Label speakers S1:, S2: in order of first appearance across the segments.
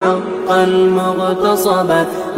S1: الحق المغتصب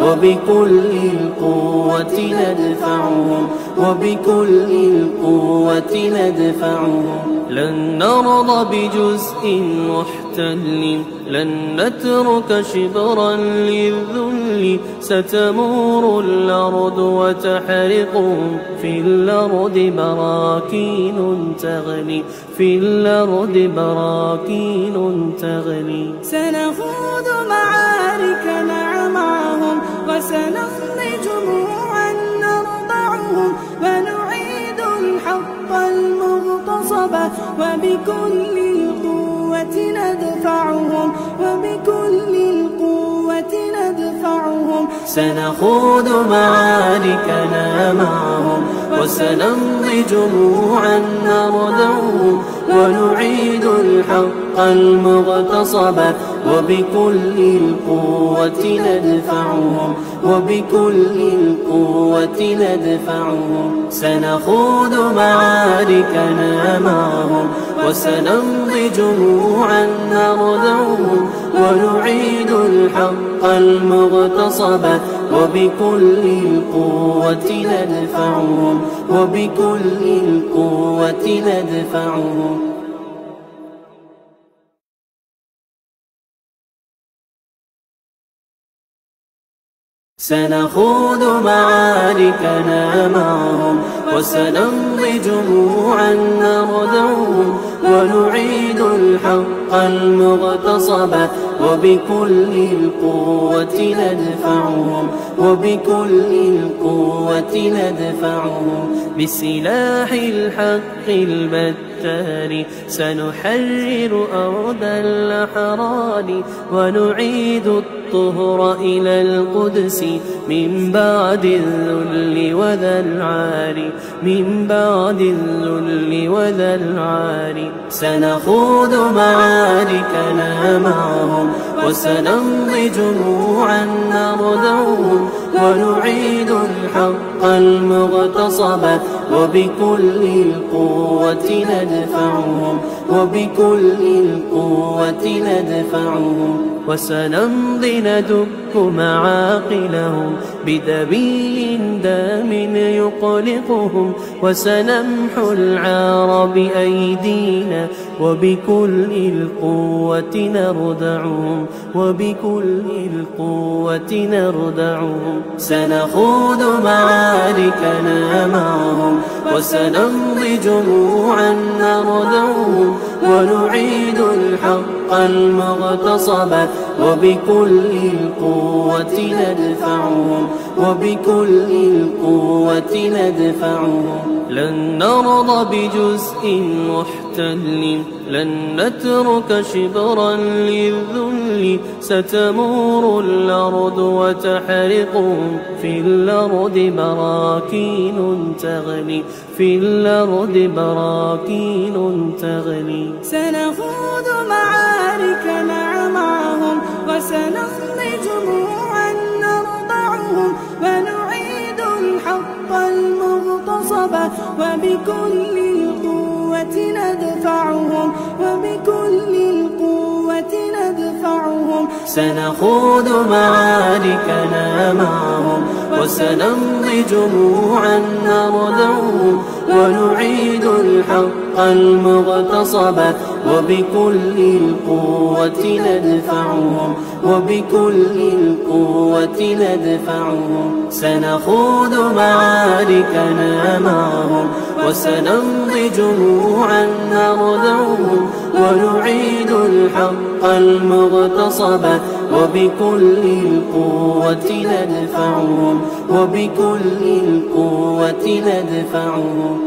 S1: وبكل القوة ندفعهم وبكل القوة ندفعهم. لن نرضى بجزء محتل، لن نترك شبرا للذل، ستمور الأرض وتحرقهم، في الأرض براكين تغلي، في الأرض براكين تغلي.
S2: سنخوض معاركنا معهم وسنمضي جموعا نرضعهم، ونعيد الحق المغتصب وبكل القوة ندفعهم وبكل القوة ندفعهم.
S1: سنخوض معاركنا معهم وسنمضي جموعا نردعهم، ونعيد الحق المغتصب وبكل القوة ندفعهم وبكل القوة ندفعهم. سنخوض معاركنا معهم وسنمضي جموعا نردعهم، ونعيد الحق المغتصب وبكل القوة ندفعهم وبكل القوة ندفعهم. سنخوض معاركنا معهم وسنمضي جموعا نردعهم، ونعيد الحق المغتصب وبكل القوة ندفعهم وبكل القوة ندفعهم. بسلاح الحق البتار سنحرر أرض الأحرار، ونعيد الطهر إلى القدس من بعد الذل وذا العار، من بعد الذل وذا العار. سنخوض معاركنا معهم وسنمضي جموعا نردعهم، ونعيد الحق المغتصب وبكل القوة ندفعهم وبكل القوة ندفعهم. وسنمضي ندك معاقلهم بدبيل دام يقلقهم، وسنمحو العار بأيدينا وبكل القوة نردعهم وبكل القوة نردعهم. سنخوض معاركنا معهم وسنمضي جموعا نردعهم، ونعيد الحق المغتصب وبكل القوة ندفعهم وبكل القوة ندفعهم. لن نرضى بجزء محتل، لن نترك شبرا للذل، ستمور الأرض وتحرقهم، في الأرض براكين تغلي، في الأرض براكين تغلي.
S2: سنخوض معاركنا معهم وسنمضي جموعا نرضعهم، ونعيد الحق المغتصب وبكل القوة ندفعهم وبكل القوة ندفعهم.
S1: سنخوض معاركنا معهم وسنمضي جموعا نردعهم، ونعيد الحق المغتصب وبكل القوة ندفعهم وبكل القوة ندفعهم. سنخوض معاركنا معهم وسنمضي جموعا نردعهم، ونعيد الحق المغتصب وبكل القوة ندفعهم وبكل القوة ندفعهم.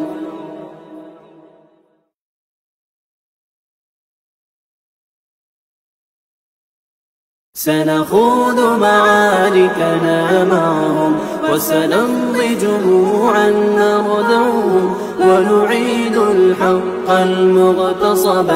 S1: سنخوض معاركنا معهم وسنمضي جموعا نردعهم، ونعيد الحق المغتصب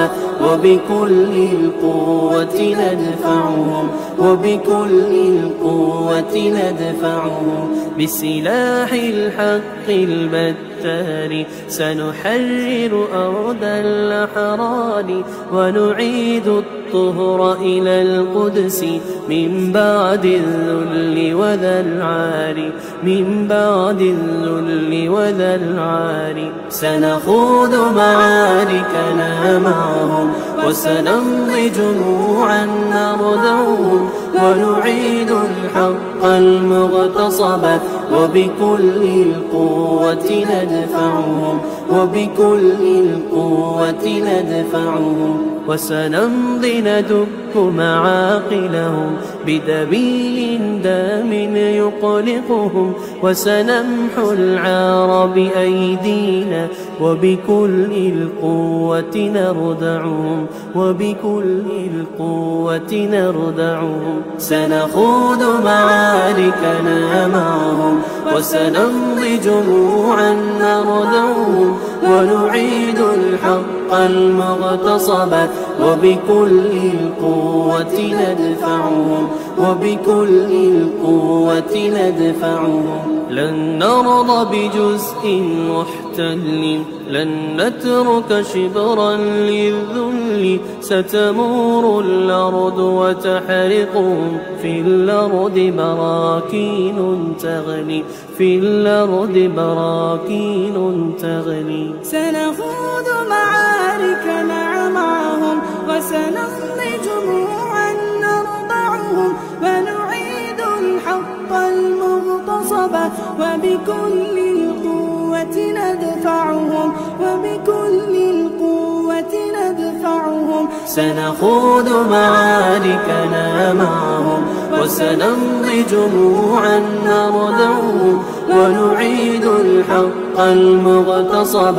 S1: وبكل القوة ندفعهم وبكل القوة ندفعهم بسلاح الحق البتار سنحرر أرض الأحرار ونعيد الطهر إلى القدس من بعد الذل وذا العار من بعد الذل وذا العار سنخوض معاركنا معهم وسنمضي جموعا نردعهم ونعيد الحق المغتصب وبكل القوة ندفعهم وبكل القوة ندفعهم وسنمضي ندك معاقلهم بدبيل دام يقلقهم وسنمحو العار بأيدينا وبكل القوة نردعهم وبكل القوة نردعهم سنخوض معاركنا معهم وسنمضي جموعا نردعهم ونعيد الحق المغتصب وبكل القوة ندفعهم وبكل القوة ندفعهم لن نرضى بجزء محتل لن نترك شبرا للذل ستمور الأرض وتحرقهم في الأرض براكين تغلي في الأرض براكين تغلي
S2: سنخوض معاركنا معهم وسنمضي جموعا نرضعهم ونعيد الحق المغتصب وبكل القوة ندفعهم وبكل القوة ندفعهم
S1: سنخوض معاركنا معهم وسنمضي جموعا نردعهم ونعيد الحق المغتصب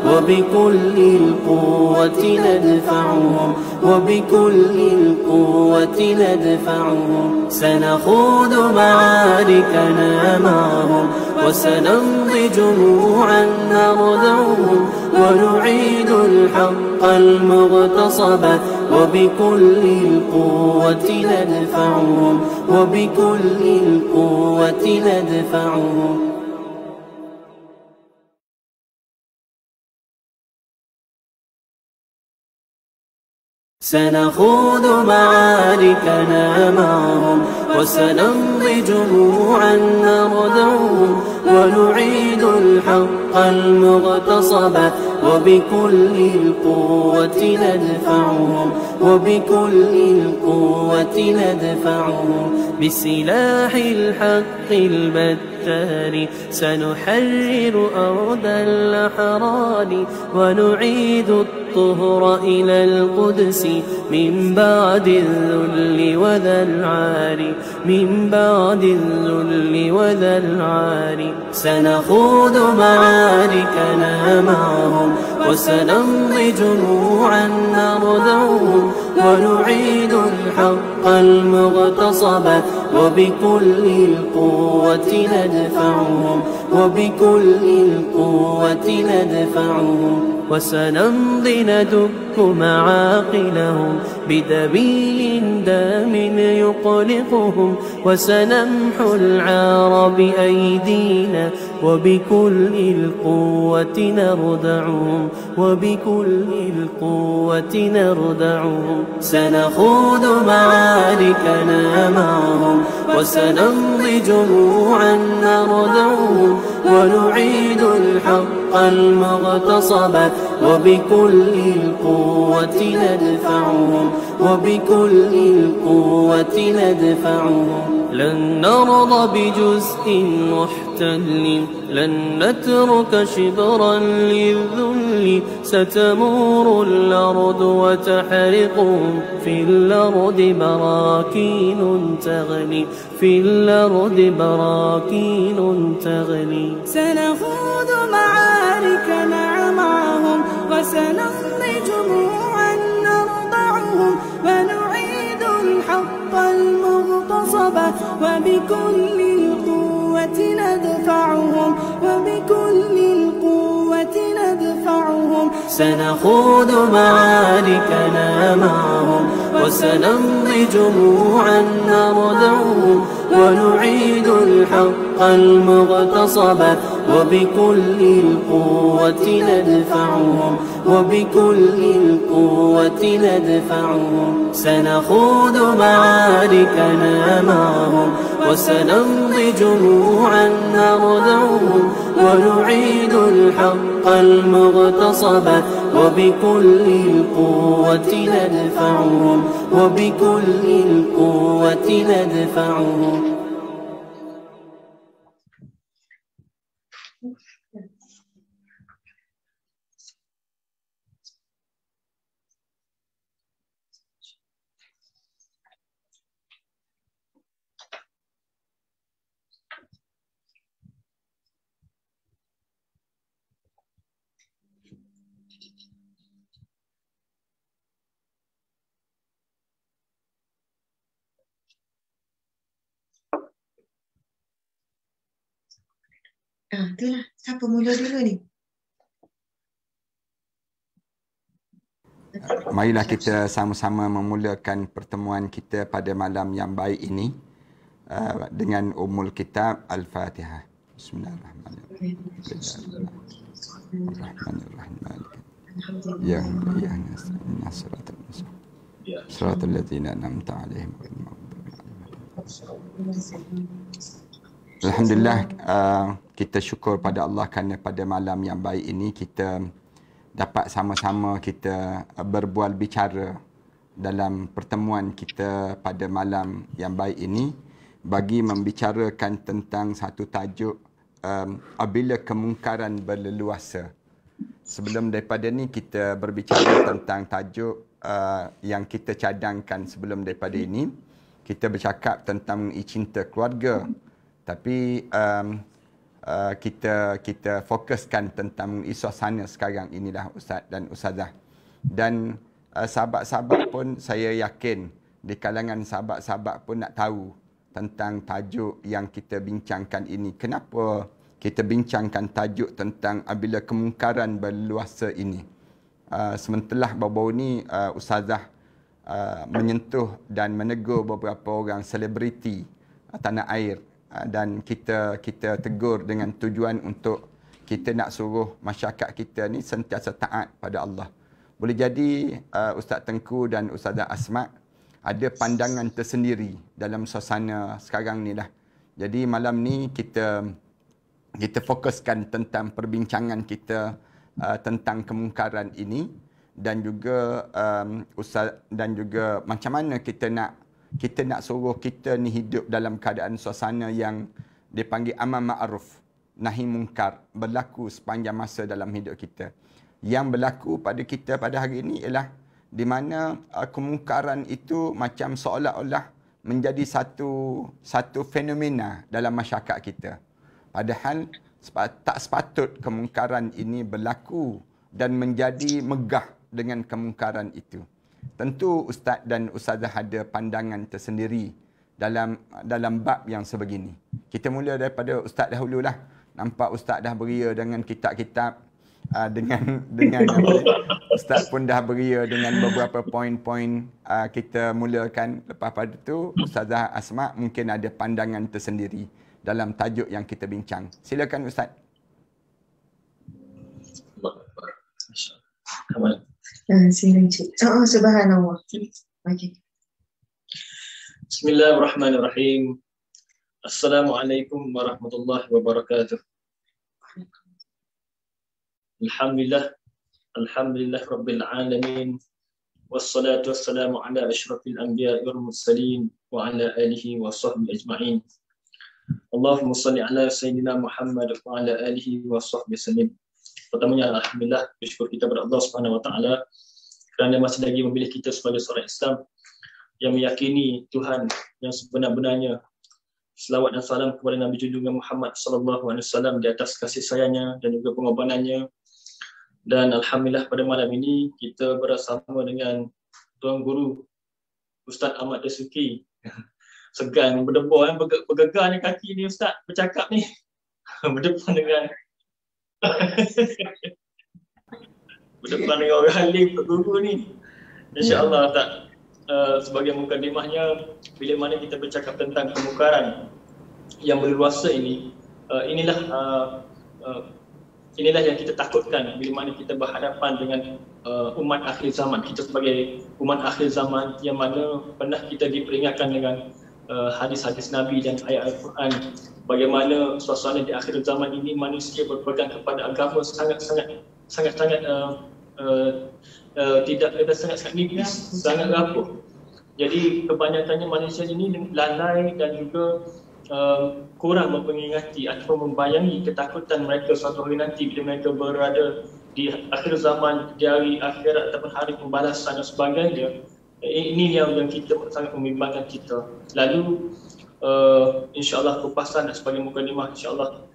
S1: وبكل القوة ندفعهم وبكل القوة ندفعهم سنخوض معاركنا معهم وسنمضي جموعا نردعهم ونعيد الحق المغتصب وبكل القوة ندفعهم وبكل القوة ندفعهم سنخوض معاركنا معهم وسنمضي جموعا نردعهم ونعيد الحق المغتصب وبكل القوة ندفعهم وبكل القوة ندفعهم بسلاح الحق البتار سنحرر أرض الأحرار ونعيد الطهر إلى القدس من بعد الذل وذا العار من بعد الذل وذا العار سنخوض معاركنا معهم وسنمضي جموعا نردعهم ونعيد الحق المغتصب وبكل القوة ندفعهم وبكل القوة ندفعهم وسنمضي ندك معاقلهم بدبيل دام يقلقهم وسنمحو العار بأيدينا وبكل القوة نردعهم وبكل القوة نردعهم سنخوض معاركنا معهم وسنمضي جموعا نردعهم ونعيد الحق المغتصب وبكل القوة ندفعهم وبكل القوة ندفعهم لن نرضى بجزء محتل لن نترك شبرا للذل ستمور الأرض وتحرقهم في الأرض براكين تغلي في الأرض براكين تغلي
S2: سنخوض معاركنا معهم وسنمضي جموعا نرضعهم ونعيد الحق المغتصب وبكل القوة ندفعهم وبكل القوة ندفعهم
S1: سنخوض معاركنا معهم وسنمضي جموعا نردعهم ونعيد الحق المغتصب وبكل القوة ندفعهم وبكل القوة ندفعهم سنخوض معاركنا معهم وسنمضي جموعا نردعهم ونعيد الحق المغتصب وبكل القوة ندفعهم وبكل القوة ندفعهم.
S3: Itulah. Siapa mula dulu ni?
S4: Marilah kita sama-sama memulakan pertemuan kita pada malam yang baik ini dengan Ummul Kitab Al-Fatihah. Bismillahirrahmanirrahim. Ya Siratal ladzina an'amta 'alaihim ghairil maghdubi 'alaihim. Alhamdulillah, kita syukur pada Allah kerana pada malam yang baik ini kita dapat sama-sama kita berbual bicara dalam pertemuan kita pada malam yang baik ini bagi membicarakan tentang satu tajuk apabila kemungkaran berleluasa. Sebelum daripada ni kita berbicara tentang tajuk yang kita cadangkan sebelum daripada ini. Kita bercakap tentang cinta keluarga. Tapi kita fokuskan tentang suasana sekarang inilah Ustaz dan Ustazah. Dan sahabat-sahabat pun saya yakin di kalangan sahabat-sahabat pun nak tahu tentang tajuk yang kita bincangkan ini. Kenapa kita bincangkan tajuk tentang apabila kemungkaran berluasa ini? Sementara baru-baru ni Ustazah menyentuh dan menegur beberapa orang selebriti tanah air. Dan kita tegur dengan tujuan untuk kita nak suruh masyarakat kita ni sentiasa taat pada Allah. Boleh jadi Ustaz Tengku dan Ustazah Asma ada pandangan tersendiri dalam suasana sekarang ni lah. Jadi malam ni kita fokuskan tentang perbincangan kita tentang kemungkaran ini dan juga macam mana kita nak suruh kita ni hidup dalam keadaan suasana yang dipanggil amar ma'ruf nahi mungkar berlaku sepanjang masa dalam hidup kita. Yang berlaku pada kita pada hari ini ialah di mana kemungkaran itu macam seolah-olah menjadi satu fenomena dalam masyarakat kita. Padahal tak sepatut kemungkaran ini berlaku dan menjadi megah dengan kemungkaran itu. Tentu Ustaz dan Ustazah ada pandangan tersendiri dalam bab yang sebegini. Kita mula daripada Ustaz dahululah. Nampak Ustaz dah beria dengan kitab-kitab, dengan Ustaz pun dah beria dengan beberapa poin-poin kita mulakan. Lepas pada itu Ustazah Asma mungkin ada pandangan tersendiri dalam tajuk yang kita bincang. Silakan Ustaz.
S3: Subhanallah. Okay.
S5: Bismillahirrahmanirrahim. Assalamualaikum warahmatullahi wabarakatuh. Alhamdulillah rabbil alamin. Wassalatu wassalamu ala asyrafil anbiya'i wal mursalin wa ala alihi wa sahbihi ajma'in. Allahumma salli ala sayyidina Muhammad wa ala alihi wa sahbihi sallim. Pertamanya alhamdulillah bersyukur kita kepada Allah Subhanahu wa taala kerana masih lagi memilih kita sebagai seorang Islam yang meyakini Tuhan yang sebenar-benarnya. Selawat dan salam kepada Nabi junjungan Muhammad sallallahu alaihi wasallam di atas kasih sayangnya dan juga pengorbanannya. Dan alhamdulillah pada malam ini kita bersama dengan Tuan Guru Ustaz Ahmad Dasuki. Segan berdebar bergegar ni kaki ni Ustaz bercakap ni. Berdepan dengan Budak perangai orang alim untuk guru ni. InsyaAllah tak. Sebagai mukadimahnya, bila mana kita bercakap tentang kemukaran yang berluasa ini, inilah yang kita takutkan bila mana kita berhadapan dengan umat akhir zaman. Kita sebagai umat akhir zaman yang mana pernah kita diperingatkan dengan hadis-hadis Nabi dan ayat Al-Quran, bagaimana suasana di akhir zaman ini manusia berpegang kepada agama sangat-sangat tidak ada sangat-sangat nipis, sangat rapuh. Jadi kebanyakannya manusia ini lalai dan juga kurang mempengingati atau membayangi ketakutan mereka suatu hari nanti bila mereka berada di akhir zaman, di hari akhirat ataupun hari pembalasan dan sebagainya. Ini yang kita sangat membimbangkan kita. Lalu insyaAllah kupasan sebagai mukadimah, insyaAllah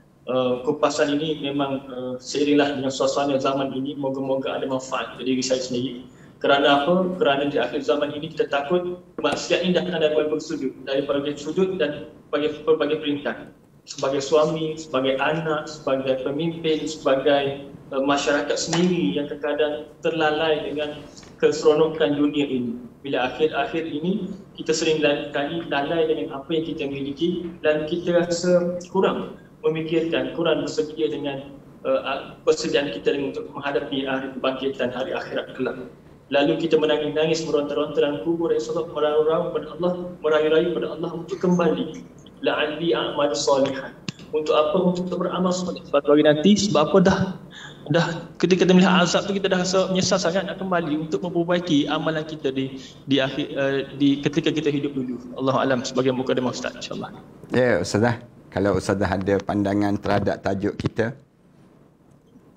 S5: kupasan ini memang seiringlah dengan suasana zaman ini, moga-moga ada manfaat untuk diri saya sendiri. Kerana apa? Kerana di akhir zaman ini kita takut maksiat ini datang dari berbagai sudut dan berbagai peringkat. Sebagai suami, sebagai anak, sebagai pemimpin, sebagai masyarakat sendiri yang terkadang terlalai dengan keseronokan dunia ini. Bila akhir-akhir ini kita sering kali lalai dengan apa yang kita miliki dan kita rasa kurang memikirkan, kurang bersedia dengan persediaan kita untuk menghadapi hari kebangkitan, hari akhirat kelak. Lalu kita menangis-nangis, meronta-ronta dalam kubur, insyaAllah merau-rau kepada Allah, merayu-rayu kepada Allah untuk kembali. La'alli a'mal salihan. Untuk apa? Untuk beramal soleh. Suatu hari nanti, sebab apa dah ketika kita melihat azab tu kita dah rasa menyesal sangat nak kembali untuk memperbaiki amalan kita di akhir ketika kita hidup dulu. Allahu a'lam sebagai mukadimah Ustaz, insya-Allah.
S4: Ya, Ustazah. Kalau Ustazah ada pandangan terhadap tajuk kita.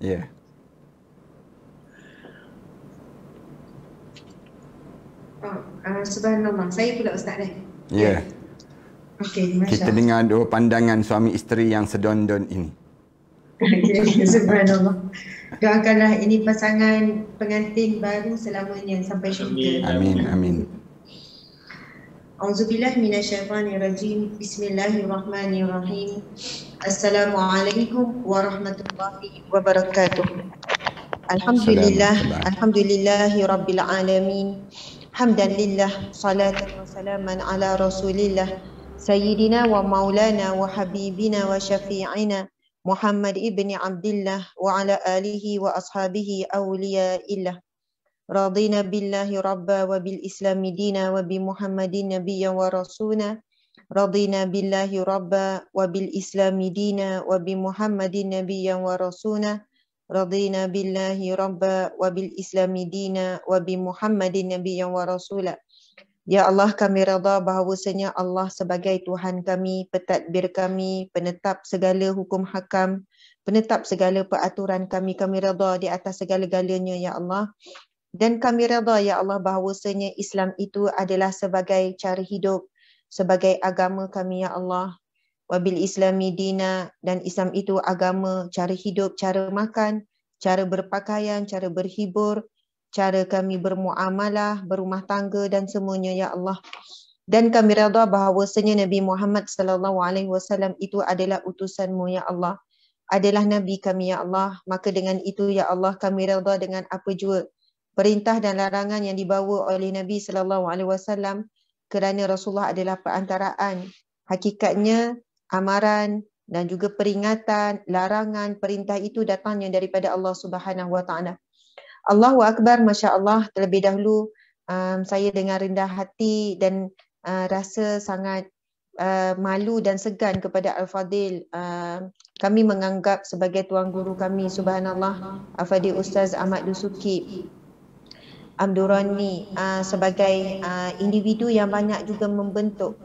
S4: Ya.
S3: Subhanallah. Saya pula Ustaz dah.
S4: Ya.
S3: Okey, masya-Allah.
S4: Kita dengar dua pandangan suami isteri yang sedondon ini.
S3: Okay, subhanallah. Doakanlah ini pasangan pengantin baru selamanya sampai syurga.
S4: Amin, amin.
S3: Auzubillah minasyaitanirrajim. Bismillahirrahmanirrahim. Assalamualaikum warahmatullahi wabarakatuh. Alhamdulillahi rabbil alamin. Hamdan lillah, salatan wa salaman ala rasulillah, sayyidina wa maulana wa habibina wa syafi'ina Muhammad ibni Abdillah wa ala alihi wa ashabihi awliyaillah. Radina billahi rabba wa bil islami dina wa bi Muhammadin nabiyyan wa rasuna. Radina billahi rabba wa bil islami dina wa bi Muhammadin nabiyyan wa rasuna. Radina billahi rabba wa bil islami dina wa bi Muhammadin nabiyyan wa rasula. Ya Allah, kami redha bahawasanya Allah sebagai Tuhan kami, pentadbir kami, penetap segala hukum hakam, penetap segala peraturan kami. Kami redha di atas segala-galanya ya Allah. Dan kami redha ya Allah bahawasanya Islam itu adalah sebagai cara hidup, sebagai agama kami ya Allah. Wabil islami dina, dan Islam itu agama, cara hidup, cara makan, cara berpakaian, cara berhibur, cara kami bermuamalah, berumah tangga dan semuanya ya Allah. Dan kami redha bahawasanya Nabi Muhammad sallallahu alaihi wasallam itu adalah utusan-Mu ya Allah. Adalah nabi kami ya Allah. Maka dengan itu ya Allah kami redha dengan apa jua perintah dan larangan yang dibawa oleh Nabi sallallahu alaihi wasallam, kerana Rasulullah adalah perantaraan. Hakikatnya amaran dan juga peringatan, larangan, perintah itu datangnya daripada Allah Subhanahu Wa Taala. Allahu Akbar, masya-Allah. Terlebih dahulu saya dengan rendah hati dan rasa sangat malu dan segan kepada Al-Fadil. Kami menganggap sebagai tuan guru kami, subhanallah, Al-Fadil Ustaz Ahmad Dusuki Abdurrani, sebagai individu yang banyak juga membentuk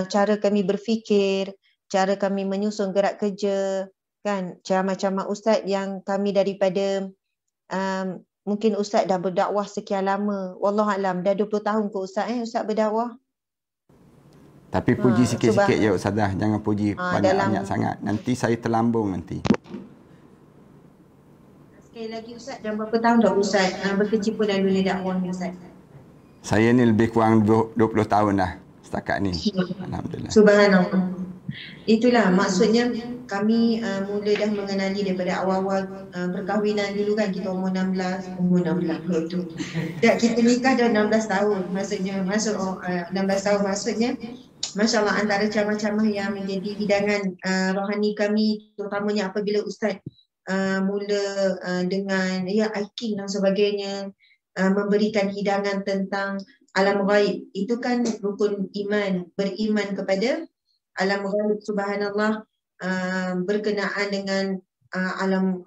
S3: cara kami berfikir, cara kami menyusun gerak kerja, kan, ceramah-ceramah Ustaz yang kami daripada mungkin Ustaz dah berdakwah sekian lama, wallahualam dah 20 tahun ke Ustaz berdakwah.
S4: Tapi puji sikit-sikit ya Ustazah, jangan puji banyak-banyak sangat, nanti saya terlambung nanti.
S3: Sekali lagi Ustaz, dah berapa tahun dah Ustaz berkecimpung dalam dunia dakwah ni Ustaz?
S4: Saya ni lebih kurang 20 tahun dah setakat ni. Alhamdulillah.
S3: Subhanallah. Itulah maksudnya kami mula dah mengenali daripada awal-awal perkahwinan dulu kan, kita umur 16 tu. Tak, kita nikah dah 16 tahun. Maksudnya masuk 16 tahun, maksudnya Masya-Allah antara camah-camah yang menjadi hidangan rohani kami, terutamanya apabila ustaz mula dengan aiking dan sebagainya, memberikan hidangan tentang alam ghaib. Itu kan rukun iman, beriman kepada alam ghaib, subhanallah, berkenaan dengan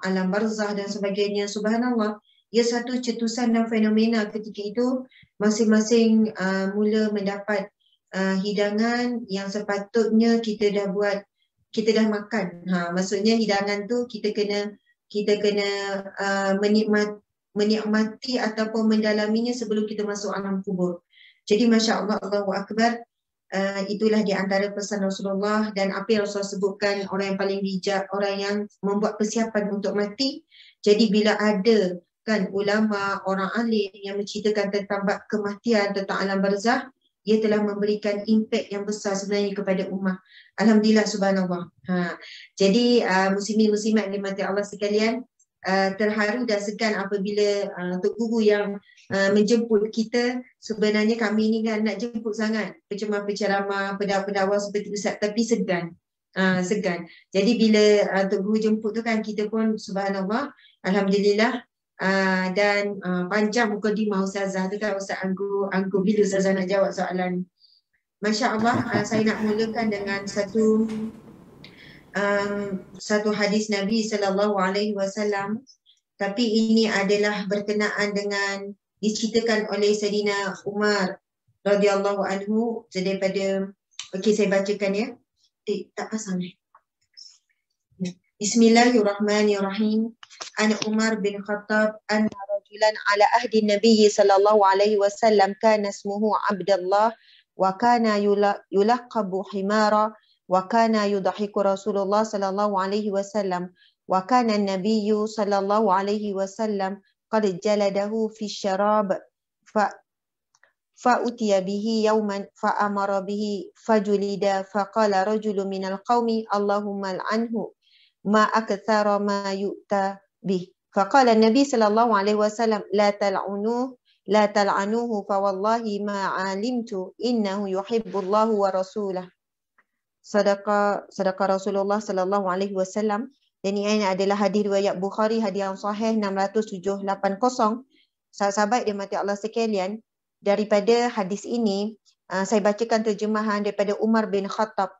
S3: alam barzah dan sebagainya, subhanallah. Ia satu cetusan dan fenomena ketika itu masing-masing mula mendapat hidangan yang sepatutnya kita dah buat, kita dah makan. Maksudnya hidangan tu kita kena menikmati ataupun mendalaminya sebelum kita masuk alam kubur. Jadi masya-Allah, Allahu Akbar. Itulah di antara pesan Rasulullah dan apa yang Rasulullah sebutkan, orang yang paling bijak, orang yang membuat persiapan untuk mati. Jadi bila ada kan ulama, orang alim yang menceritakan tentang bab kematian, tentang alam barzah, ia telah memberikan impak yang besar sebenarnya kepada ummah. Alhamdulillah, subhanallah. Jadi muslimin muslimat dimati Allah sekalian, terharu dan segan apabila Tok Guru yang menjemput kita. Sebenarnya kami ni kan nak jemput sangat penceramah, pendakwah seperti Ustaz, tapi segan. Jadi bila Tok Guru jemput tu kan, kita pun subhanallah, alhamdulillah. Dan panjang mukadimah Ustazah tu kan, Ustaz Anggu bila Ustazah nak jawab soalan. Masya Allah, saya nak mulakan dengan satu hadis Nabi SAW, tapi ini adalah berkenaan dengan diceritakan oleh Sayyidina Umar radhiyallahu anhu daripada, okey saya bacakan ya. Tak pasang ni. Bismillahirrahmanirrahim. An Umar bin Khattab anna rajulan ala ahdi Nabi sallallahu alaihi wasallam kana ismuhu Abdullah wa kana yulaqabu himara wa kana yudhiku Rasulullah sallallahu alaihi wasallam wa kana an-nabiyyu sallallahu alaihi wasallam qad jaladahu fi syarab fa utiya bihi yawman fa amara bihi fajulida faqala rajulun minal qaumi Allahumma al'anhu ma akthara ma yu'ta bih faqala an-nabi sallallahu alaihi wasallam la tal'anuhu fa wallahi ma 'alimtu innahu yuhibbullahu wa rasulahu. Sadaqa Rasulullah sallallahu alaihi wasallam. Dan ini adalah hadis riwayat Bukhari, hadis yang sahih 6780. Sahabat dimati Allah sekalian, daripada hadis ini saya bacakan terjemahan daripada Umar bin Khattab.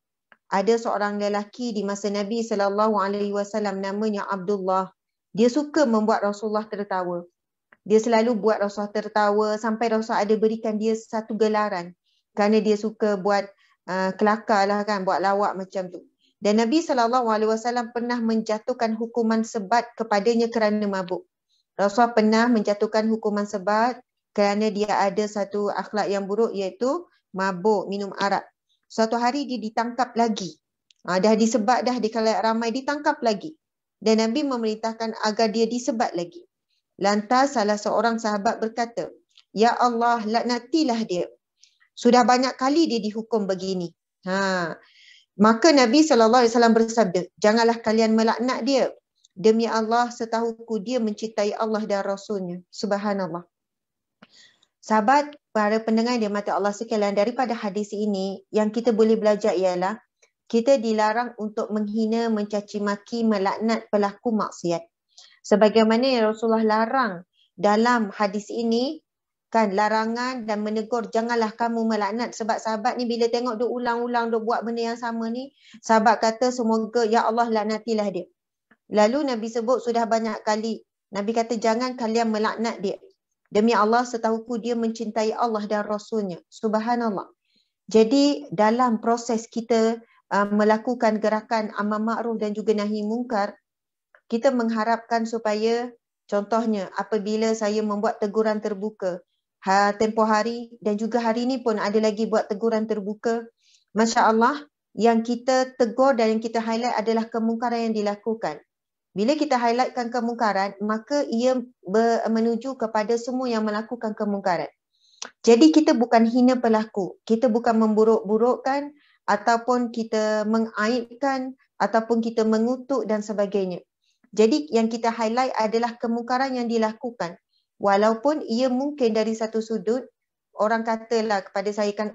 S3: Ada seorang lelaki di masa Nabi SAW, namanya Abdullah. Dia suka membuat Rasulullah tertawa. Dia selalu buat Rasulullah tertawa sampai Rasulullah ada berikan dia satu gelaran. Kerana dia suka buat kelakar lah kan, buat lawak macam tu. Dan Nabi SAW pernah menjatuhkan hukuman sebat kepadanya kerana mabuk. Rasulullah pernah menjatuhkan hukuman sebat kerana dia ada satu akhlak yang buruk, iaitu mabuk, minum arak. Suatu hari dia ditangkap lagi. Dah disebat dah di khalayak ramai, ditangkap lagi. Dan Nabi memerintahkan agar dia disebat lagi. Lantas salah seorang sahabat berkata, "Ya Allah, laknatilah dia. Sudah banyak kali dia dihukum begini." Maka Nabi SAW bersabda, "Janganlah kalian melaknat dia. Demi Allah, setahuku dia mencintai Allah dan Rasulnya." Subhanallah. Sahabat, para pendengar yang dirahmati Allah sekalian, daripada hadis ini yang kita boleh belajar ialah kita dilarang untuk menghina, mencaci maki, melaknat pelaku maksiat. Sebagaimana yang Rasulullah larang dalam hadis ini, kan, larangan dan menegur, janganlah kamu melaknat. Sebab sahabat ni bila tengok dia ulang-ulang dia buat benda yang sama ni, sahabat kata semoga ya Allah laknatilah dia. Lalu Nabi sebut sudah banyak kali, Nabi kata jangan kalian melaknat dia. Demi Allah, setahuku dia mencintai Allah dan Rasulnya. Subhanallah. Jadi dalam proses kita melakukan gerakan amar ma'ruf dan juga nahi mungkar, kita mengharapkan supaya, contohnya apabila saya membuat teguran terbuka, tempoh hari dan juga hari ini pun ada lagi buat teguran terbuka, Masya Allah, yang kita tegur dan yang kita highlight adalah kemungkaran yang dilakukan. Bila kita highlightkan kemungkaran, maka ia menuju kepada semua yang melakukan kemungkaran. Jadi kita bukan hina pelaku, kita bukan memburuk-burukkan ataupun kita mengaibkan ataupun kita mengutuk dan sebagainya. Jadi yang kita highlight adalah kemungkaran yang dilakukan. Walaupun ia mungkin dari satu sudut, orang katalah kepada saya kan,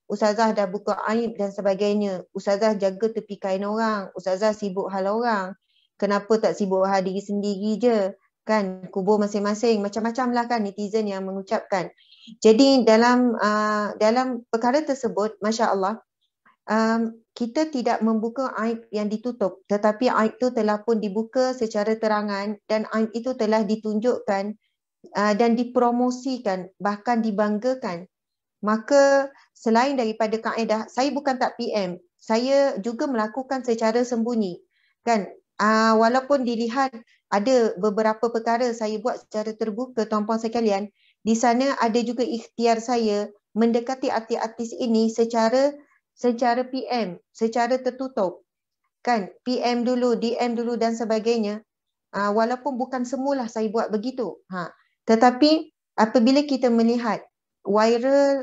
S3: Ustazah dah buka aib dan sebagainya. Ustazah jaga tepi kain orang. Ustazah sibuk hal orang. Kenapa tak sibuk hal diri sendiri je? Kan, kubur masing-masing. Macam-macam lah kan netizen yang mengucapkan. Jadi dalam perkara tersebut, Masya Allah, kita tidak membuka aib yang ditutup, tetapi aib itu telah pun dibuka secara terangan dan aib itu telah ditunjukkan dan dipromosikan, bahkan dibanggakan. Maka selain daripada kaedah, saya bukan tak PM, saya juga melakukan secara sembunyi. Kan, walaupun dilihat ada beberapa perkara saya buat secara terbuka, tuan-puan sekalian, di sana ada juga ikhtiar saya mendekati artis-artis ini secara PM, secara tertutup. Kan, PM dulu, DM dulu dan sebagainya. Walaupun bukan semualah saya buat begitu. Tetapi apabila kita melihat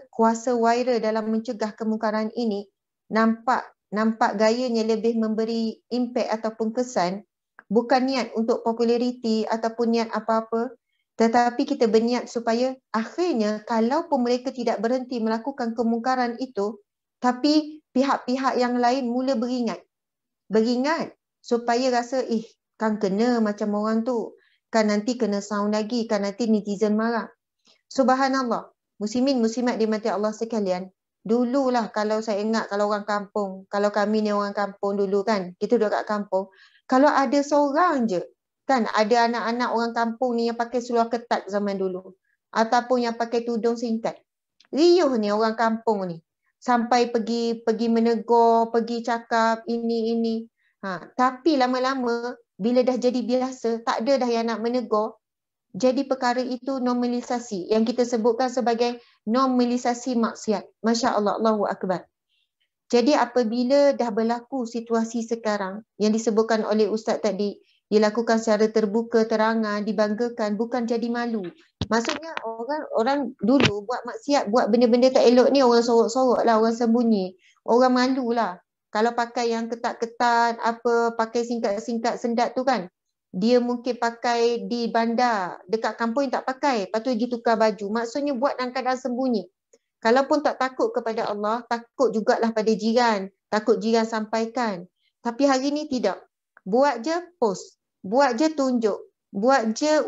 S3: kuasa viral dalam mencegah kemungkaran ini, nampak gayanya lebih memberi impact ataupun kesan, bukan niat untuk populariti ataupun niat apa-apa, tetapi kita berniat supaya akhirnya kalaupun mereka tidak berhenti melakukan kemungkaran itu, tapi pihak-pihak yang lain mula beringat supaya rasa kan kena macam orang tu, kan nanti kena sound lagi, kan nanti netizen marah. Subhanallah, muslimin muslimat dimati Allah sekalian, dululah kalau saya ingat, kalau orang kampung, kalau kami ni orang kampung dulu kan, kita duduk kat kampung, kalau ada seorang je, kan ada anak-anak orang kampung ni yang pakai seluar ketat zaman dulu, ataupun yang pakai tudung singkat, riuh ni orang kampung ni, sampai pergi menegur, pergi cakap ini. Tapi lama-lama bila dah jadi biasa, tak ada dah yang nak menegur, jadi perkara itu normalisasi, yang kita sebutkan sebagai normalisasi maksiat. Masya Allah, Allahu Akbar. Jadi apabila dah berlaku situasi sekarang yang disebutkan oleh Ustaz tadi, dilakukan secara terbuka, terangan, dibanggakan, bukan jadi malu. Maksudnya orang dulu buat maksiat, buat benda-benda tak elok ni, orang sorok-sorok lah, orang sembunyi, orang malu lah. Kalau pakai yang ketat-ketat, pakai singkat-singkat sendat tu kan, dia mungkin pakai di bandar, dekat kampung tak pakai, lepas tu pergi tukar baju. Maksudnya buat dalam keadaan sembunyi. Kalaupun tak takut kepada Allah, takut jugalah pada jiran, takut jiran sampaikan. Tapi hari ni tidak. Buat je post, buat je tunjuk, buat je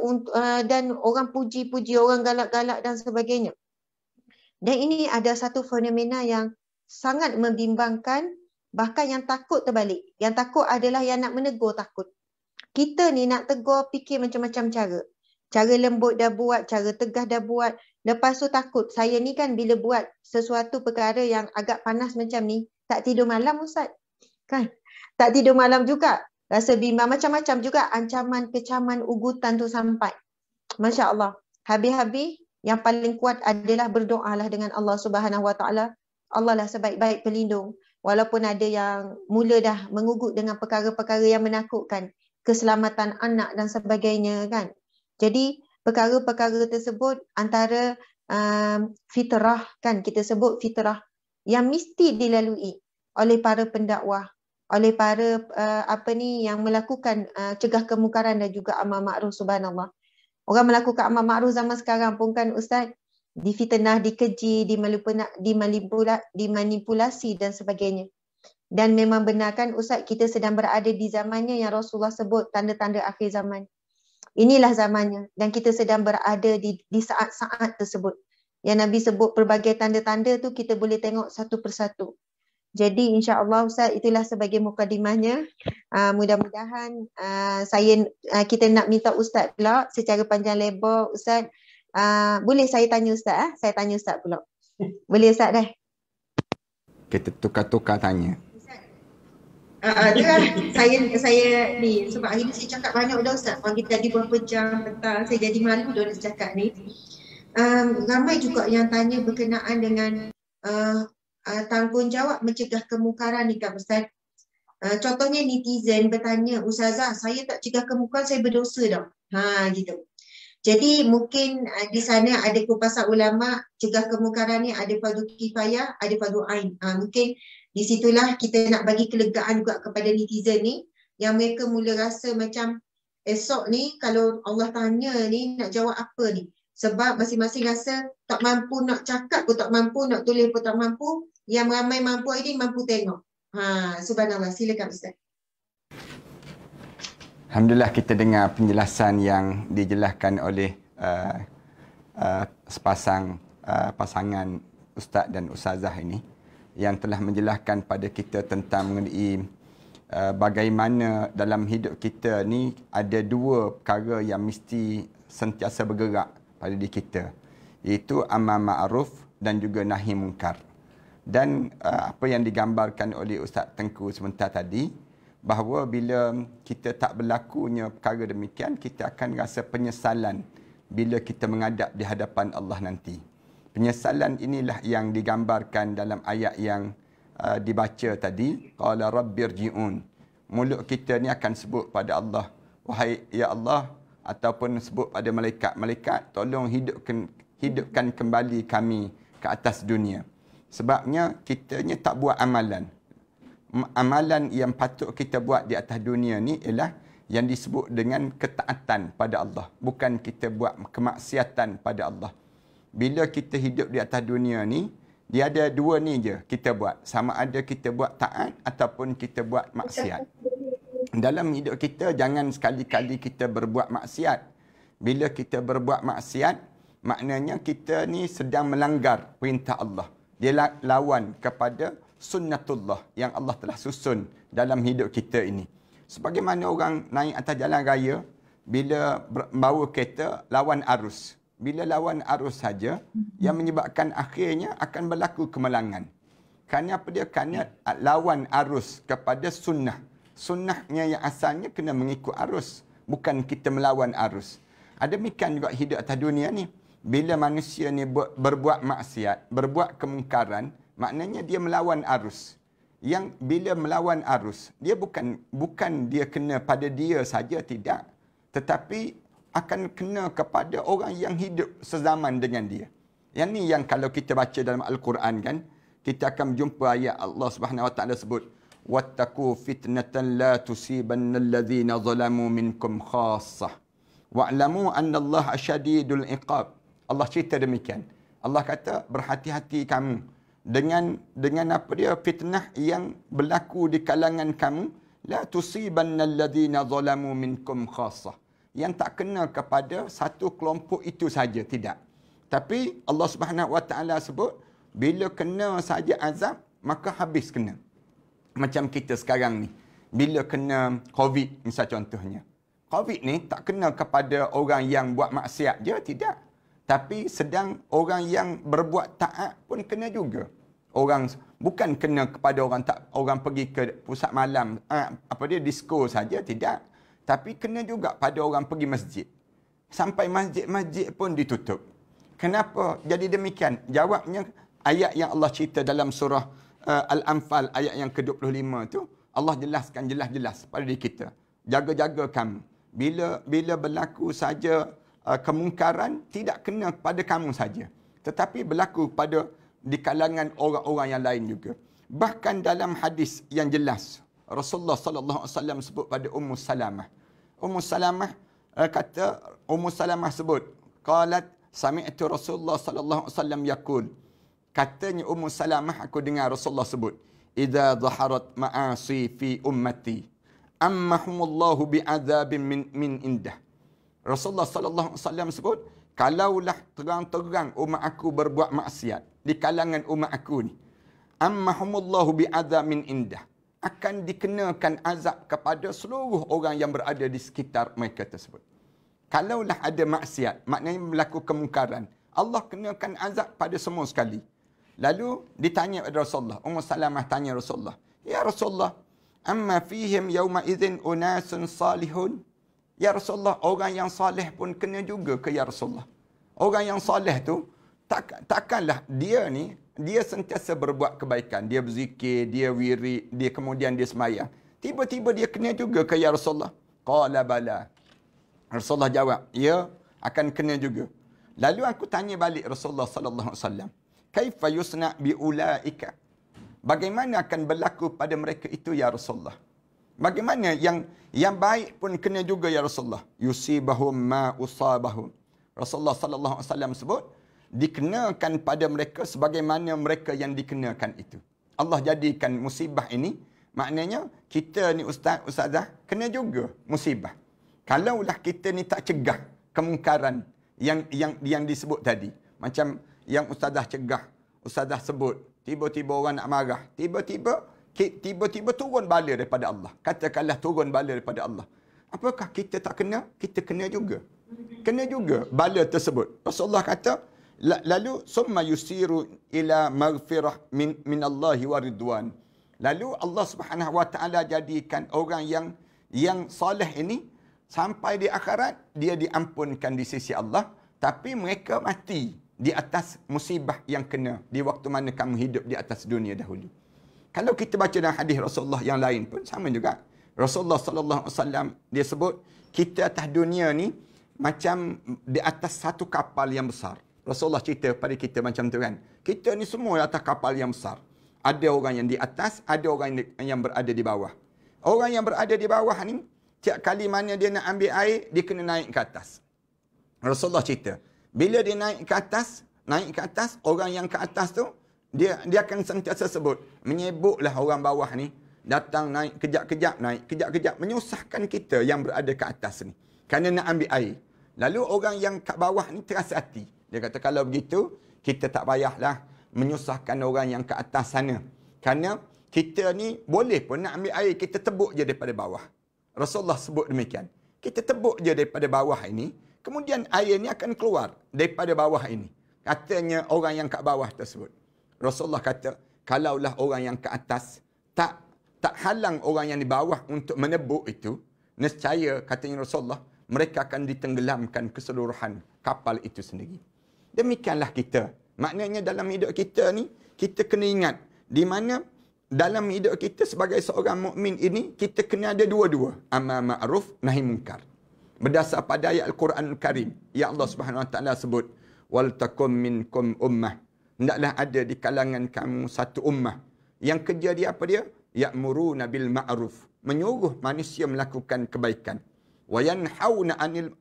S3: dan orang puji-puji, orang galak-galak dan sebagainya. Dan ini ada satu fenomena yang sangat membimbangkan, bahkan yang takut terbalik. Yang takut adalah yang nak menegur takut. Kita ni nak tegur fikir macam-macam cara. Cara lembut dah buat, cara tegas dah buat. Lepas tu takut. Saya ni kan bila buat sesuatu perkara yang agak panas macam ni, tak tidur malam Ustaz. Kan? Tak tidur malam juga. Rasa bimbang, macam-macam juga ancaman, kecaman, ugutan tu sampai. Masya Allah. Habis-habis yang paling kuat adalah berdoalah dengan Allah Subhanahu Wa Taala. Allah lah sebaik-baik pelindung. Walaupun ada yang mula dah mengugut dengan perkara-perkara yang menakutkan, keselamatan anak dan sebagainya kan. Jadi perkara-perkara tersebut antara fitrah kan, kita sebut fitrah yang mesti dilalui oleh para pendakwah, oleh para yang melakukan cegah kemungkaran dan juga amar makruf. Subhanallah. Orang melakukan amar makruf zaman sekarang pun kan Ustaz, difitnah, dikeji, dimanipulasi dan sebagainya. Dan memang benar kan Ustaz, kita sedang berada di zamannya yang Rasulullah sebut tanda-tanda akhir zaman. Inilah zamannya dan kita sedang berada di saat-saat tersebut. Yang Nabi sebut pelbagai tanda-tanda tu kita boleh tengok satu persatu. Jadi insya-Allah Ustaz, itulah sebagai mukadimahnya. Mudah-mudahan kita nak minta Ustaz pula secara panjang lebar Ustaz. Boleh saya tanya Ustaz? Saya tanya Ustaz pula. Boleh Ustaz dah?
S4: Kita tukar-tukar tanya.
S3: Saya ni sebab hari ni saya cakap banyak dah Ustaz. Pagi tadi berapa jam petang, saya jadi malu dah nak cakap ni. Ramai juga yang tanya berkenaan dengan tanggungjawab mencegah kemungkaran ni kan Ustaz. Contohnya netizen bertanya, Ustazah, saya tak cegah kemungkaran, saya berdosa dah. Gitu. Jadi mungkin di sana ada kupasan ulama, cegah kemungkaran ni ada fardu kifayah, ada fardu ain. Mungkin Di situlah kita nak bagi kelegaan juga kepada netizen ni, yang mereka mula rasa macam esok ni kalau Allah tanya ni nak jawab apa ni. Sebab masing-masing rasa tak mampu nak cakap pun tak mampu, nak tulis pun tak mampu. Yang ramai mampu ini mampu tengok. Subhanallah. Silakan Ustaz.
S4: Alhamdulillah kita dengar penjelasan yang dijelaskan oleh pasangan Ustaz dan Ustazah ini, yang telah menjelaskan pada kita tentang mengenai bagaimana dalam hidup kita ni ada dua perkara yang mesti sentiasa bergerak pada diri kita, iaitu amar ma'ruf dan juga nahi mungkar. Dan apa yang digambarkan oleh Ustaz Tengku sebentar tadi, bahawa bila kita tak berlakunya perkara demikian, kita akan rasa penyesalan bila kita menghadap di hadapan Allah nanti. Penyesalan inilah yang digambarkan dalam ayat yang dibaca tadi. Qala rabbirji'un. Mulut kita ni akan sebut pada Allah, wahai ya Allah, ataupun sebut pada malaikat, tolong hidupkan kembali kami ke atas dunia. Sebabnya kitanya tak buat amalan. Amalan yang patut kita buat di atas dunia ni ialah yang disebut dengan ketaatan pada Allah, bukan kita buat kemaksiatan pada Allah. Bila kita hidup di atas dunia ni, dia ada dua ni je kita buat. Sama ada kita buat taat ataupun kita buat maksiat. Dalam hidup kita, jangan sekali-kali kita berbuat maksiat. Bila kita berbuat maksiat, maknanya kita ni sedang melanggar perintah Allah. Dia lawan kepada sunnatullah yang Allah telah susun dalam hidup kita ini. Sebagaimana orang naik atas jalan raya, bila bawa kereta lawan arus. Bila lawan arus saja, yang menyebabkan akhirnya akan berlaku kemalangan. Kerana apa dia? Kerana lawan arus kepada sunnah. Sunnahnya yang asalnya kena mengikut arus, bukan kita melawan arus. Demikian juga hidup atas dunia ni. Bila manusia ni berbuat maksiat, berbuat kemungkaran, maknanya dia melawan arus. Yang bila melawan arus, dia bukan dia kena pada dia saja, tidak. Tetapi akan kena kepada orang yang hidup sezaman dengan dia. Yang ni yang kalau kita baca dalam Al-Quran kan, kita akan jumpa ayat Allah Subhanahu Wa Taala sebut, wattaqu fitnatan la tusibanna alladhina zalamu minkum khassah wa'lamu anna Allah syadidul iqab. Allah cerita demikian. Allah kata berhati-hati kamu dengan apa dia, fitnah yang berlaku di kalangan kamu, la tusibanna alladhina zalamu minkum khassah, yang tak kena kepada satu kelompok itu saja, tidak. Tapi Allah Subhanahu Wa Taala sebut bila kena saja azab maka habis kena. Macam kita sekarang ni, bila kena COVID misal contohnya. COVID ni tak kena kepada orang yang buat maksiat je, tidak. Tapi sedang orang yang berbuat taat pun kena juga. Orang bukan kena kepada orang pergi ke pusat malam, disco saja, tidak. Tapi kena juga pada orang pergi masjid. Sampai masjid-masjid pun ditutup. Kenapa jadi demikian? Jawabnya ayat yang Allah cerita dalam surah Al-Anfal ayat yang ke-25 tu, Allah jelaskan jelas-jelas pada diri kita. Jaga-jaga kamu. Bila berlaku saja kemungkaran, tidak kena pada kamu saja, tetapi berlaku pada di kalangan orang-orang yang lain juga. Bahkan dalam hadis yang jelas, Rasulullah sallallahu alaihi wasallam sebut pada Ummu Salamah. Ummu Salamah sebut, qalat sami'tu Rasulullah sallallahu alaihi wasallam yaqul. Katanya Ummu Salamah, aku dengar Rasulullah sebut, idza dhaharat ma'asi fi ummati ammahumullahu bi'adzabin min indah. Rasulullah sallallahu alaihi wasallam sebut, kalaulah terang-terang umat aku berbuat maksiat di kalangan umat aku ni, ammahumullahu bi'adzabin indah, akan dikenakan azab kepada seluruh orang yang berada di sekitar mereka tersebut. Kalaulah ada maksiat, maknanya berlaku kemungkaran, Allah kenakan azab pada semua sekali. Lalu ditanya kepada Rasulullah, Ummu Salamah tanya Rasulullah, ya Rasulullah, amma fihim yawma idzin unasun salihun. Ya Rasulullah, orang yang salih pun kena juga ke ya Rasulullah? Orang yang salih tu, takkanlah dia ni, dia sentiasa berbuat kebaikan. Dia berzikir, dia wirid, dia kemudian dia sembahyang. Tiba-tiba dia kena juga ke ya Rasulullah? Qala bala. Rasulullah jawab, ya, akan kena juga. Lalu aku tanya balik Rasulullah sallallahu alaihi wasallam, kaifa yusna bi ulaika? bagaimana akan berlaku pada mereka itu ya Rasulullah? Bagaimana yang baik pun kena juga ya Rasulullah. Yusibahum ma usabahum. Rasulullah sallallahu alaihi wasallam sebut dikenakan pada mereka sebagaimana mereka yang dikenakan itu. Allah jadikan musibah ini, maknanya kita ni ustazah kena juga musibah. Kalaulah kita ni tak cegah kemungkaran yang disebut tadi. Macam yang ustazah cegah, ustazah sebut, tiba-tiba orang nak marah, tiba-tiba turun bala daripada Allah. Katakanlah turun bala daripada Allah. Apakah kita tak kena? Kita kena juga. Kena juga bala tersebut. Rasulullah kata, lalu summa yusiru ila maghfirah min Allahi wa ridwan. Lalu Allah Subhanahu wa taala jadikan orang yang soleh ini sampai di akhirat dia diampunkan di sisi Allah, tapi mereka mati di atas musibah yang kena di waktu mana kamu hidup di atas dunia dahulu. Kalau kita baca dalam hadis Rasulullah yang lain pun sama juga. Rasulullah sallallahu alaihi wasallam dia sebut kita atas dunia ni macam di atas satu kapal yang besar. Rasulullah cerita pada kita macam tu kan. Kita ni semua di atas kapal yang besar. Ada orang yang di atas, ada orang yang berada di bawah. Orang yang berada di bawah ni, tiap kali mana dia nak ambil air, dia kena naik ke atas. Rasulullah cerita, bila dia naik ke atas, orang yang ke atas tu, dia akan sentiasa sebut, menyebutlah orang bawah ni, datang naik kejap-kejap, naik kejap-kejap, menyusahkan kita yang berada ke atas ni. Kerana nak ambil air. Lalu orang yang kat bawah ni terasa hati. Dia kata, kalau begitu, kita tak payahlah menyusahkan orang yang ke atas sana. Kerana kita ni boleh pun nak ambil air, kita tebuk je daripada bawah. Rasulullah sebut demikian. Kita tebuk je daripada bawah ini, kemudian air ni akan keluar daripada bawah ini. Katanya orang yang kat bawah tersebut. Rasulullah kata, kalaulah orang yang ke atas tak halang orang yang di bawah untuk menebuk itu, nescaya, katanya Rasulullah, mereka akan ditenggelamkan keseluruhan kapal itu sendiri. Demikianlah kita. Maknanya dalam hidup kita ni, kita kena ingat di mana dalam hidup kita sebagai seorang mukmin ini, kita kena ada dua-dua. Amar ma'ruf, nahi munkar. Berdasar pada ayat Al-Quranul Karim, yang Allah Subhanahu Wa Taala sebut, wal takum minkum ummah. Hendaklah ada di kalangan kamu satu ummah. Yang kerja dia apa dia? Ya'muruna bil ma'ruf. Menyuruh manusia melakukan kebaikan. Wa yanhauna 'anil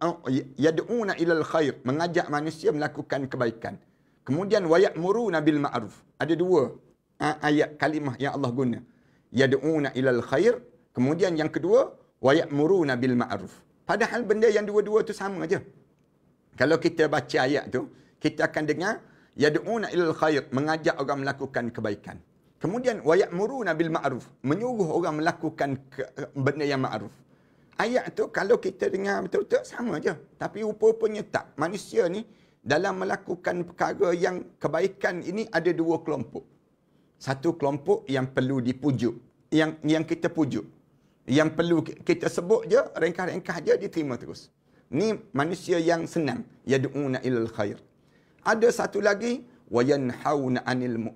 S4: yad'una ilal khair. Mengajak manusia melakukan kebaikan. Kemudian wa ya'muruna bil ma'ruf. Ada dua ayat kalimah yang Allah guna. Yad'una ilal khair. Kemudian yang kedua, wa ya'muruna bil ma'ruf. Padahal benda yang dua-dua tu sama aja. Kalau kita baca ayat tu, kita akan dengar yad'una ilal khair, mengajak orang melakukan kebaikan. Kemudian wa ya'muruna bil ma'ruf, menyuruh orang melakukan benda yang ma'ruf. Ayat tu kalau kita dengar betul-betul sama aja, tapi rupa-rupanya tak. Manusia ni dalam melakukan perkara yang kebaikan ini ada dua kelompok. Satu kelompok yang perlu dipujuk, yang kita pujuk. Yang perlu kita sebut je, ringkas-ringkas je, diterima terus. Ni manusia yang senang, yad'una ilal khair. Ada satu lagi, wa yanhauna 'anil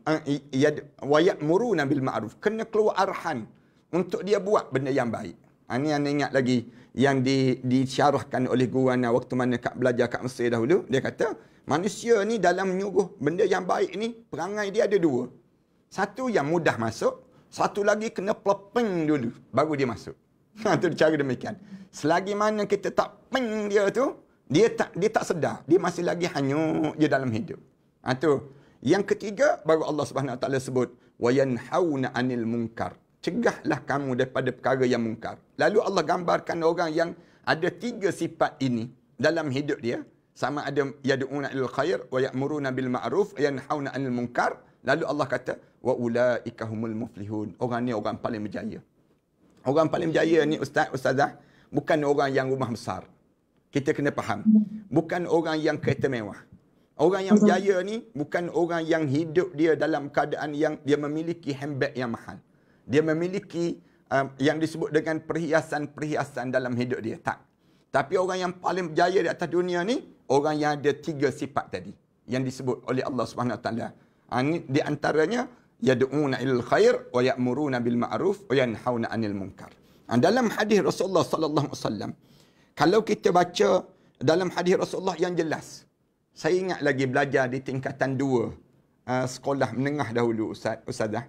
S4: wa ya'muruna bil ma'ruf. Kena keluar arahan untuk dia buat benda yang baik. Ini anda ingat lagi yang disyarahkan oleh guru anda waktu mana belajar kat Mesir dahulu. Dia kata, manusia ni dalam menyuruh benda yang baik ni, perangai dia ada dua. Satu yang mudah masuk, satu lagi kena pelepeng dulu, baru dia masuk. Itu cara demikian. Selagi mana kita tak peng dia tu, dia tak sedar. Dia masih lagi hanyut je dalam hidup. Itu. Yang ketiga, baru Allah Subhanahu Wa Taala sebut, wa yanhauna 'anil munkar. Cegahlah kamu daripada perkara yang mungkar. Lalu Allah gambarkan orang yang ada tiga sifat ini dalam hidup dia. Sama ada yad'una ilal khair, wa ya'muruna bil ma'ruf, wa yanhauna 'anil munkar. Lalu Allah kata, wa ulaika humul muflihun. Orang ni orang paling berjaya. Orang paling berjaya ni ustazah, bukan orang yang rumah besar. Kita kena faham. Bukan orang yang kereta mewah. Orang yang berjaya ni bukan orang yang hidup dia dalam keadaan yang dia memiliki handbag yang mahal. Dia memiliki yang disebut dengan perhiasan-perhiasan dalam hidup dia. Tak. Tapi orang yang paling berjaya di atas dunia ni, orang yang ada tiga sifat tadi. Yang disebut oleh Allah Subhanahu Wa Taala. Di antaranya, yad'una ilal khair, wa ya'muruna bil ma'ruf, wa yanhauna 'anil munkar. Dalam hadis Rasulullah sallallahu alaihi wasallam, kalau kita baca dalam hadis Rasulullah yang jelas, saya ingat lagi belajar di tingkatan 2 sekolah menengah dahulu ustazah.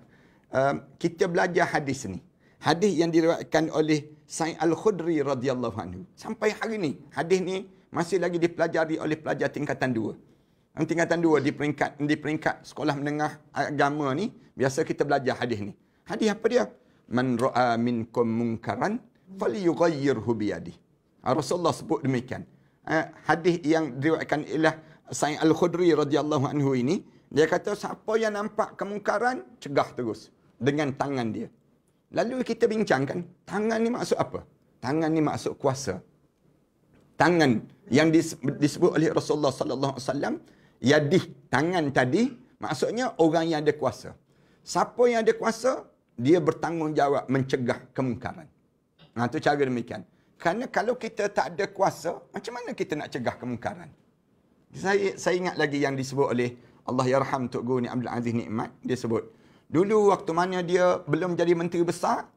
S4: kita belajar hadis ni. Hadis yang diriwayatkan oleh Sa'id Al-Khudri radhiyallahu anhu. Sampai hari ni, hadis ni masih lagi dipelajari oleh pelajar tingkatan 2. Tingkatan 2 di peringkat sekolah menengah agama ni, biasa kita belajar hadis ni. Hadis apa dia? Man ra'a minkum munkaran falyughayyirhu biyadihi. Rasulullah sebut demikian. Hadis yang diriwayatkan oleh Sa'id Al-Khudri radhiyallahu anhu ini, dia kata siapa yang nampak kemungkaran, cegah terus dengan tangan dia. Lalu kita bincangkan, tangan ni maksud apa? Tangan ni maksud kuasa. Tangan yang disebut oleh Rasulullah sallallahu alaihi wasallam, yadih, tangan tadi maksudnya orang yang ada kuasa. Siapa yang ada kuasa, dia bertanggungjawab mencegah kemungkaran. Itu cara demikian. Kerana kalau kita tak ada kuasa, macam mana kita nak cegah kemungkaran? Saya ingat lagi yang disebut oleh Allah yarham Tok Guru ni Abdul Aziz Nikmat, dia sebut dulu waktu mana dia belum jadi menteri besar,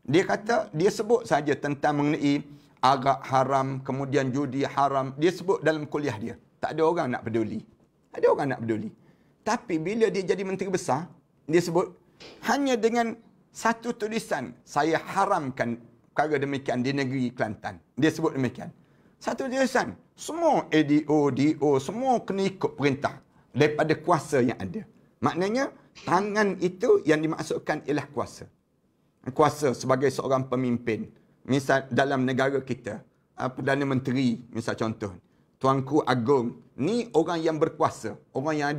S4: dia kata, dia sebut saja tentang mengenai arak haram, kemudian judi haram, dia sebut dalam kuliah dia. Tak ada orang nak peduli. Ada orang nak peduli. Tapi bila dia jadi menteri besar, dia sebut hanya dengan satu tulisan, saya haramkan perkara demikian di negeri Kelantan. Dia sebut demikian. Satu tulisan, semua ADO, DO, semua kena ikut perintah daripada kuasa yang ada. Maknanya, tangan itu yang dimaksudkan ialah kuasa. Kuasa sebagai seorang pemimpin. Misal dalam negara kita, Perdana Menteri, misal contoh, Tuanku Agong, ni orang yang berkuasa, orang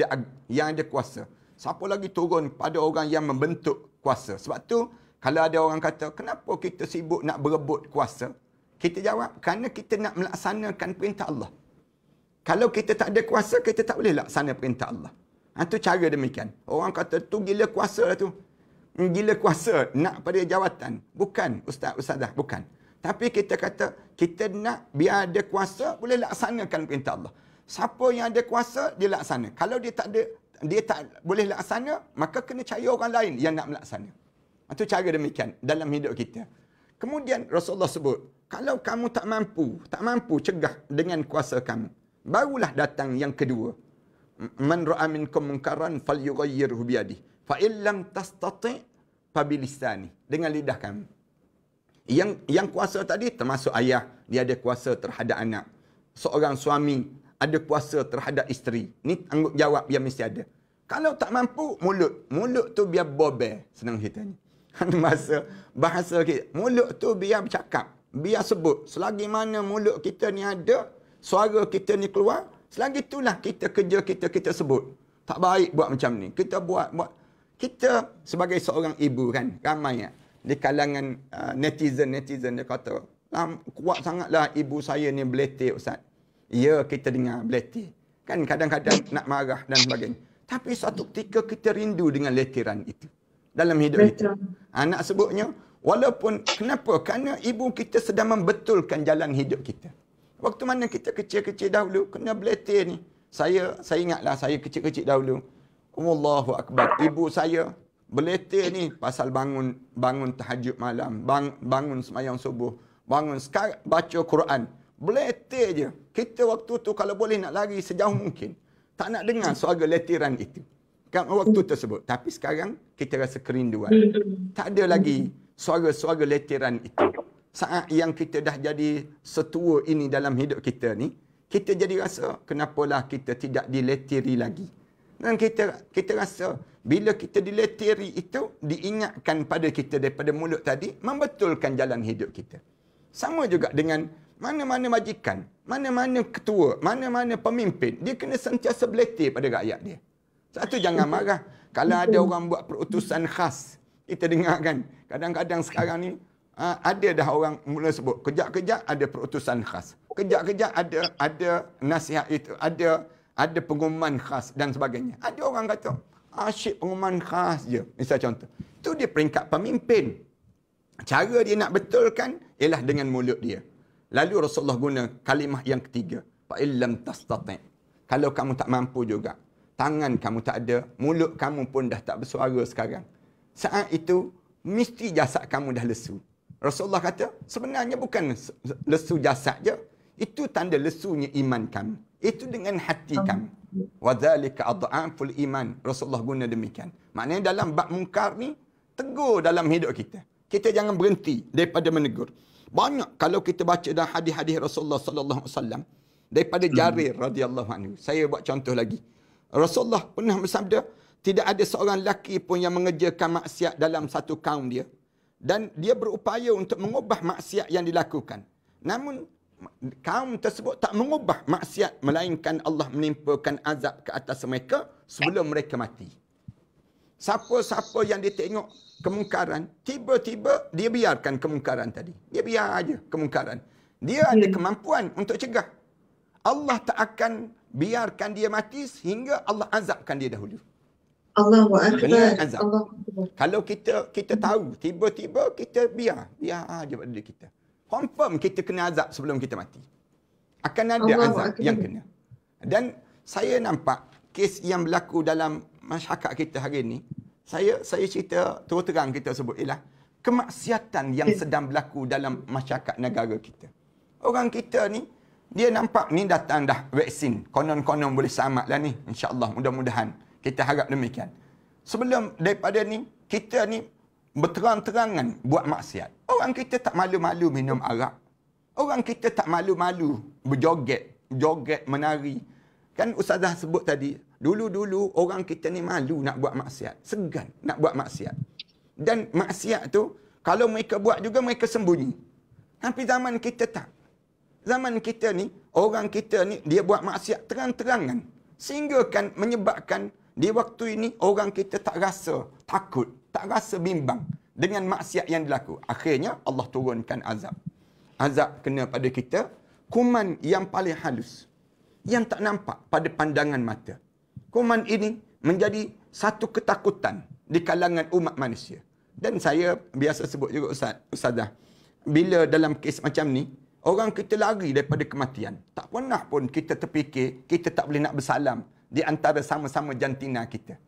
S4: yang ada kuasa. Siapa lagi turun pada orang yang membentuk kuasa? Sebab tu, kalau ada orang kata, kenapa kita sibuk nak berebut kuasa? Kita jawab, kerana kita nak melaksanakan perintah Allah. Kalau kita tak ada kuasa, kita tak boleh laksana perintah Allah. Itu cara demikian. Orang kata, tu gila kuasa lah tu. Gila kuasa, nak pada jawatan. Bukan, ustazah, bukan. Tapi kita kata, kita nak biar ada kuasa, boleh laksanakan perintah Allah. Siapa yang ada kuasa, dia laksana. Kalau dia tak boleh laksana, maka kena cari orang lain yang nak melaksana. Itu cara demikian dalam hidup kita. Kemudian Rasulullah sebut, kalau kamu tak mampu cegah dengan kuasa kamu, barulah datang yang kedua. Man ra'a minkum munkaran falyughayyirhu biyadihi fa in lam tastati' fa bilisani, dengan lidah kamu. Yang kuasa tadi termasuk ayah, dia ada kuasa terhadap anak. Seorang suami ada kuasa terhadap isteri. Ni tanggungjawab yang mesti ada. Kalau tak mampu, mulut tu biar bobel, senang ceritanya. Bahasa kita, mulut tu biar bercakap, biar sebut. Selagi mana mulut kita ni ada, suara kita ni keluar, selagi itulah kita kerja kita sebut. Tak baik buat macam ni. Kita buat. Kita sebagai seorang ibu kan, ramai di kalangan netizen dia kata, kuat sangatlah ibu saya ni beletih Ustaz. Ya, kita dengar beletih. Kan kadang-kadang nak marah dan sebagainya. Tapi suatu ketika kita rindu dengan letiran itu dalam hidup kita. Nak sebutnya, walaupun kenapa? Kerana ibu kita sedang membetulkan jalan hidup kita. Waktu mana kita kecil-kecil dahulu, kena beletih ni. Saya ingatlah, saya kecil-kecil dahulu. Allahu Akbar. Ibu saya beletih ni pasal bangun tahajud malam, bangun sembahyang subuh, bangun sekarang baca Quran. Beletih je. Kita waktu tu kalau boleh nak lari sejauh mungkin. Tak nak dengar suara letiran itu. Kan waktu tersebut. Tapi sekarang kita rasa kerinduan. Tak ada lagi suara-suara letiran itu. Saat yang kita dah jadi setua ini dalam hidup kita ni, kita jadi rasa kenapalah kita tidak diletiri lagi. Dan kita rasa bila kita diletiri itu, diingatkan pada kita daripada mulut tadi, membetulkan jalan hidup kita. Sama juga dengan mana-mana majikan, mana-mana ketua, mana-mana pemimpin, dia kena sentiasa beletih pada rakyat dia. Satu, jangan marah. Kalau ada orang buat perutusan khas, kita dengar kan, kadang-kadang sekarang ni, ada dah orang mula sebut, kejap-kejap ada perutusan khas. Kejap-kejap ada nasihat itu, ada pengumuman khas dan sebagainya. Ada orang kata, asyik pengumuman khas je. Misal contoh. Itu dia peringkat pemimpin. Cara dia nak betulkan ialah dengan mulut dia. Lalu Rasulullah guna kalimah yang ketiga. Fa'illam tastati'. Kalau kamu tak mampu juga. Tangan kamu tak ada. Mulut kamu pun dah tak bersuara sekarang. Saat itu, mesti jasad kamu dah lesu. Rasulullah kata, sebenarnya bukan lesu jasad je. Itu tanda lesunya iman kamu. Itu dengan hati kamu. Wa dzalika adhaful iman. Rasulullah guna demikian. Maknanya dalam bab mungkar ni, Tegur dalam hidup kita. Kita jangan berhenti daripada menegur. Banyak kalau kita baca dalam hadis-hadis Rasulullah sallallahu alaihi wasallam daripada Jarir radhiyallahu anhu. Saya buat contoh lagi. Rasulullah pernah bersabda, tidak ada seorang lelaki pun yang mengerjakan maksiat dalam satu kaum dia dan dia berupaya untuk mengubah maksiat yang dilakukan. Namun kaum tersebut tak mengubah maksiat melainkan Allah menimpakan azab ke atas mereka sebelum mereka mati. Siapa-siapa yang dia tengok kemungkaran, tiba-tiba dia biarkan kemungkaran tadi. Dia biar aja kemungkaran. Dia ada kemampuan untuk cegah. Allah tak akan biarkan dia mati sehingga Allah azabkan dia dahulu.
S3: Allahu Akbar.
S4: Kena azab.
S3: Allahu Akbar.
S4: Kalau kita tahu, tiba-tiba kita biar aja pada diri kita. Confirm kita kena azab sebelum kita mati. Akan ada
S3: Allahu
S4: azab
S3: Akbar.
S4: yang kena. Dan saya nampak kes yang berlaku dalam masyarakat kita hari ini, saya cerita terus terang kita sebut ialah kemaksiatan yang sedang berlaku dalam masyarakat negara kita. Orang kita ni, dia nampak ni datang dah vaksin. Konon-konon boleh selamat lah ni. InsyaAllah, mudah-mudahan. Kita harap demikian. Sebelum daripada ni, kita ni berterang-terangan buat maksiat. Orang kita tak malu-malu minum arak. Orang kita tak malu-malu berjoget, menari. Kan Ustazah sebut tadi, dulu-dulu orang kita ni malu nak buat maksiat. Segan nak buat maksiat. Dan maksiat tu, kalau mereka buat juga mereka sembunyi. Tapi zaman kita tak. Zaman kita ni, orang kita ni, dia buat maksiat terang-terangan. Sehingga kan menyebabkan di waktu ini, orang kita tak rasa takut, tak rasa bimbang dengan maksiat yang dilaku. Akhirnya, Allah turunkan azab. Azab kena pada kita, kuman yang paling halus, yang tak nampak pada pandangan mata. Kuman ini menjadi satu ketakutan di kalangan umat manusia. Dan saya biasa sebut juga Ustazah, bila dalam kes macam ni, orang kita lari daripada kematian. Tak pernah pun kita terfikir, kita tak boleh nak bersalam di antara sama-sama jantina kita.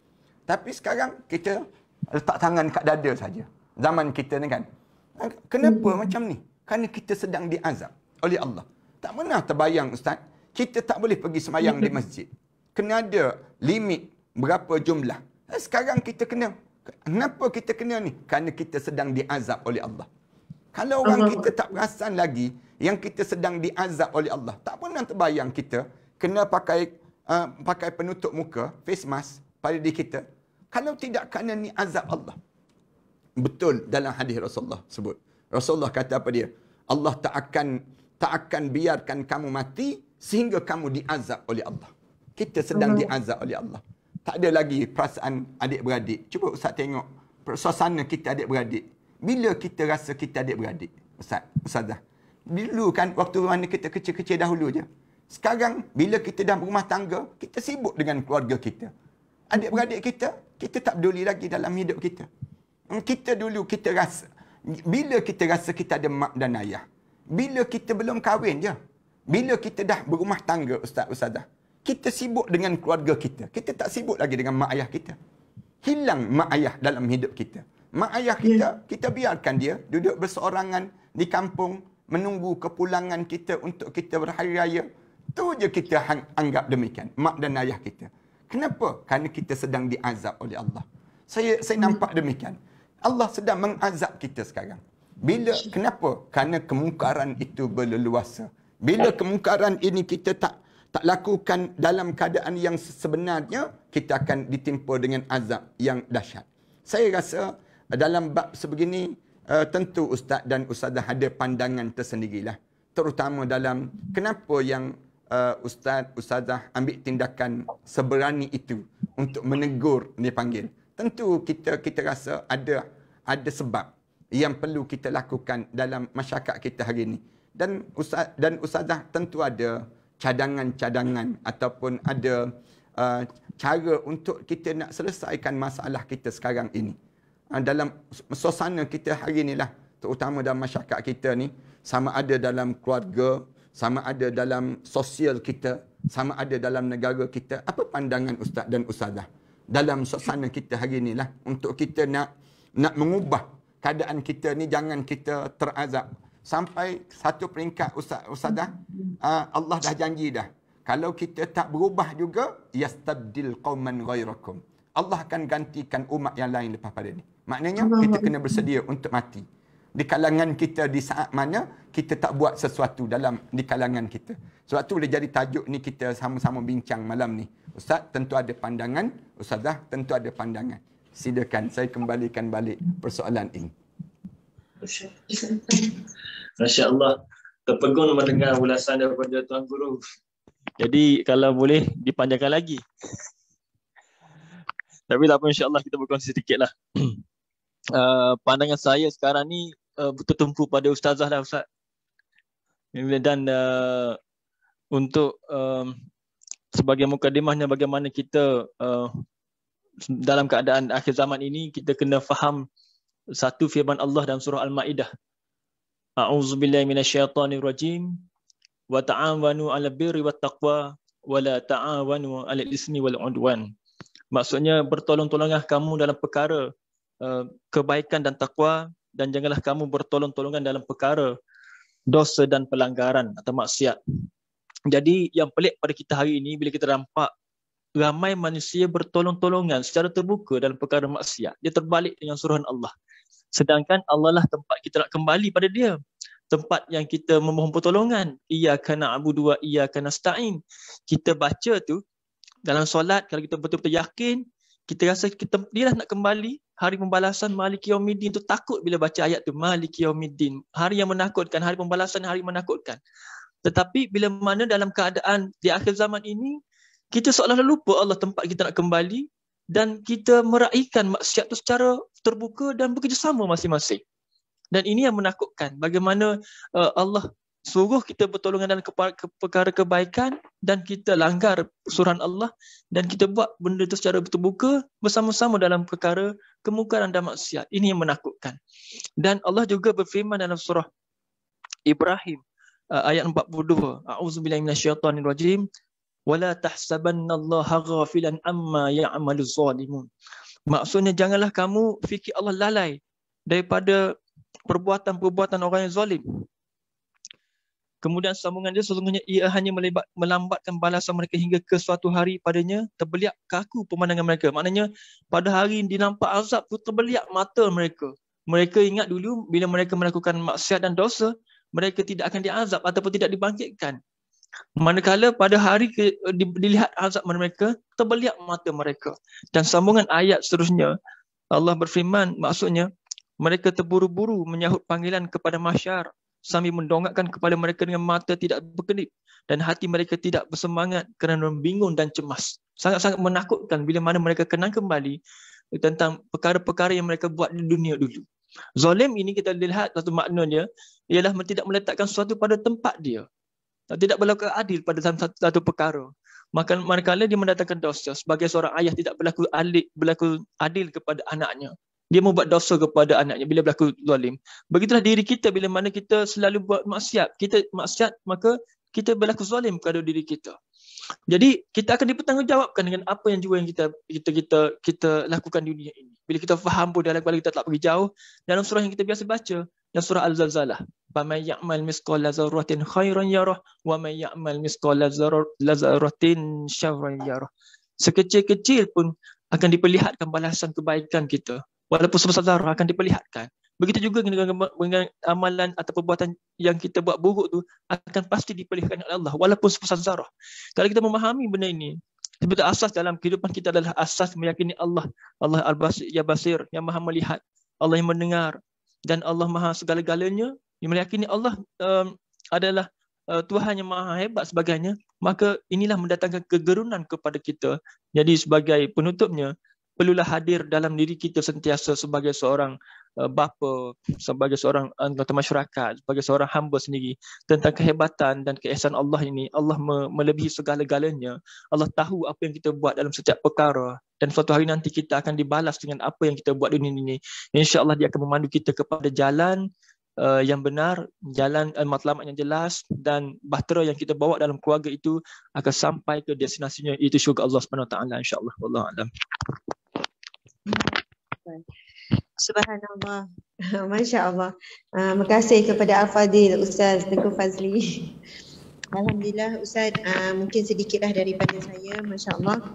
S4: Tapi sekarang kita letak tangan kat dada saja. Zaman kita ni kan. Kenapa macam ni? Kerana kita sedang diazab oleh Allah. Tak pernah terbayang Ustaz, kita tak boleh pergi sembahyang di masjid. Kena ada limit berapa jumlah. Sekarang kita kena. Kenapa kita kena ni? Kerana kita sedang diazab oleh Allah. Kalau orang kita tak perasan lagi yang kita sedang diazab oleh Allah, tak pernah terbayang kita kena pakai penutup muka, face mask pada diri kita. Kalau tidak kerana ni azab Allah. Betul dalam hadis Rasulullah sebut. Rasulullah kata apa dia? Allah tak akan biarkan kamu mati sehingga kamu diazab oleh Allah. Kita sedang diazab oleh Allah. Tak ada lagi perasaan adik-beradik. Cuba Ustaz tengok suasana kita adik-beradik. Bila kita rasa kita adik-beradik? Ustazah. Dulu kan waktu mana kita kecil-kecil dahulu je. Sekarang bila kita dah berumah tangga, kita sibuk dengan keluarga kita. Adik-beradik kita tak peduli lagi dalam hidup kita. Kita dulu kita rasa, bila kita rasa kita ada mak dan ayah. Bila kita belum kahwin je. Bila kita dah berumah tangga, Ustazah, kita sibuk dengan keluarga kita. Kita tak sibuk lagi dengan mak ayah kita. Hilang mak ayah dalam hidup kita. Mak ayah kita biarkan dia duduk berseorangan di kampung, menunggu kepulangan kita untuk kita berhari raya. Itu je kita anggap demikian, mak dan ayah kita. Kenapa? Kerana kita sedang diazab oleh Allah. Saya nampak demikian. Allah sedang mengazab kita sekarang. Kenapa? Kerana kemungkaran itu berleluasa. Bila kemungkaran ini kita tak lakukan dalam keadaan yang sebenarnya, kita akan ditimpa dengan azab yang dahsyat. Saya rasa dalam bab sebegini, tentu Ustaz dan Ustazah ada pandangan tersendirilah. Terutama dalam kenapa yang Ustazah ambil tindakan seberani itu untuk menegur dipanggil. Tentu kita rasa ada sebab yang perlu kita lakukan dalam masyarakat kita hari ini. Dan Ustazah tentu ada cadangan-cadangan ataupun ada cara untuk kita nak selesaikan masalah kita sekarang ini. Dalam suasana kita hari inilah, terutama dalam masyarakat kita ni, sama ada dalam keluarga, sama ada dalam sosial kita, sama ada dalam negara kita. Apa pandangan Ustaz dan Ustazah dalam suasana kita hari inilah untuk kita nak mengubah keadaan kita ni, jangan kita terazab. Sampai satu peringkat Ustazah, Allah dah janji dah. Kalau kita tak berubah juga, yastabdil qauman ghairakum. Allah akan gantikan umat yang lain lepas pada ni. Maknanya kita kena bersedia untuk mati. Di kalangan kita di saat mana kita tak buat sesuatu di kalangan kita. Sebab tu boleh jadi tajuk ni kita sama-sama bincang malam ni. Ustaz tentu ada pandangan, Ustazah tentu ada pandangan. Silakan saya kembalikan balik persoalan ini.
S5: Masya Allah, terpegun mendengar ulasan daripada Tuan Guru. Jadi kalau boleh dipanjangkan lagi. Tapi tak apa, insya-Allah kita berkongsi sedikitlah. Pandangan saya sekarang ni tertumpu pada Ustazah dah, Ustaz. Dan untuk sebagai mukadimahnya, bagaimana kita dalam keadaan akhir zaman ini, kita kena faham satu firman Allah dalam surah Al-Maidah. A'udzubillahi minasyaitonirrajim. Wa ta'awanu 'alal birri wat taqwa wa la ta'awanu 'alal ismi wal 'udwan. Maksudnya bertolong-tolonglah kamu dalam perkara kebaikan dan takwa, dan janganlah kamu bertolong-tolongan dalam perkara dosa dan pelanggaran atau maksiat. Jadi yang pelik pada kita hari ini bila kita nampak ramai manusia bertolong-tolongan secara terbuka dalam perkara maksiat. Dia terbalik dengan suruhan Allah. Sedangkan Allah lah tempat kita nak kembali pada dia. Tempat yang kita memohon pertolongan. Iyyaka na'budu wa iyyaka nasta'in. Kita baca tu dalam solat, kalau kita betul-betul yakin, kita rasa dia lah nak kembali. Hari pembalasan Maliki Yaumiddin tu, takut bila baca ayat tu, Maliki Yaumiddin. Hari yang menakutkan, hari pembalasan, hari menakutkan. Tetapi bila mana dalam keadaan di akhir zaman ini, kita seolah-olah lupa Allah tempat kita nak kembali, dan kita meraihkan maksiat tu secara terbuka dan bekerjasama masing-masing. Dan ini yang menakutkan. Bagaimana Allah suruh kita bertolongan dalam perkara kebaikan dan kita langgar suruhan Allah dan kita buat benda itu secara terbuka bersama-sama dalam perkara kemungkaran dan maksiat. Ini yang menakutkan. Dan Allah juga berfirman dalam surah Ibrahim ayat 42. A'udzubillahi minasyaitonirrajim. Wala tahsabannallaha ghafilan amma ya'maluz zalimun. Maksudnya janganlah kamu fikir Allah lalai daripada perbuatan-perbuatan orang yang zalim. Kemudian sambungan dia, sesungguhnya ia hanya melambatkan balasan mereka hingga ke suatu hari padanya terbeliak kaku pemandangan mereka. Maknanya pada hari dinampak azab tu terbeliak mata mereka. Mereka ingat dulu bila mereka melakukan maksiat dan dosa, mereka tidak akan diazab ataupun tidak dibangkitkan. Manakala pada hari dilihat azab mereka, terbeliak mata mereka. Dan sambungan ayat seterusnya, Allah berfirman, maksudnya mereka terburu-buru menyahut panggilan kepada mahsyar sambil mendongakkan kepada mereka dengan mata tidak berkedip dan hati mereka tidak bersemangat kerana bingung dan cemas. Sangat-sangat menakutkan bila mana mereka kenang kembali tentang perkara-perkara yang mereka buat di dunia dulu. Zalim ini kita lihat satu maknanya ialah tidak meletakkan sesuatu pada tempat dia. Tidak berlaku adil pada satu perkara. Maka manakala dia mendatangkan dosa, sebagai seorang ayah tidak berlaku adil kepada anaknya. Dia membuat dosa kepada anaknya bila berlaku zalim. Begitulah diri kita bila mana kita selalu buat maksiat. Kita maksiat, maka kita berlaku zalim kepada diri kita. Jadi kita akan dipertanggungjawabkan dengan apa yang juga yang kita lakukan di dunia ini. Bila kita faham pun dalam kepala kita tak pergi jauh, dalam surah yang kita biasa baca, yang surah Al-Zalzalah. Faman ya'mal misqala dzarratin khairan yarah wa man ya'mal misqala dzarratin syarran yarah. Sekecil-kecil pun akan diperlihatkan balasan kebaikan kita. Walaupun sebesar zarah akan diperlihatkan. Begitu juga dengan amalan atau perbuatan yang kita buat buruk tu akan pasti diperlihatkan oleh Allah walaupun sebesar zarah. Kalau kita memahami benda ini, sebetul asas dalam kehidupan kita adalah asas meyakini Allah Al-Basir, Ya Basir, yang Maha melihat, Allah yang mendengar, dan Allah Maha segala-galanya. Yang meyakini Allah adalah Tuhan yang Maha hebat sebagainya, maka inilah mendatangkan kegerunan kepada kita. Jadi sebagai penutupnya, perlulah hadir dalam diri kita sentiasa sebagai seorang bapa, sebagai seorang anggota masyarakat, sebagai seorang hamba sendiri tentang kehebatan dan keihsanan Allah ini. Allah melebihi segala-galanya. Allah tahu apa yang kita buat dalam setiap perkara dan suatu hari nanti kita akan dibalas dengan apa yang kita buat di dunia ini. InsyaAllah dia akan memandu kita kepada jalan yang benar, jalan matlamat yang jelas, dan bahtera yang kita bawa dalam keluarga itu akan sampai ke destinasinya, itu syurga Allah SWT, insyaAllah. Wallahu a'lam.
S3: Subhanallah. Masya Allah. Terima kasih kepada Al-Fadhil Ustaz Tengku Fazli. Alhamdulillah Ustaz, mungkin sedikitlah daripada saya. Masya Allah.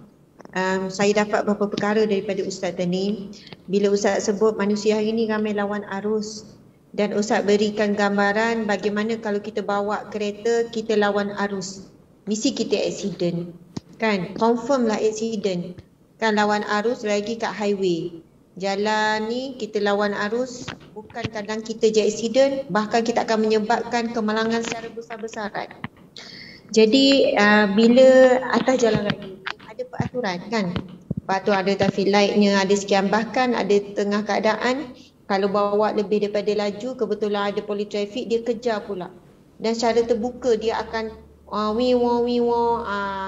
S3: Saya dapat beberapa perkara daripada Ustaz tadi. Bila Ustaz sebut manusia hari ni ramai lawan arus, dan Ustaz berikan gambaran bagaimana kalau kita bawa kereta, kita lawan arus, mesti kita accident, kan? Confirm lah accident, kan? Lawan arus lagi kat highway, jalan ni kita lawan arus, bukan kadang kita je accident, bahkan kita akan menyebabkan kemalangan secara besar-besaran. Jadi bila atas jalan raya ada peraturan, kan? Peraturan ada traffic lightnya, ada sekian, bahkan ada tengah keadaan kalau bawa lebih daripada laju, kebetulan ada poli trafik, dia kejar pula. Dan secara terbuka dia akan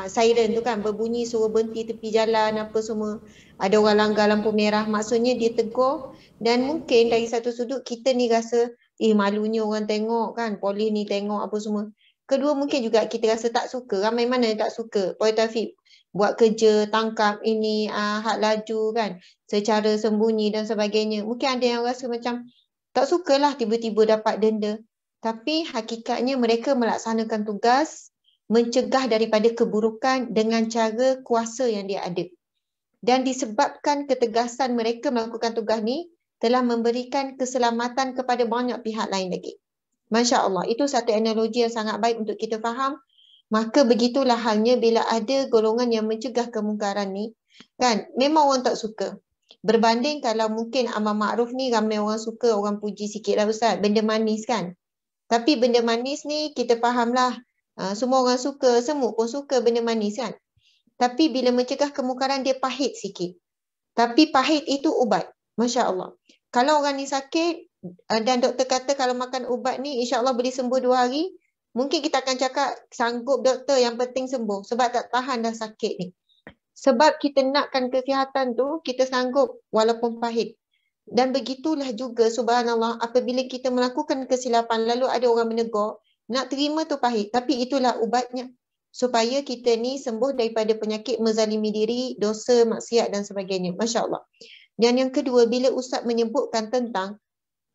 S3: siren tu kan berbunyi, suruh berhenti tepi jalan apa semua. Ada orang langgar lampu merah, maksudnya dia tegur. Dan mungkin dari satu sudut kita ni rasa malunya orang tengok, kan, polis ni tengok apa semua. Kedua, mungkin juga kita rasa tak suka. Ramai mana yang tak suka poli trafik buat kerja, tangkap ini had laju, kan, secara sembunyi dan sebagainya. Mungkin ada yang rasa macam tak sukalah tiba-tiba dapat denda. Tapi hakikatnya mereka melaksanakan tugas mencegah daripada keburukan dengan cara kuasa yang dia ada. Dan disebabkan ketegasan mereka melakukan tugas ni telah memberikan keselamatan kepada banyak pihak lain lagi. Masya Allah, itu satu analogi yang sangat baik untuk kita faham. Maka begitulah halnya bila ada golongan yang mencegah kemungkaran ni, kan, memang orang tak suka. Berbanding kalau mungkin amar makruf ni ramai orang suka, orang puji sikit lah Ustaz, benda manis kan. Tapi benda manis ni kita fahamlah, semua orang suka, semut pun suka benda manis kan. Tapi bila mencegah kemungkaran dia pahit sikit. Tapi pahit itu ubat. Masya Allah. Kalau orang ni sakit dan doktor kata kalau makan ubat ni insya Allah boleh sembuh 2 hari, mungkin kita akan cakap sanggup doktor, yang penting sembuh. Sebab tak tahan dah sakit ni. Sebab kita nakkan kesihatan tu, kita sanggup walaupun pahit. Dan begitulah juga subhanallah apabila kita melakukan kesilapan lalu ada orang menegur, nak terima tu pahit. Tapi itulah ubatnya. Supaya kita ni sembuh daripada penyakit menzalimi diri, dosa, maksiat dan sebagainya. Masya Allah. Dan yang kedua, bila Ustaz menyebutkan tentang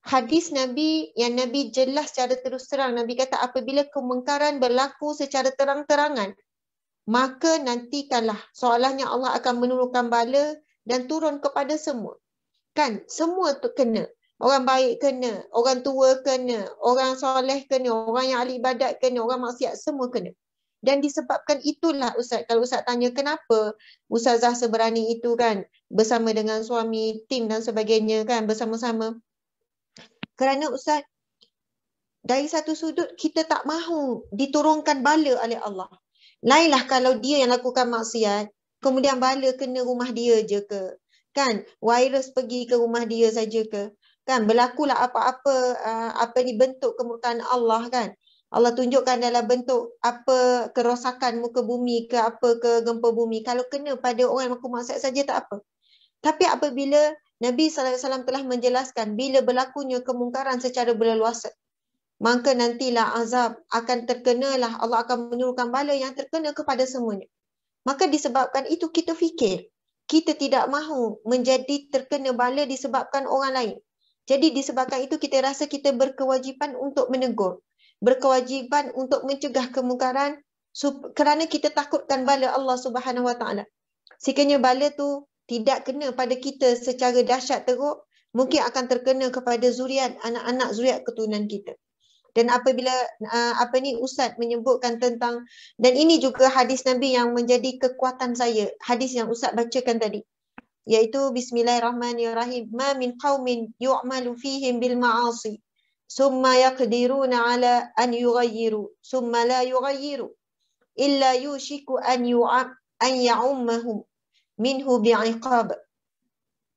S3: hadis Nabi yang Nabi jelas secara terus terang. Nabi kata apabila kemungkaran berlaku secara terang-terangan, maka nantikanlah seolahnya Allah akan menurunkan bala dan turun kepada semua. Kan? Semua tu kena. Orang baik kena, orang tua kena, orang soleh kena, orang yang ahli ibadat kena, orang maksiat semua kena. Dan disebabkan itulah Ustaz, kalau Ustaz tanya kenapa Ustazah seberani itu kan, bersama dengan suami, tim dan sebagainya kan, bersama-sama. Kerana Ustaz, dari satu sudut kita tak mahu diturunkan bala oleh Allah. Lainlah kalau dia yang lakukan maksiat, kemudian bala kena rumah dia je ke? Kan? Virus pergi ke rumah dia saja ke? Kan? Berlakulah apa-apa bentuk kemurkaan Allah kan? Allah tunjukkan dalam bentuk apa kerosakan muka bumi ke apa ke gempa bumi. Kalau kena pada orang yang mengaku maksiat saja tak apa. Tapi apabila Nabi SAW telah menjelaskan bila berlakunya kemungkaran secara berleluasa, maka nantilah azab akan terkenalah, Allah akan menurunkan bala yang terkena kepada semuanya. Maka disebabkan itu kita fikir, kita tidak mahu menjadi terkena bala disebabkan orang lain. Jadi disebabkan itu kita rasa kita berkewajipan untuk menegur, berkewajipan untuk mencegah kemungkaran kerana kita takutkan bala Allah Subhanahu Wa Taala. Sekiranya bala tu tidak kena pada kita secara dahsyat teruk, mungkin akan terkena kepada zuriat, anak-anak zuriat keturunan kita. Dan apabila Ustaz menyebutkan tentang, dan ini juga hadis Nabi yang menjadi kekuatan saya, hadis yang Ustaz bacakan tadi, iaitu Bismillahirrahmanirrahim, ma min qaumin yu'malu fihim bil ma'asi summa yaqdiruna ala an yughayyiru summa la yughayyiru illa yushiku an ya'ummahum minhu bi'iqab.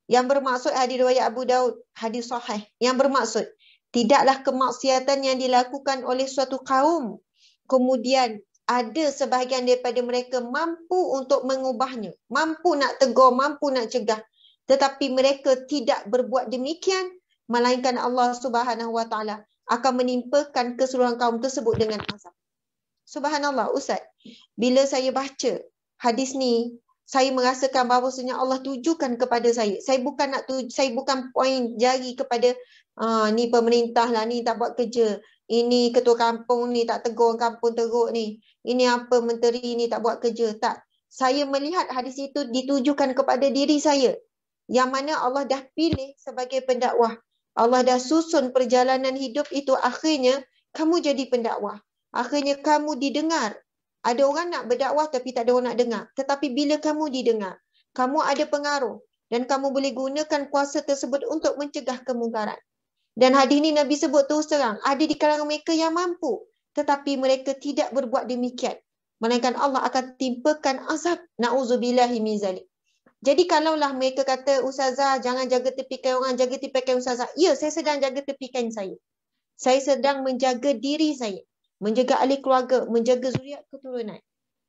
S3: Yang bermaksud hadis riwayat Abu Daud, hadis sahih, yang bermaksud tidaklah kemaksiatan yang dilakukan oleh suatu kaum kemudian ada sebahagian daripada mereka mampu untuk mengubahnya, mampu nak tegur, mampu nak cegah, tetapi mereka tidak berbuat demikian, melainkan Allah Subhanahu Wa Taala akan menimpakan keseluruhan kaum tersebut dengan azab. Subhanallah Ustaz, bila saya baca hadis ni, saya merasakan bahawasanya Allah tujukan kepada saya. Saya bukan point jari kepada ni pemerintah lah, ni tak buat kerja. Ini ketua kampung ni tak tegur kampung teruk ni. Ini apa menteri ni tak buat kerja. Tak. saya melihat hadis itu ditujukan kepada diri saya, yang mana Allah dah pilih sebagai pendakwah. Allah dah susun perjalanan hidup itu, akhirnya kamu jadi pendakwah. Akhirnya kamu didengar. Ada orang nak berdakwah tapi tak ada orang nak dengar. Tetapi bila kamu didengar, kamu ada pengaruh dan kamu boleh gunakan kuasa tersebut untuk mencegah kemungkaran. Dan hadis ini Nabi sebut terus terang, ada di kalangan mereka yang mampu tetapi mereka tidak berbuat demikian, melainkan Allah akan timpakan azab. Na'udzubillahi min zalik. Jadi kalaulah mereka kata, Ustazah jangan jaga tepikan orang, jaga tepikan Ustazah. Ya, saya sedang jaga tepikan saya. Saya sedang menjaga diri saya, menjaga ahli keluarga, menjaga zuriat keturunan.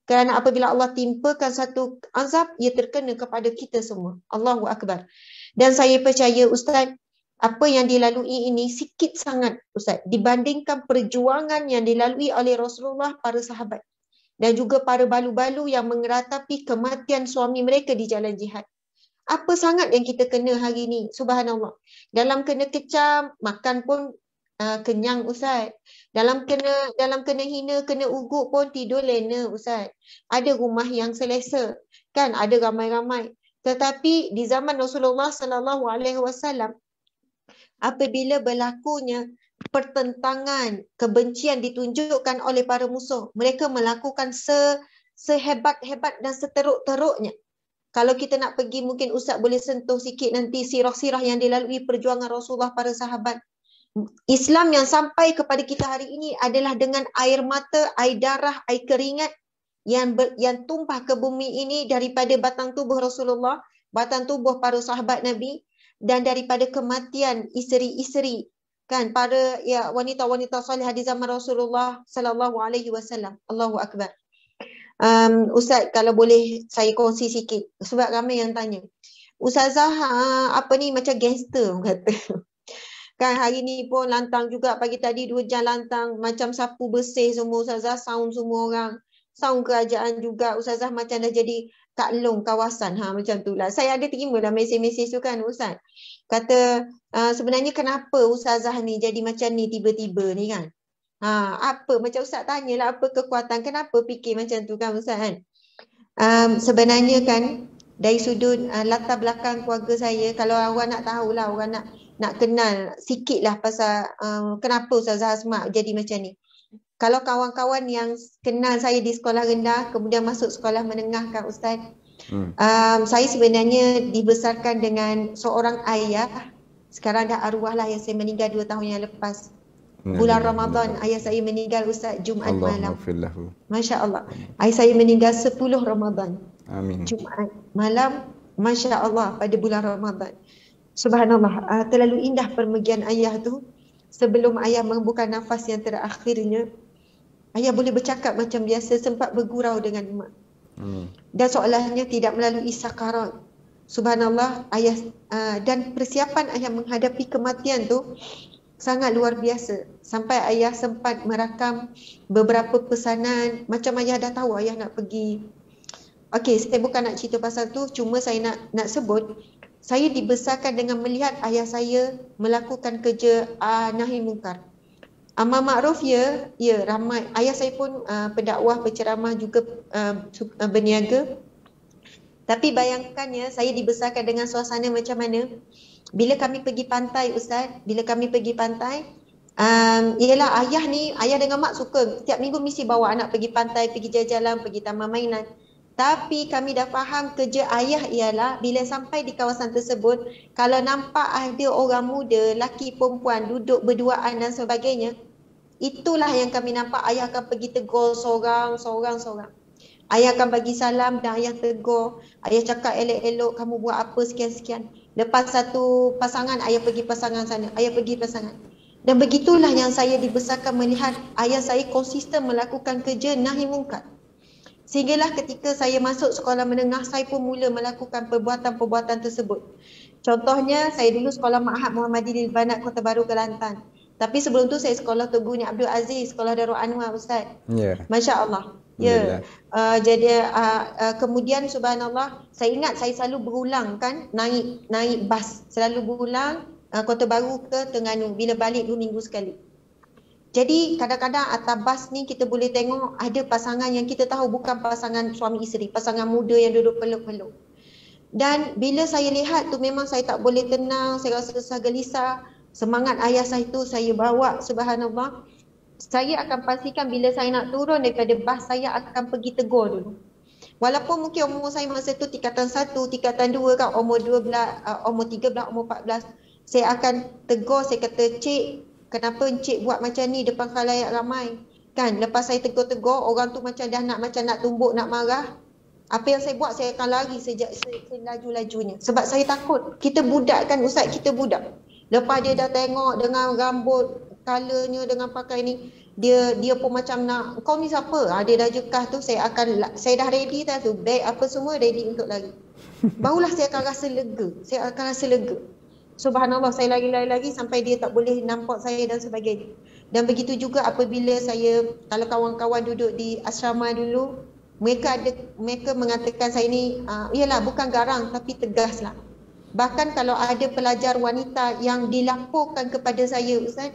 S3: Kerana apabila Allah timpakan satu azab, ia terkena kepada kita semua. Allahu Akbar. Dan saya percaya Ustaz, apa yang dilalui ini sikit sangat Ustaz, dibandingkan perjuangan yang dilalui oleh Rasulullah, para sahabat. Dan juga para balu-balu yang mengeratapi kematian suami mereka di jalan jihad. Apa sangat yang kita kena hari ini, subhanallah. Dalam kena kecam, makan pun kenyang Ustaz. Dalam kena hina, kena ugut pun tidur lena Ustaz. Ada rumah yang selesa, kan, ada ramai-ramai. Tetapi di zaman Rasulullah sallallahu alaihi wasallam, apabila berlakunya pertentangan, kebencian ditunjukkan oleh para musuh, mereka melakukan sehebat-hebat dan seteruk-teruknya. Kalau kita nak pergi, mungkin Ustaz boleh sentuh sikit nanti sirah-sirah yang dilalui perjuangan Rasulullah, para sahabat. Islam yang sampai kepada kita hari ini adalah dengan air mata, air darah, air keringat yang tumpah ke bumi ini daripada batang tubuh Rasulullah, batang tubuh para sahabat Nabi, dan daripada kematian isteri-isteri, kan, para wanita-wanita soleh di zaman Rasulullah sallallahu alaihi wasallam. Allahu Akbar. Ustaz, kalau boleh saya kongsi sikit sebab ramai yang tanya. Ustazah apa ni macam gangster kata. Kan hari ni pun lantang juga, pagi tadi 2 jam lantang macam sapu bersih semua Ustazah, sound semua orang. Sound kerajaan juga Ustazah macam dah jadi taklong kawasan, macam tu lah. Saya ada terima dah mesej-mesej tu kan Ustaz. Kata sebenarnya kenapa Ustazah ni jadi macam ni tiba-tiba ni kan. Apa macam Ustaz tanyalah apa kekuatan, kenapa fikir macam tu kan Ustaz kan. Sebenarnya kan dari sudut latar belakang keluarga saya, kalau awak nak tahulah, orang nak kenal sikit lah pasal kenapa Ustazah Asma jadi macam ni. Kalau kawan-kawan yang kenal saya di sekolah rendah, kemudian masuk sekolah menengah kan Ustaz, saya sebenarnya dibesarkan dengan seorang ayah, sekarang dah arwah lah, yang saya meninggal 2 tahun yang lepas. Bulan Ramadan ayah saya meninggal Ustaz, Jumaat malam. Masya Allah. Ayah saya meninggal 10 Ramadan. Amin. Jumaat malam, Masya Allah, pada bulan Ramadan. Subhanallah, terlalu indah permergian ayah tu. Sebelum ayah membuka nafas yang terakhirnya, ayah boleh bercakap macam biasa, sempat bergurau dengan mak. Dan seolahnya tidak melalui sakarat. Subhanallah, ayah dan persiapan ayah menghadapi kematian tu sangat luar biasa. Sampai ayah sempat merakam beberapa pesanan, macam ayah dah tahu ayah nak pergi. Okey, saya bukan nak cerita pasal tu, cuma saya nak sebut, saya dibesarkan dengan melihat ayah saya melakukan kerja nahi mungkar. Amar makruf ya ramai. Ayah saya pun pendakwah, penceramah juga, berniaga. Tapi bayangkannya saya dibesarkan dengan suasana macam mana. Bila kami pergi pantai Ustaz, ialah ayah dengan mak suka setiap minggu mesti bawa anak pergi pantai, pergi jalan-jalan, pergi taman mainan. Tapi kami dah faham kerja ayah ialah bila sampai di kawasan tersebut, kalau nampak ada orang muda, laki perempuan duduk berduaan dan sebagainya, itulah yang kami nampak. Ayah akan pergi tegur seorang. Ayah akan bagi salam dan ayah tegur. Ayah cakap elok-elok, kamu buat apa sekian-sekian. Lepas satu pasangan, ayah pergi pasangan sana, ayah pergi pasangan. Dan begitulah yang saya dibesarkan melihat ayah saya konsisten melakukan kerja nahi mungkar. Sehinggalah ketika saya masuk sekolah menengah, saya pun mula melakukan perbuatan-perbuatan tersebut. Contohnya, saya dulu sekolah Ma'had Muhammadiyah di Banat, Kota Baru, Kelantan. Tapi sebelum tu saya sekolah Tugu Ni Abdul Aziz, sekolah Darul Anwar Ustaz. Masya Allah. Jadi kemudian subhanallah, saya ingat saya selalu berulang kan, naik bas. Selalu berulang Kota Baru ke Terengganu, bila balik 2 minggu sekali. Jadi kadang-kadang atas bas ni kita boleh tengok ada pasangan yang kita tahu bukan pasangan suami isteri, pasangan muda yang duduk peluk-peluk. Dan bila saya lihat tu memang saya tak boleh tenang, saya rasa gelisah. Semangat ayah saya tu saya bawa, subhanallah. Saya akan pastikan bila saya nak turun daripada bas, saya akan pergi tegur dulu. Walaupun mungkin umur saya masa tu tingkatan 1, tingkatan 2 kan, umur 12, umur 13, umur 14. Saya akan tegur, saya kata, "Cik, kenapa encik buat macam ni depan khalayak ramai?" Kan, lepas saya tegur-tegur, orang tu macam dah nak tumbuk, nak marah. Apa yang saya buat, saya akan lari selaju-lajunya. Sebab saya takut. Kita budak kan Ustaz, kita budak. Lepas dia dah tengok dengan rambut, colornya, dengan pakai ni, dia pun macam nak, "Kau ni siapa?" Dia dah jekah tu, saya dah ready dah tu, beg apa semua ready untuk lari. Barulah saya akan rasa lega. Subhanallah, saya lari sampai dia tak boleh nampak saya dan sebagainya. Dan begitu juga apabila saya, kalau kawan-kawan duduk di asrama dulu, mereka mengatakan saya ni, ialah bukan garang tapi tegas lah. Bahkan kalau ada pelajar wanita yang dilaporkan kepada saya, Ustaz,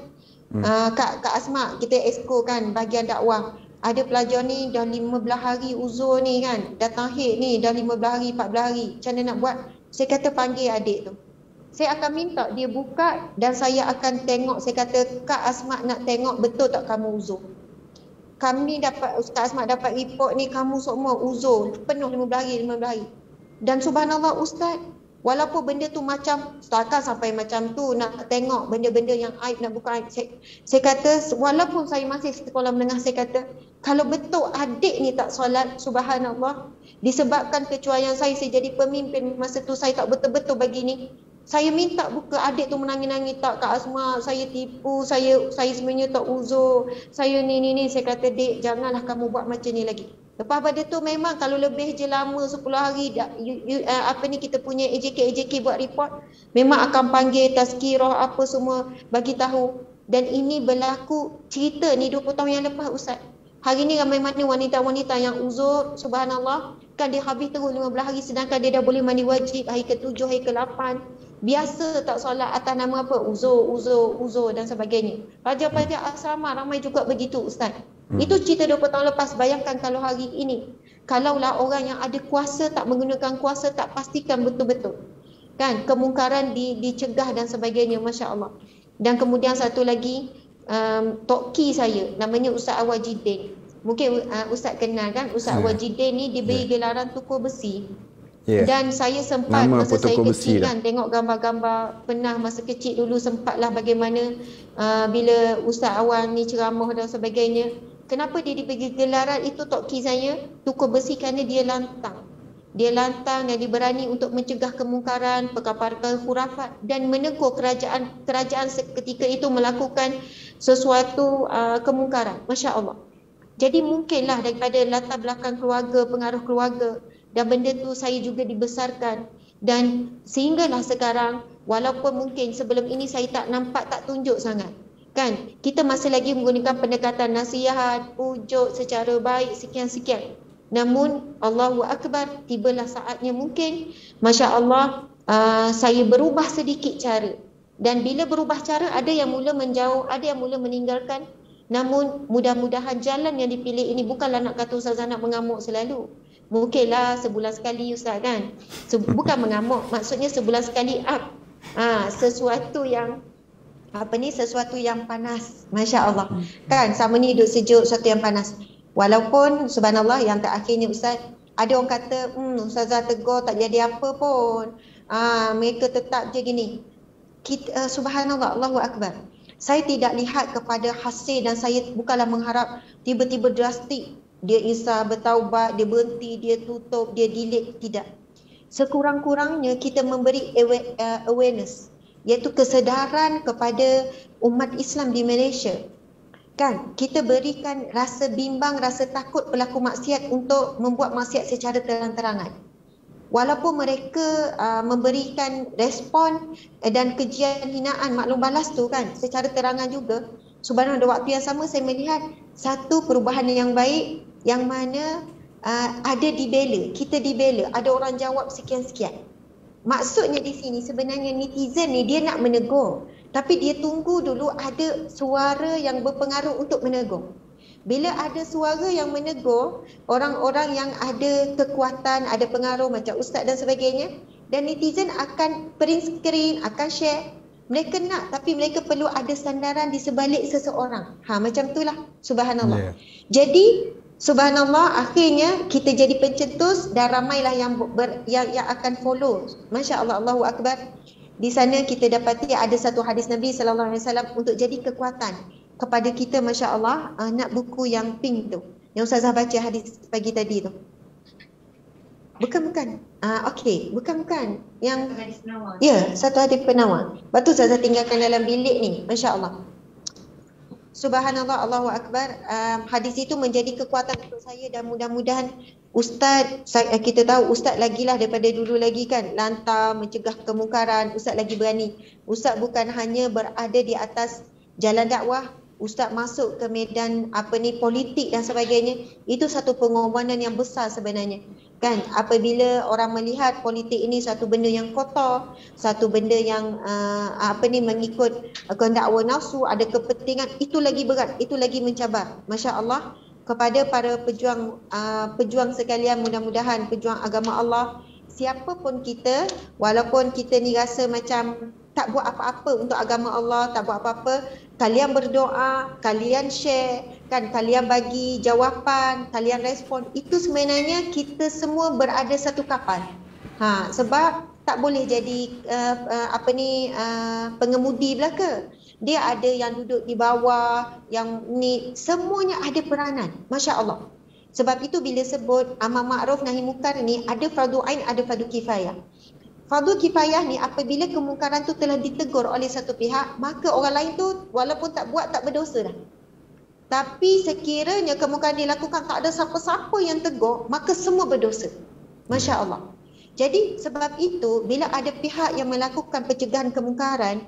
S3: Kak Asma, kita exco kan bahagian dakwah, ada pelajar ni dah 15 hari uzur ni kan, datang haid ni dah 15 hari, 14 hari, macam mana nak buat? Saya kata panggil adik tu. Saya akan minta dia buka dan saya akan tengok. Saya kata, "Kak Asma nak tengok betul tak kamu uzur? Kami dapat, Ustaz Asma dapat report ni kamu semua uzur penuh 15 hari. Dan subhanallah Ustaz, walaupun benda tu macam, takkan sampai macam tu nak tengok benda-benda yang aib, nak buka aib. Saya kata, walaupun saya masih sekolah menengah, saya kata, kalau betul adik ni tak solat, subhanallah, disebabkan kecuaian saya jadi pemimpin masa tu, saya tak betul-betul bagi ni. Saya minta buka, adik tu menangis-nangis, "Tak Kak Asma, saya tipu, saya sebenarnya tak uzur, saya ni." Saya kata, "Dek, janganlah kamu buat macam ni lagi." Lepas pada tu memang kalau lebih je lama 10 hari kita punya AJK buat report, memang akan panggil tazkirah apa semua, bagi tahu. Dan ini berlaku, cerita ni 20 tahun yang lepas Ustaz. Hari ni ramai mana wanita-wanita yang uzur, subhanallah, kan dia habis terus 15 hari sedangkan dia dah boleh mandi wajib hari ke-7, hari ke-8. Biasa tak solat atas nama apa? Uzur dan sebagainya. Pelajar-pelajar asrama ramai juga begitu Ustaz. Itu cerita 20 tahun lepas. Bayangkan kalau hari ini, kalaulah orang yang ada kuasa tak menggunakan kuasa, tak pastikan betul-betul. Kan, kemungkaran dicegah dan sebagainya, Masya Allah. Dan kemudian satu lagi, toki saya, namanya Ustaz Awajidin. Mungkin Ustaz kenal kan, Ustaz Awajidin ni diberi gelaran tukur besi. Dan saya sempat masa saya kecil kan, tengok gambar-gambar pernah masa kecil dulu, sempatlah bagaimana bila Ustaz Awan ni ceramah dan sebagainya. Kenapa dia diberi gelaran itu toki saya? Tukur besi kerana dia lantang. Dia lantang dan dia berani untuk mencegah kemungkaran, perkara-perkara khurafat dan menegur kerajaan seketika itu melakukan sesuatu kemungkaran. Masya Allah. Jadi mungkinlah daripada latar belakang keluarga, pengaruh keluarga, dan benda tu saya juga dibesarkan. Dan sehinggalah sekarang, walaupun mungkin sebelum ini saya tak nampak, tak tunjuk sangat, kan, kita masih lagi menggunakan pendekatan nasihat, pujuk secara baik, sekian-sekian. Namun Allahu Akbar, tibalah saatnya mungkin, Masya Allah, saya berubah sedikit cara. Dan bila berubah cara, ada yang mula menjauh, ada yang mula meninggalkan. Namun mudah-mudahan jalan yang dipilih ini, bukanlah nak kata Ustazah nak mengamuk selalu. Mungkinlah sebulan sekali Ustaz kan. Bukan mengamuk, maksudnya sebulan sekali up. Sesuatu yang sesuatu yang panas. Masya Allah. Kan, sama ni duduk sejuk, sesuatu yang panas. Walaupun subhanallah yang terakhirnya Ustaz, ada orang kata, Ustazah tegur tak jadi apa pun. Mereka tetap je gini. Subhanallah, Allahu Akbar. Saya tidak lihat kepada hasil dan saya bukanlah mengharap tiba-tiba drastik. Dia insya bertaubat, dia berhenti, dia tutup, dia delete. Tidak. Sekurang-kurangnya kita memberi awareness, iaitu kesedaran kepada umat Islam di Malaysia. Kan, kita berikan rasa bimbang, rasa takut pelaku maksiat untuk membuat maksiat secara terang-terangan. Walaupun mereka memberikan respon dan kejian hinaan, maklum balas tu kan, secara terangan juga. Subhanallah, pada waktu yang sama saya melihat satu perubahan yang baik, yang mana ada dibela, kita dibela, ada orang jawab sekian-sekian. Maksudnya di sini sebenarnya netizen ni dia nak menegur, Tapi dia tunggu dulu ada suara yang berpengaruh untuk menegur. Bila ada suara yang menegur, orang-orang yang ada kekuatan, ada pengaruh macam ustaz dan sebagainya, dan netizen akan print screen, akan share. Mereka nak, tapi mereka perlu ada sandaran di sebalik seseorang. Macam itulah. Subhanallah. Jadi subhanallah, akhirnya kita jadi pencetus dan ramailah yang akan follow. Masya Allah, Allahu Akbar. Di sana kita dapati ada satu hadis Nabi SAW untuk jadi kekuatan kepada kita. Masya Allah, nak buku yang pink tu, yang Ustazah baca hadis pagi tadi tu. Bukan. Okey, bukan. Yang hadis penawar. Ya, satu hadis penawar. Lepas tu Ustazah tinggalkan dalam bilik ni. Masya Allah. Subhanallah, Allahu Akbar. Hadis itu menjadi kekuatan untuk saya dan mudah-mudahan Ustaz, kita tahu Ustaz lagilah daripada dulu lagi kan, lantar, mencegah kemungkaran. Ustaz lagi berani. Ustaz bukan hanya berada di atas jalan dakwah, Ustaz masuk ke medan politik dan sebagainya. Itu satu pengorbanan yang besar sebenarnya. Kan, apabila orang melihat politik ini satu benda yang kotor, satu benda yang mengikut kehendak hawa nafsu, ada kepentingan, itu lagi berat, itu lagi mencabar. Masya Allah, kepada para pejuang sekalian, mudah-mudahan pejuang agama Allah, siapapun kita, walaupun kita ni rasa macam tak buat apa-apa untuk agama Allah, tak buat apa-apa, kalian berdoa, kalian share, kan, kalian bagi jawapan, kalian respon, itu sebenarnya kita semua berada satu kapal. Sebab tak boleh jadi pengemudi belaka. Dia ada yang duduk di bawah, yang ni, semuanya ada peranan. Masya Allah. Sebab itu bila sebut amar ma'ruf nahi munkar ni, ada fardu ain, ada fardu kifayah. Fardu kifayah ni apabila kemungkaran tu telah ditegur oleh satu pihak, maka orang lain tu walaupun tak buat, tak berdosa dah. Tapi sekiranya kemungkaran dilakukan tak ada siapa-siapa yang tegur, maka semua berdosa. Masya Allah. Jadi sebab itu bila ada pihak yang melakukan pencegahan kemungkaran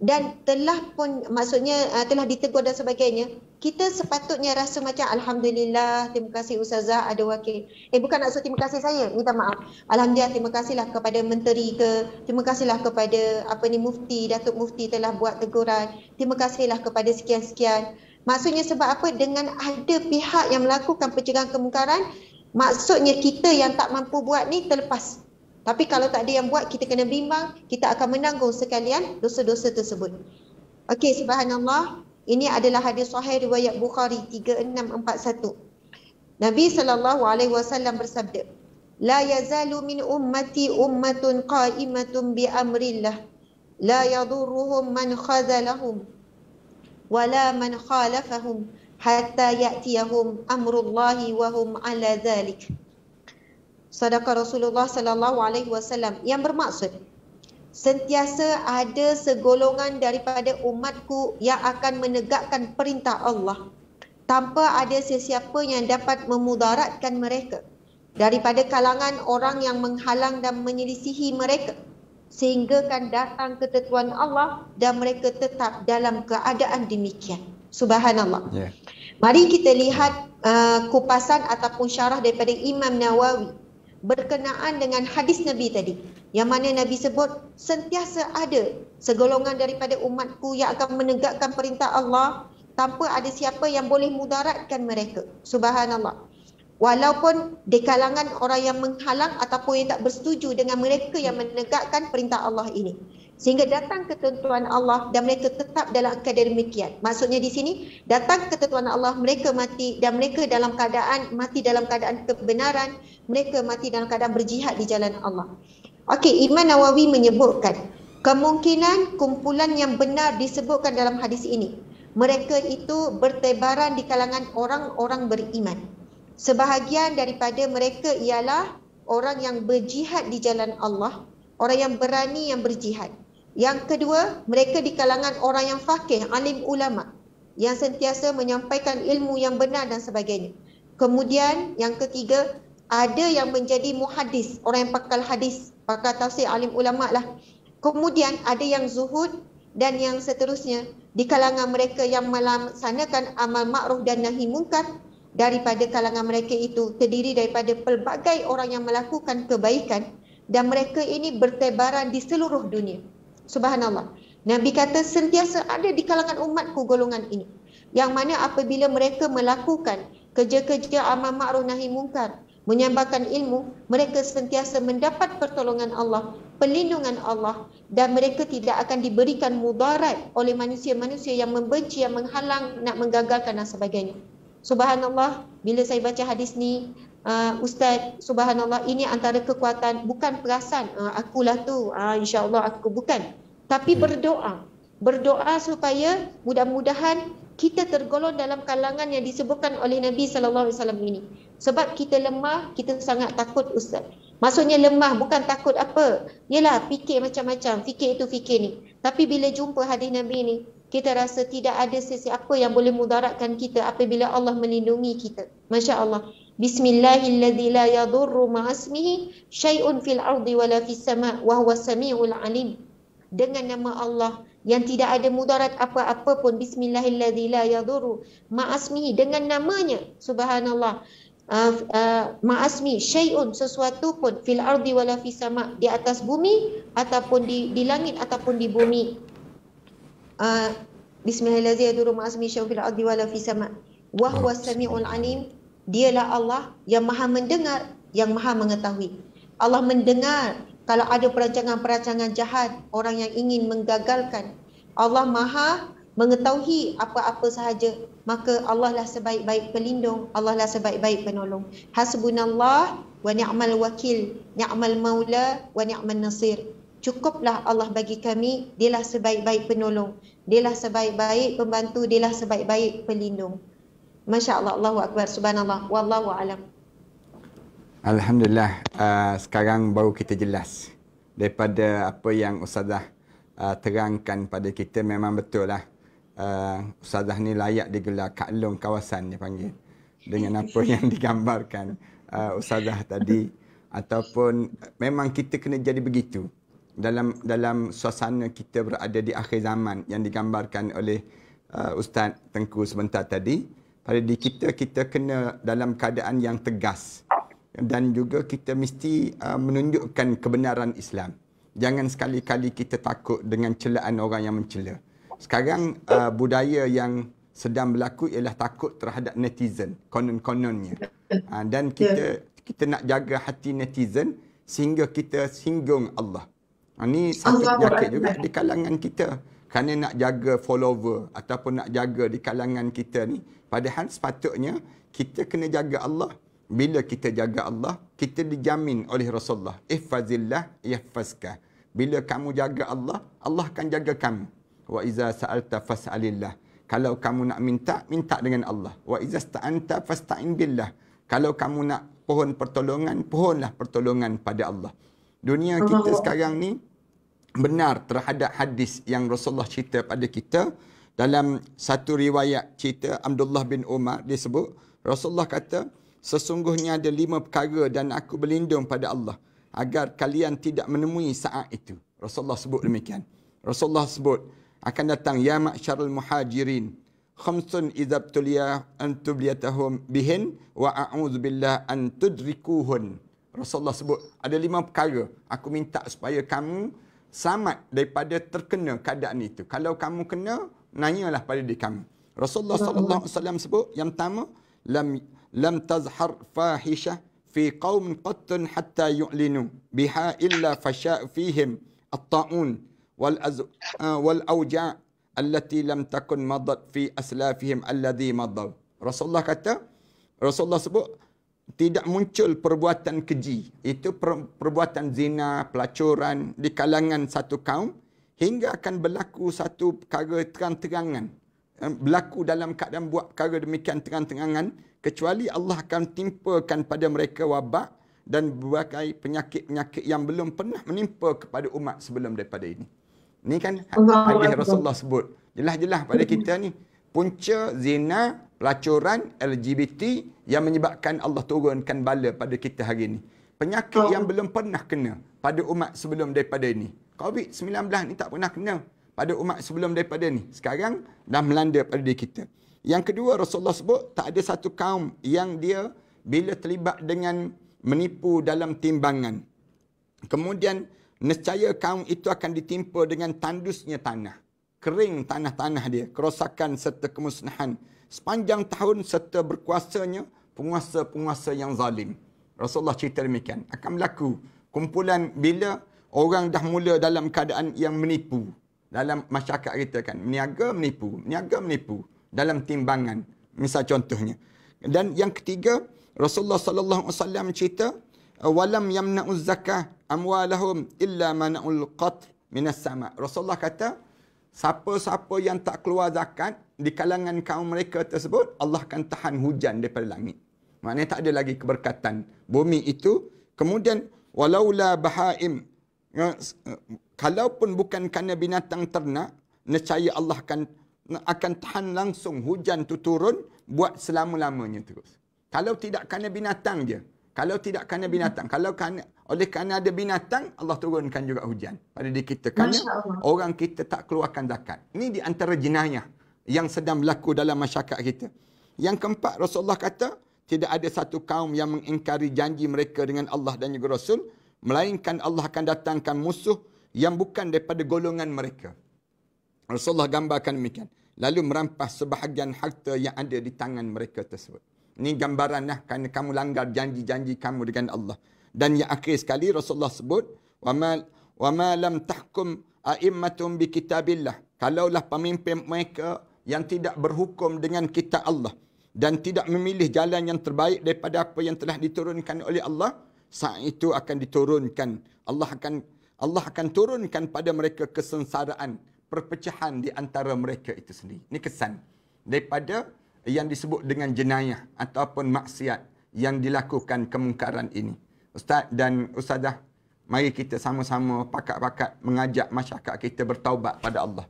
S3: dan telah pun maksudnya telah ditegur dan sebagainya, kita sepatutnya rasa macam alhamdulillah, terima kasih Ustazah ada wakil. Bukan nak terima kasih saya, minta maaf. Alhamdulillah, terima kasihlah kepada menteri terima kasihlah kepada mufti, Datuk Mufti telah buat teguran. Terima kasihlah kepada sekian-sekian. Maksudnya sebab apa? Dengan ada pihak yang melakukan pencegahan kemungkaran, maksudnya kita yang tak mampu buat ni terlepas. Tapi kalau tak ada yang buat, kita kena bimbang, kita akan menanggung sekalian dosa-dosa tersebut. Okey, subhanallah. Ini adalah hadis sahih riwayat Bukhari 3641. Nabi SAW bersabda, "La yazalu min ummati ummatun qa'imatun bi amrillah, la yadurruhum man khazalahum, wala man khalafahum, hatta ya'tiyahum amrullahi wa hum ala dhalik." Sadaqah Rasulullah SAW, yang bermaksud sentiasa ada segolongan daripada umatku yang akan menegakkan perintah Allah tanpa ada sesiapa yang dapat memudaratkan mereka daripada kalangan orang yang menghalang dan menyelisihi mereka, sehingga kan datang ketentuan Allah dan mereka tetap dalam keadaan demikian. Subhanallah. Mari kita lihat kupasan ataupun syarah daripada Imam Nawawi berkenaan dengan hadis Nabi tadi, yang mana Nabi sebut sentiasa ada segolongan daripada umatku yang akan menegakkan perintah Allah tanpa ada siapa yang boleh mudaratkan mereka. Subhanallah. Walaupun di kalangan orang yang menghalang ataupun yang tak bersetuju dengan mereka yang menegakkan perintah Allah ini, sehingga datang ketentuan Allah dan mereka tetap dalam keadaan demikian. Maksudnya di sini datang ketentuan Allah, mereka mati dan mereka dalam keadaan mati dalam keadaan kebenaran, mereka mati dalam keadaan berjihad di jalan Allah. Okey, Imam Nawawi menyebutkan kemungkinan kumpulan yang benar disebutkan dalam hadis ini, mereka itu bertebaran di kalangan orang-orang beriman. Sebahagian daripada mereka ialah orang yang berjihad di jalan Allah, orang yang berani yang berjihad. Yang kedua, mereka di kalangan orang yang faqih, alim ulama, yang sentiasa menyampaikan ilmu yang benar dan sebagainya. Kemudian yang ketiga, ada yang menjadi muhadis, orang yang pakar hadis, pakar tafsir, alim ulama lah. Kemudian ada yang zuhud dan yang seterusnya di kalangan mereka yang melaksanakan amal ma'ruf dan nahi munkar. Daripada kalangan mereka itu terdiri daripada pelbagai orang yang melakukan kebaikan dan mereka ini bertebaran di seluruh dunia. Subhanallah. Nabi kata sentiasa ada di kalangan umatku golongan ini, yang mana apabila mereka melakukan kerja-kerja amal ma'ruf nahi mungkar, menyebarkan ilmu, mereka sentiasa mendapat pertolongan Allah, perlindungan Allah, dan mereka tidak akan diberikan mudarat oleh manusia-manusia yang membenci, yang menghalang, nak menggagalkan dan sebagainya. Subhanallah, bila saya baca hadis ni, Ustaz, subhanallah, ini antara kekuatan, bukan perasan akulah tu, insya-Allah aku bukan, tapi berdoa supaya mudah-mudahan kita tergolong dalam kalangan yang disebutkan oleh Nabi sallallahu alaihi wasallam ini. Sebab kita lemah, kita sangat takut, Ustaz. Maksudnya lemah bukan takut apa? Yalah, fikir macam-macam, fikir itu fikir ni. Tapi bila jumpa hadis Nabi ni, kita rasa tidak ada sesiapa yang boleh mudaratkan kita apabila Allah melindungi kita. Masya-Allah. Bismillahilladzi la yadurru ma'asmihi syai'un fil ardi wala fis sama' wa huwas samiul alim. Dengan nama Allah yang tidak ada mudarat apa-apa pun, bismillahilladzi la yadurru ma'asmihi, dengan namanya, subhanallah, ma'asmi syai'un, sesuatu pun, fil ardi wala fis sama', di atas bumi ataupun di langit ataupun di bumi. Bismillahilladzi la yadurru ma'asmihi syai'un fil ardi wala fis sama' wa huwas samiul alim. Dialah Allah yang maha mendengar, yang maha mengetahui. Allah mendengar kalau ada perancangan-perancangan jahat, orang yang ingin menggagalkan. Allah maha mengetahui apa-apa sahaja. Maka Allah lah sebaik-baik pelindung, Allah lah sebaik-baik penolong. Hasbunallah wa ni'mal wakil, ni'mal maula wa ni'mal nasir. Cukuplah Allah bagi kami, dialah sebaik-baik penolong, dialah sebaik-baik pembantu, dialah sebaik-baik pelindung. Masya Allah, Allahu Akbar, subhanallah, wallahu alam.
S4: Alhamdulillah, sekarang baru kita jelas daripada apa yang Ustazah terangkan pada kita. Memang betul lah, Ustazah ni layak digelar Kak Long kawasan, dia panggil, dengan apa yang digambarkan Ustazah tadi. Ataupun memang kita kena jadi begitu dalam suasana kita berada di akhir zaman yang digambarkan oleh Ustaz Tengku sebentar tadi. Pada diri kita kena dalam keadaan yang tegas, dan juga kita mesti menunjukkan kebenaran Islam. Jangan sekali-kali kita takut dengan celaan orang yang mencela. Sekarang budaya yang sedang berlaku ialah takut terhadap netizen, konon-kononnya. Dan kita nak jaga hati netizen sehingga kita singgung Allah. Ini satu penyakit juga di kalangan kita. Kerana nak jaga follower ataupun nak jaga di kalangan kita ni. Padahal sepatutnya kita kena jaga Allah. Bila kita jaga Allah, kita dijamin oleh Rasulullah. Ihfazillah yahfazka. Bila kamu jaga Allah, Allah akan jaga kamu. Wa iza sa'alta fas'alillah. Kalau kamu nak minta, minta dengan Allah. Wa iza sta'anta fasta'in billah. Kalau kamu nak pohon pertolongan, pohonlah pertolongan pada Allah. Dunia kita sekarang ni benar terhadap hadis yang Rasulullah cerita pada kita. Dalam satu riwayat cerita Abdullah bin Umar disebut, Rasulullah kata, sesungguhnya ada 5 perkara dan aku berlindung pada Allah agar kalian tidak menemui saat itu. Rasulullah sebut demikian. Rasulullah sebut akan datang, ya ma'syarul muhajirin, khamsun idza tuliya an tubliyatahum bihin wa a'udzubillah an tudrikuhun. Rasulullah sebut ada 5 perkara aku minta supaya kamu selamat daripada terkena keadaan itu. Kalau kamu kena, nanyalah pada diri kamu. Rasulullah sallallahu alaihi wasallam sebut yang pertama, lam tazhar fahisha fi qaumin qattun hatta yu'linu biha illa fasha' fihim at-ta'un wal awja' allati lam takun madat fi aslafihim alladhi madaw. Rasulullah kata, Rasulullah sebut tidak muncul perbuatan keji, itu perbuatan zina, pelacuran di kalangan satu kaum hingga akan berlaku satu perkara terang-terangan, berlaku dalam keadaan buat perkara demikian terang-terangan, kecuali Allah akan timpakan pada mereka wabak dan berbagai penyakit-penyakit yang belum pernah menimpa kepada umat sebelum daripada ini. Ini kan hadis Rasulullah sebut jelas-jelas pada kita ni, punca zina, pelacuran, LGBT yang menyebabkan Allah turunkan bala pada kita hari ini. Penyakit yang belum pernah kena pada umat sebelum daripada ini. COVID-19 ni tak pernah kena pada umat sebelum daripada ni. Sekarang dah melanda pada diri kita. Yang kedua, Rasulullah sebut tak ada satu kaum yang dia bila terlibat dengan menipu dalam timbangan, kemudian nescaya kaum itu akan ditimpa dengan tandusnya tanah. Kering tanah-tanah dia, kerosakan serta kemusnahan sepanjang tahun serta berkuasanya penguasa-penguasa yang zalim. Rasulullah cerita demikian. Akan berlaku kumpulan bila orang dah mula dalam keadaan yang menipu. Dalam masyarakat kita kan, meniaga menipu dalam timbangan. Misal contohnya. Dan yang ketiga, Rasulullah sallallahu alaihi wasallam cerita, walam yamna'uz zakah amwalahum illa mana'ul qatr minas sama. Rasulullah kata, siapa-siapa yang tak keluar zakat di kalangan kaum mereka tersebut, Allah akan tahan hujan daripada langit. Maknanya tak ada lagi keberkatan bumi itu. Kemudian walaula bahaim, kalaupun bukan kerana binatang ternak, nescaya Allah akan tahan langsung hujan tu turun buat selama-lamanya terus. Kalau tidak kerana binatang je. Kalau tidak kerana binatang. Kalau oleh kerana ada binatang, Allah turunkan juga hujan pada diri kita. Kerana orang kita tak keluarkan zakat. Ini di antara jenayah yang sedang berlaku dalam masyarakat kita. Yang keempat, Rasulullah kata, tidak ada satu kaum yang mengingkari janji mereka dengan Allah dan juga Rasul, melainkan Allah akan datangkan musuh yang bukan daripada golongan mereka. Rasulullah gambarkan demikian. Lalu merampas sebahagian harta yang ada di tangan mereka tersebut. Ini gambaran lah kerana kamu langgar janji-janji kamu dengan Allah. Dan yang akhir sekali Rasulullah sebut, وَمَا لَمْ تَحْكُمْ أَئِمَّةٌ بِكِتَابِلَّهِ. Kalaulah pemimpin mereka yang tidak berhukum dengan kitab Allah dan tidak memilih jalan yang terbaik daripada apa yang telah diturunkan oleh Allah, saat itu akan diturunkan. Allah akan turunkan pada mereka kesengsaraan, perpecahan di antara mereka itu sendiri. Ini kesan daripada yang disebut dengan jenayah ataupun maksiat yang dilakukan kemungkaran ini. Ustaz dan Ustazah, mari kita sama-sama pakat-pakat mengajak masyarakat kita bertaubat pada Allah.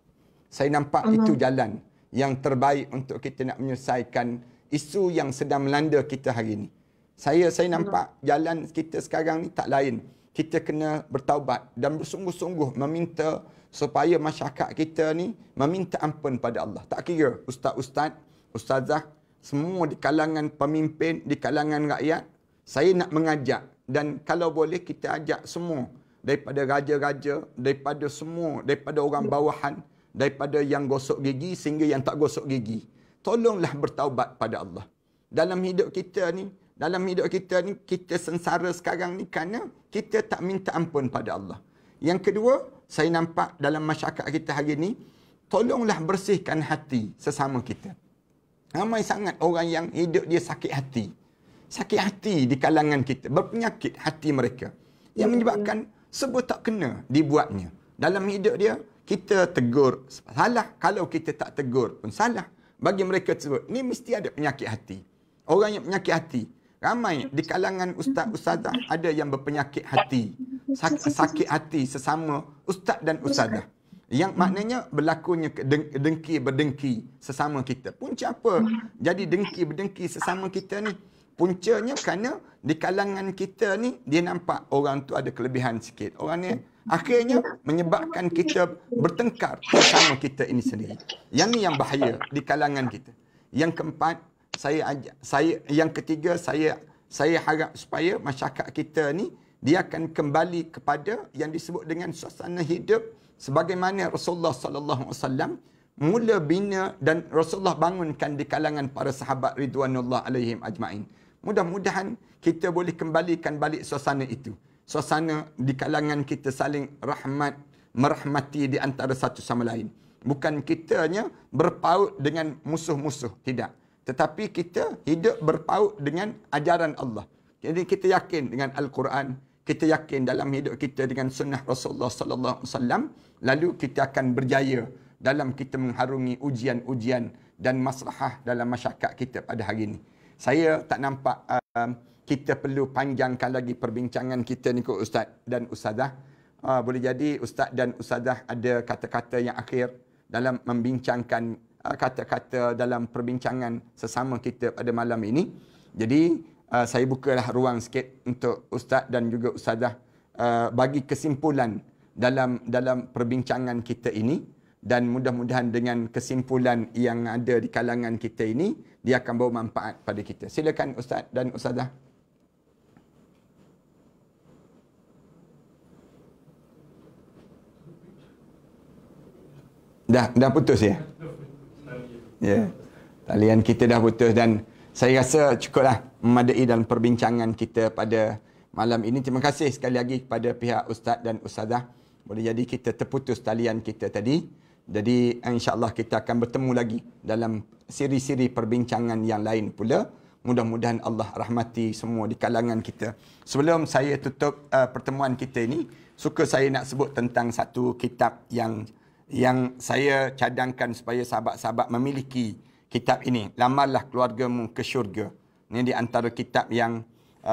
S4: Saya nampak itu jalan yang terbaik untuk kita nak menyelesaikan isu yang sedang melanda kita hari ini. Saya nampak jalan kita sekarang ni tak lain. Kita kena bertaubat dan bersungguh-sungguh meminta supaya masyarakat kita ni meminta ampun pada Allah. Tak kira ustaz-ustaz, ustazah, semua di kalangan pemimpin, di kalangan rakyat, saya nak mengajak. Dan kalau boleh kita ajak semua, daripada raja-raja, daripada semua, daripada orang bawahan, daripada yang gosok gigi sehingga yang tak gosok gigi. Tolonglah bertaubat pada Allah. Dalam hidup kita ni, kita sengsara sekarang ni kerana kita tak minta ampun pada Allah. Yang kedua, saya nampak dalam masyarakat kita hari ni, tolonglah bersihkan hati sesama kita. Ramai sangat orang yang hidup dia sakit hati. Sakit hati di kalangan kita. Berpenyakit hati mereka. Yang menyebabkan sebab tak kena dibuatnya. Dalam hidup dia, kita tegur. Salah. Kalau kita tak tegur pun salah. Bagi mereka tersebut, ni mesti ada penyakit hati. Orang yang penyakit hati. Ramai di kalangan ustaz-ustazah ada yang berpenyakit hati. Sakit hati sesama ustaz dan ustazah. Yang maknanya berlakunya dengki-berdengki sesama kita. Punca apa? Jadi dengki-berdengki sesama kita ni. Puncanya kerana di kalangan kita ni, dia nampak orang tu ada kelebihan sikit. Orang ni akhirnya menyebabkan kita bertengkar sesama kita ini sendiri. Yang ni yang bahaya di kalangan kita. Yang keempat, yang ketiga, saya harap supaya masyarakat kita ni, dia akan kembali kepada yang disebut dengan suasana hidup sebagaimana Rasulullah sallallahu alaihi wasallam mula bina dan Rasulullah bangunkan di kalangan para sahabat ridwanullah alaihim ajmain. Mudah-mudahan kita boleh kembalikan balik suasana itu. Suasana di kalangan kita saling merahmati di antara satu sama lain. Bukan kitanya berpaut dengan musuh-musuh, tidak. Tetapi kita hidup berpaut dengan ajaran Allah. Jadi kita yakin dengan Al-Quran, kita yakin dalam hidup kita dengan sunnah Rasulullah sallallahu alaihi wasallam, lalu kita akan berjaya dalam kita mengharungi ujian-ujian dan maslahah dalam masyarakat kita pada hari ini. Saya tak nampak kita perlu panjangkan lagi perbincangan kita ni ke Ustaz dan Ustazah. Boleh jadi Ustaz dan Ustazah ada kata-kata yang akhir dalam membincangkan kata-kata dalam perbincangan sesama kita pada malam ini. Jadi saya bukalah ruang sikit untuk Ustaz dan juga Ustazah bagi kesimpulan dalam perbincangan kita ini. Dan mudah-mudahan dengan kesimpulan yang ada di kalangan kita ini, dia akan bawa manfaat pada kita. Silakan Ustaz dan Ustazah. Dah putus ya? Ya. Talian kita dah putus dan saya rasa cukuplah memadai dalam perbincangan kita pada malam ini. Terima kasih sekali lagi kepada pihak Ustaz dan Ustazah. Boleh jadi kita terputus talian kita tadi. Jadi insya-Allah kita akan bertemu lagi dalam siri-siri perbincangan yang lain pula. Mudah-mudahan Allah rahmati semua di kalangan kita. Sebelum saya tutup pertemuan kita ini, suka saya nak sebut tentang satu kitab yang saya cadangkan supaya sahabat-sahabat memiliki kitab ini. Lamarlah keluargamu ke syurga. Ini di antara kitab yang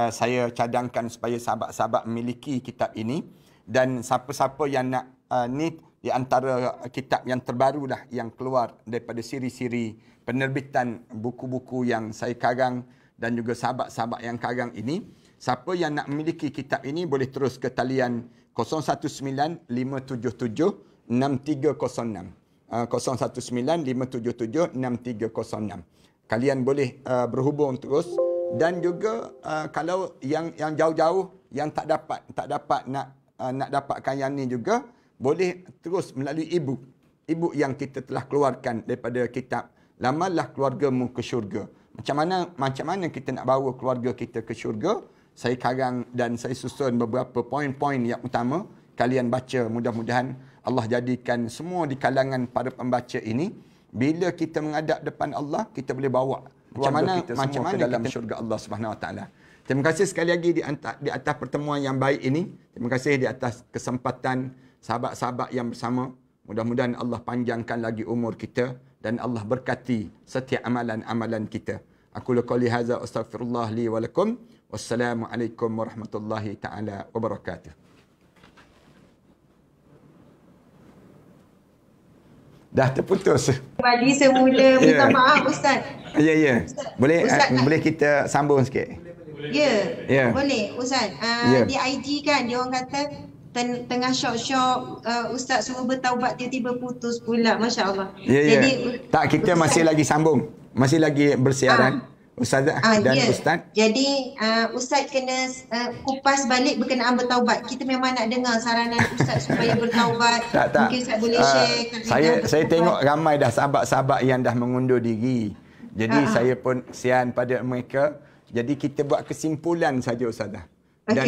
S4: saya cadangkan supaya sahabat-sahabat memiliki kitab ini. Dan siapa-siapa yang nak ni di antara kitab yang terbaru dah yang keluar daripada siri-siri penerbitan buku-buku yang saya karang dan juga sahabat-sahabat yang karang ini. Siapa yang nak memiliki kitab ini boleh terus ke talian 019-577-6306. 019-577-6306. Kalian boleh berhubung terus. Dan juga kalau yang jauh-jauh yang tak dapat nak dapatkan yang ni juga, boleh terus melalui e-book yang kita telah keluarkan daripada kitab Lamarlah Keluargamu ke Syurga. Macam mana kita nak bawa keluarga kita ke syurga? Saya karang dan saya susun beberapa poin-poin yang utama. Kalian baca, mudah-mudahan Allah jadikan semua di kalangan para pembaca ini, bila kita menghadap depan Allah, kita boleh bawa macam mana ke dalam syurga Allah Subhanahu Wa Taala. Terima kasih sekali lagi di atas pertemuan yang baik ini. Terima kasih di atas kesempatan sahabat-sahabat yang bersama. Mudah-mudahan Allah panjangkan lagi umur kita dan Allah berkati setiap amalan-amalan kita. Aku qouli hadza astaghfirullah li wa lakum. Wassalamualaikum warahmatullahi taala wabarakatuh. Dah terputus.
S3: Kembali semula. Minta maaf Ustaz.
S4: Ya. Boleh kita sambung sikit?
S3: Ya. Boleh Ustaz. Di IG kan dia orang kata tengah syok-syok Ustaz suruh bertaubat tiba-tiba putus pula. Masya-Allah. Jadi
S4: tak, kita Ustaz, masih lagi sambung. Masih lagi bersiaran. Ustazah dan Ustaz. Jadi
S3: Ustaz kena kupas balik berkenaan bertaubat. Kita memang nak dengar saranan Ustaz supaya bertaubat.
S4: Tak.
S3: Mungkin Ustaz boleh share.
S4: Saya tengok ramai dah sahabat-sahabat yang dah mengundur diri. Jadi saya pun kesian pada mereka. Jadi kita buat kesimpulan saja Ustazah. Dan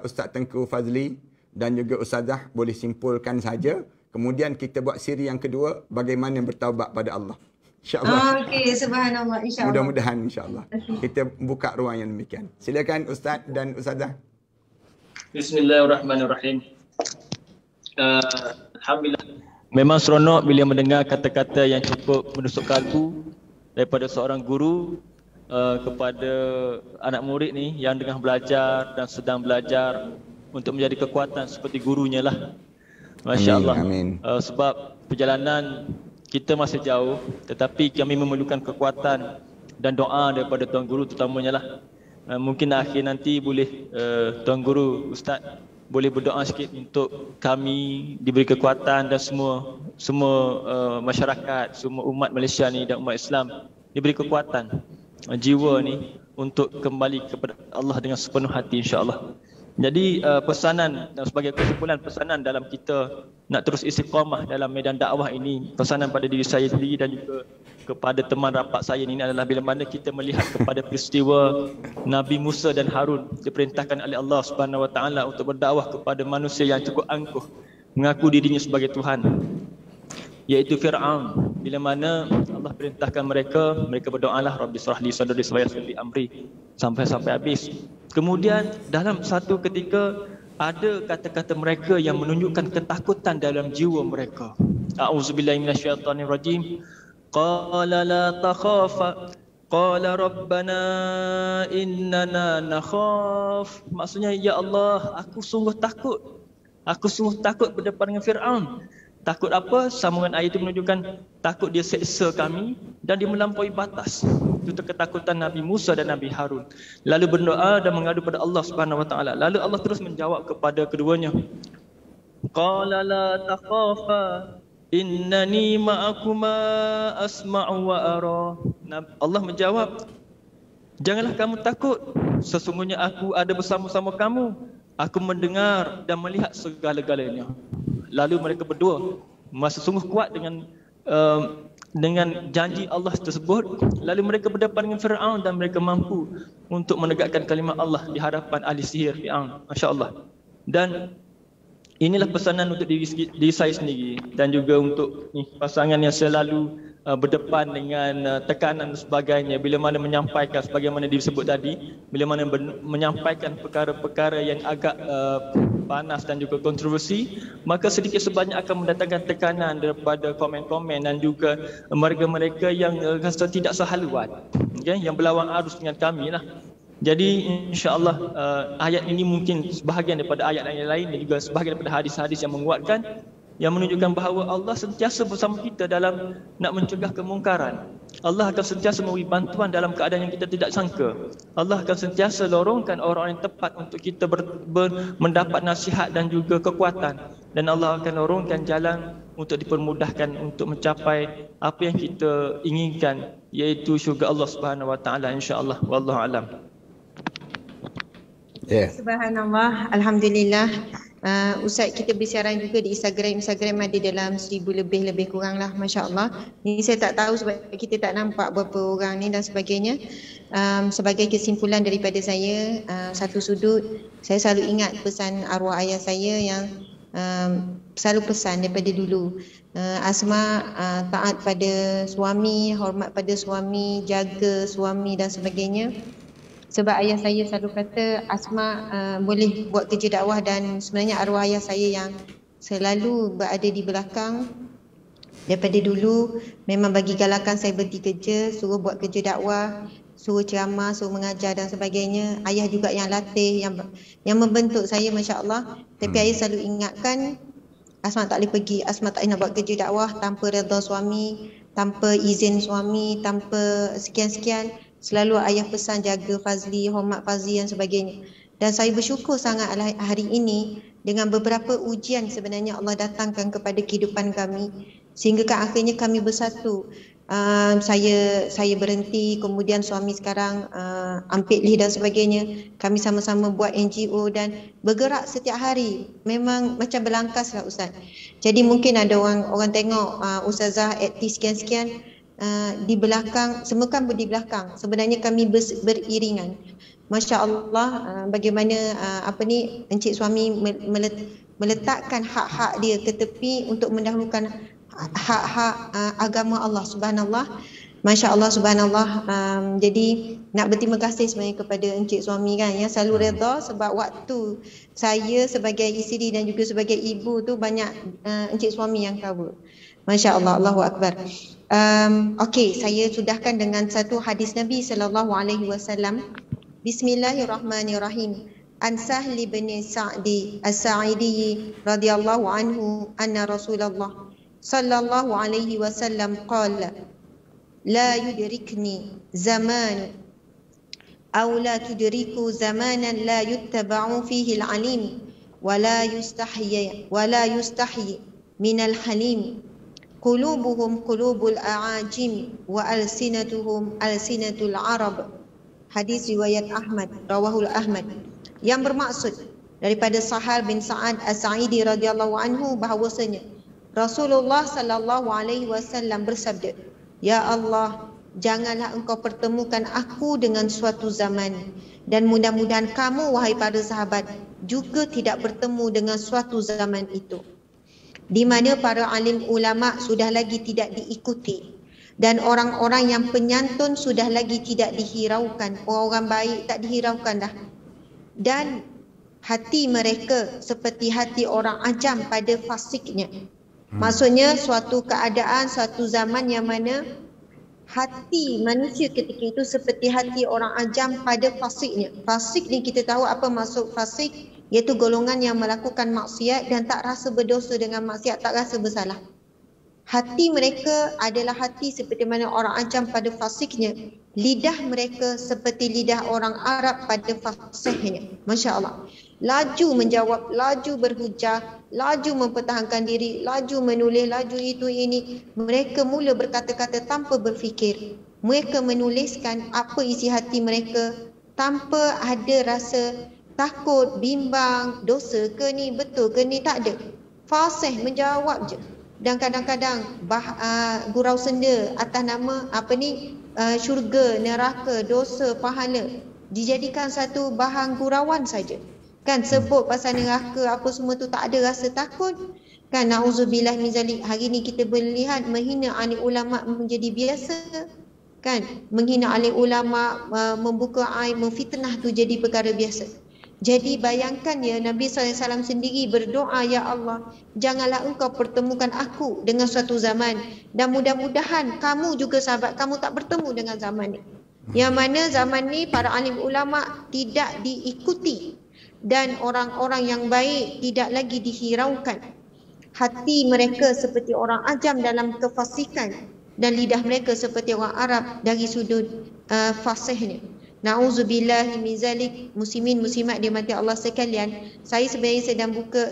S4: Ustaz Tengku Fazli dan juga Ustazah boleh simpulkan saja. Kemudian kita buat siri yang kedua, bagaimana bertaubat pada Allah. InsyaAllah.
S3: Subhanallah. InsyaAllah.
S4: Mudah-mudahan insyaAllah. Kita buka ruang yang demikian. Silakan Ustaz dan Ustazah.
S5: Bismillahirrahmanirrahim. Alhamdulillah. Memang seronok bila mendengar kata-kata yang cukup menusuk kalbu daripada seorang guru kepada anak murid ni yang tengah belajar dan sedang belajar untuk menjadi kekuatan seperti gurunya lah. Masya Allah. Amin. Sebab perjalanan kita masih jauh, tetapi kami memerlukan kekuatan dan doa daripada Tuan Guru terutamanya lah. Mungkin akhir nanti boleh Tuan Guru, Ustaz boleh berdoa sikit untuk kami diberi kekuatan dan semua masyarakat, semua umat Malaysia ni dan umat Islam diberi kekuatan jiwa ni untuk kembali kepada Allah dengan sepenuh hati insya-Allah. Jadi pesanan dan sebagai kesimpulan pesanan dalam kita nak terus istiqamah dalam medan dakwah ini, pesanan pada diri saya sendiri dan juga kepada teman rapat saya ini adalah bila mana kita melihat kepada peristiwa Nabi Musa dan Harun diperintahkan oleh Allah Subhanahu Wa Taala untuk berdakwah kepada manusia yang cukup angkuh mengaku dirinya sebagai Tuhan, iaitu Fir'aun. Bila mana Allah perintahkan mereka berdoalah Rabbi shrah li sadri wa yassir li amri sampai habis. Kemudian dalam satu ketika ada kata-kata mereka yang menunjukkan ketakutan dalam jiwa mereka. A'udzubillahi minasyaitonir rajim. Qala la takhafa qala rabbana innana nakhaf. Maksudnya, ya Allah, aku sungguh takut. Aku sungguh takut berdepan dengan Fir'aun. Takut apa? Sambungan ayat itu menunjukkan takut dia seksa kami dan dia melampaui batas. Itu ketakutan Nabi Musa dan Nabi Harun. Lalu berdoa dan mengadu pada Allah Subhanahu Wa Taala. Lalu Allah terus menjawab kepada keduanya. Qala la takhafa innani ma'akuma asma'u wa ara. Allah menjawab, janganlah kamu takut. Sesungguhnya aku ada bersama-sama kamu. Aku mendengar dan melihat segala-galanya. Lalu mereka berdua
S6: merasa sungguh kuat dengan janji Allah tersebut, lalu mereka berdepan dengan Fir'aun dan mereka mampu untuk menegakkan kalimat Allah di hadapan ahli sihir Fir'aun. Masya-Allah. Dan inilah pesanan untuk diri saya sendiri dan juga untuk pasangan yang selalu berdepan dengan tekanan dan sebagainya bila mana menyampaikan sebagaimana disebut tadi, bila mana menyampaikan perkara-perkara yang agak panas dan juga kontroversi, maka sedikit sebanyak akan mendatangkan tekanan daripada komen-komen dan juga mereka-mereka yang rasa tidak sehaluan, yang berlawan arus dengan kami lah. Jadi insya-Allah ayat ini mungkin sebahagian daripada ayat yang lain dan juga sebahagian daripada hadis-hadis yang menguatkan, yang menunjukkan bahawa Allah sentiasa bersama kita dalam nak mencegah kemungkaran. Allah akan sentiasa memberi bantuan dalam keadaan yang kita tidak sangka. Allah akan sentiasa lorongkan orang yang tepat untuk kita mendapat nasihat dan juga kekuatan. Dan Allah akan lorongkan jalan untuk dipermudahkan untuk mencapai apa yang kita inginkan, iaitu syurga Allah Subhanahu Wa Taala, insya-Allah. Wallahu alam.
S3: Subhanallah, alhamdulillah. Ustaz, kita bersiaran juga di Instagram ada dalam 1000 lebih kurang lah, masya-Allah. Ni saya tak tahu sebab kita tak nampak berapa orang ni dan sebagainya. Sebagai kesimpulan daripada saya, satu sudut, saya selalu ingat pesan arwah ayah saya yang selalu pesan daripada dulu. Asma taat pada suami, hormat pada suami, jaga suami dan sebagainya. Sebab ayah saya selalu kata Asma boleh buat kerja dakwah, dan sebenarnya arwah ayah saya yang selalu berada di belakang daripada dulu memang bagi galakan saya berhenti kerja, suruh buat kerja dakwah, suruh ceramah, suruh mengajar dan sebagainya. Ayah juga yang latih, yang membentuk saya, masya-Allah. Tapi ayah selalu ingatkan Asma tak boleh pergi, Asma tak nak buat kerja dakwah tanpa redha suami, tanpa izin suami, tanpa sekian-sekian. Selalu ayah pesan jaga Fazli, hormat Fazli dan sebagainya. Dan saya bersyukur sangat hari ini dengan beberapa ujian sebenarnya Allah datangkan kepada kehidupan kami, sehingga akhirnya kami bersatu. Saya berhenti, kemudian suami sekarang ampit lih dan sebagainya. Kami sama-sama buat NGO dan bergerak setiap hari. Memang macam berlangkas lah Ustaz. Jadi mungkin ada orang tengok Ustazah aktif sekian-sekian, di belakang, semua kan di belakang. Sebenarnya kami beriringan. Masya-Allah, bagaimana encik suami meletakkan hak-hak dia ke tepi untuk mendahulukan hak-hak agama Allah. Subhanallah. Masya-Allah, subhanallah. Jadi nak berterima kasih sebenarnya kepada encik suami kan, yang selalu redha, sebab waktu saya sebagai isteri dan juga sebagai ibu tu banyak encik suami yang cover. Masya-Allah, Allahu Akbar. Okey, saya sudahkan dengan satu hadis Nabi sallallahu alaihi wasallam. Bismillahirrahmanirrahim. An Sahl bin Sa'di As-Sa'idi radhiyallahu anhu anna Rasulullah sallallahu alaihi wasallam qala la yudrikni zaman aw la tudriku zamanan la yuttaba'u fihi al-alim wa la yustahyi min al-halim. Qulubuhum qulubul a'ajim wa alsinatuhum alsinatul Arab. Hadis riwayat Ahmad, rawahul Ahmad. Yang bermaksud daripada Sahal bin Sa'ad As-Sa'idi radhiyallahu anhu bahawasanya Rasulullah sallallahu alaihi wasallam bersabda, "Ya Allah, janganlah engkau pertemukan aku dengan suatu zaman, dan mudah-mudahan kamu wahai para sahabat juga tidak bertemu dengan suatu zaman itu, di mana para alim ulama sudah lagi tidak diikuti dan orang-orang yang penyantun sudah lagi tidak dihiraukan, orang baik tak dihiraukan dah, dan hati mereka seperti hati orang ajam pada fasiknya." Maksudnya suatu keadaan, suatu zaman yang mana hati manusia ketika itu seperti hati orang ajam pada fasiknya. Fasik ni kita tahu apa maksud fasik, iaitu golongan yang melakukan maksiat dan tak rasa berdosa dengan maksiat, tak rasa bersalah. Hati mereka adalah hati seperti mana orang ajam pada fasiknya. Lidah mereka seperti lidah orang Arab pada fasihnya. Masya Allah. Laju menjawab, laju berhujah, laju mempertahankan diri, laju menulis, laju itu ini. Mereka mula berkata-kata tanpa berfikir. Mereka menuliskan apa isi hati mereka tanpa ada rasa takut, bimbang, dosa ke ni, betul ke ni, tak ada. Fasih menjawab je. dan kadang-kadang gurau senda atas nama syurga, neraka, dosa, pahala dijadikan satu bahan gurauan saja. Kan sebut pasal neraka apa semua tu tak ada rasa takut. Kan nauzubillah min zalik. Hari ni kita melihat menghina ahli ulama menjadi biasa. Kan menghina ahli ulama, membuka aib, memfitnah tu jadi perkara biasa. Jadi bayangkan ya, Nabi SAW sendiri berdoa, ya Allah, janganlah engkau pertemukan aku dengan suatu zaman, dan mudah-mudahan kamu juga sahabat kamu tak bertemu dengan zaman ni. Yang mana zaman ni para alim ulama tidak diikuti dan orang-orang yang baik tidak lagi dihiraukan. Hati mereka seperti orang ajam dalam kefasikan dan lidah mereka seperti orang Arab dari sudut fasihnya. Nauzubillahi min zalik. Muslimin muslimat dirahmati Allah sekalian, saya sebenarnya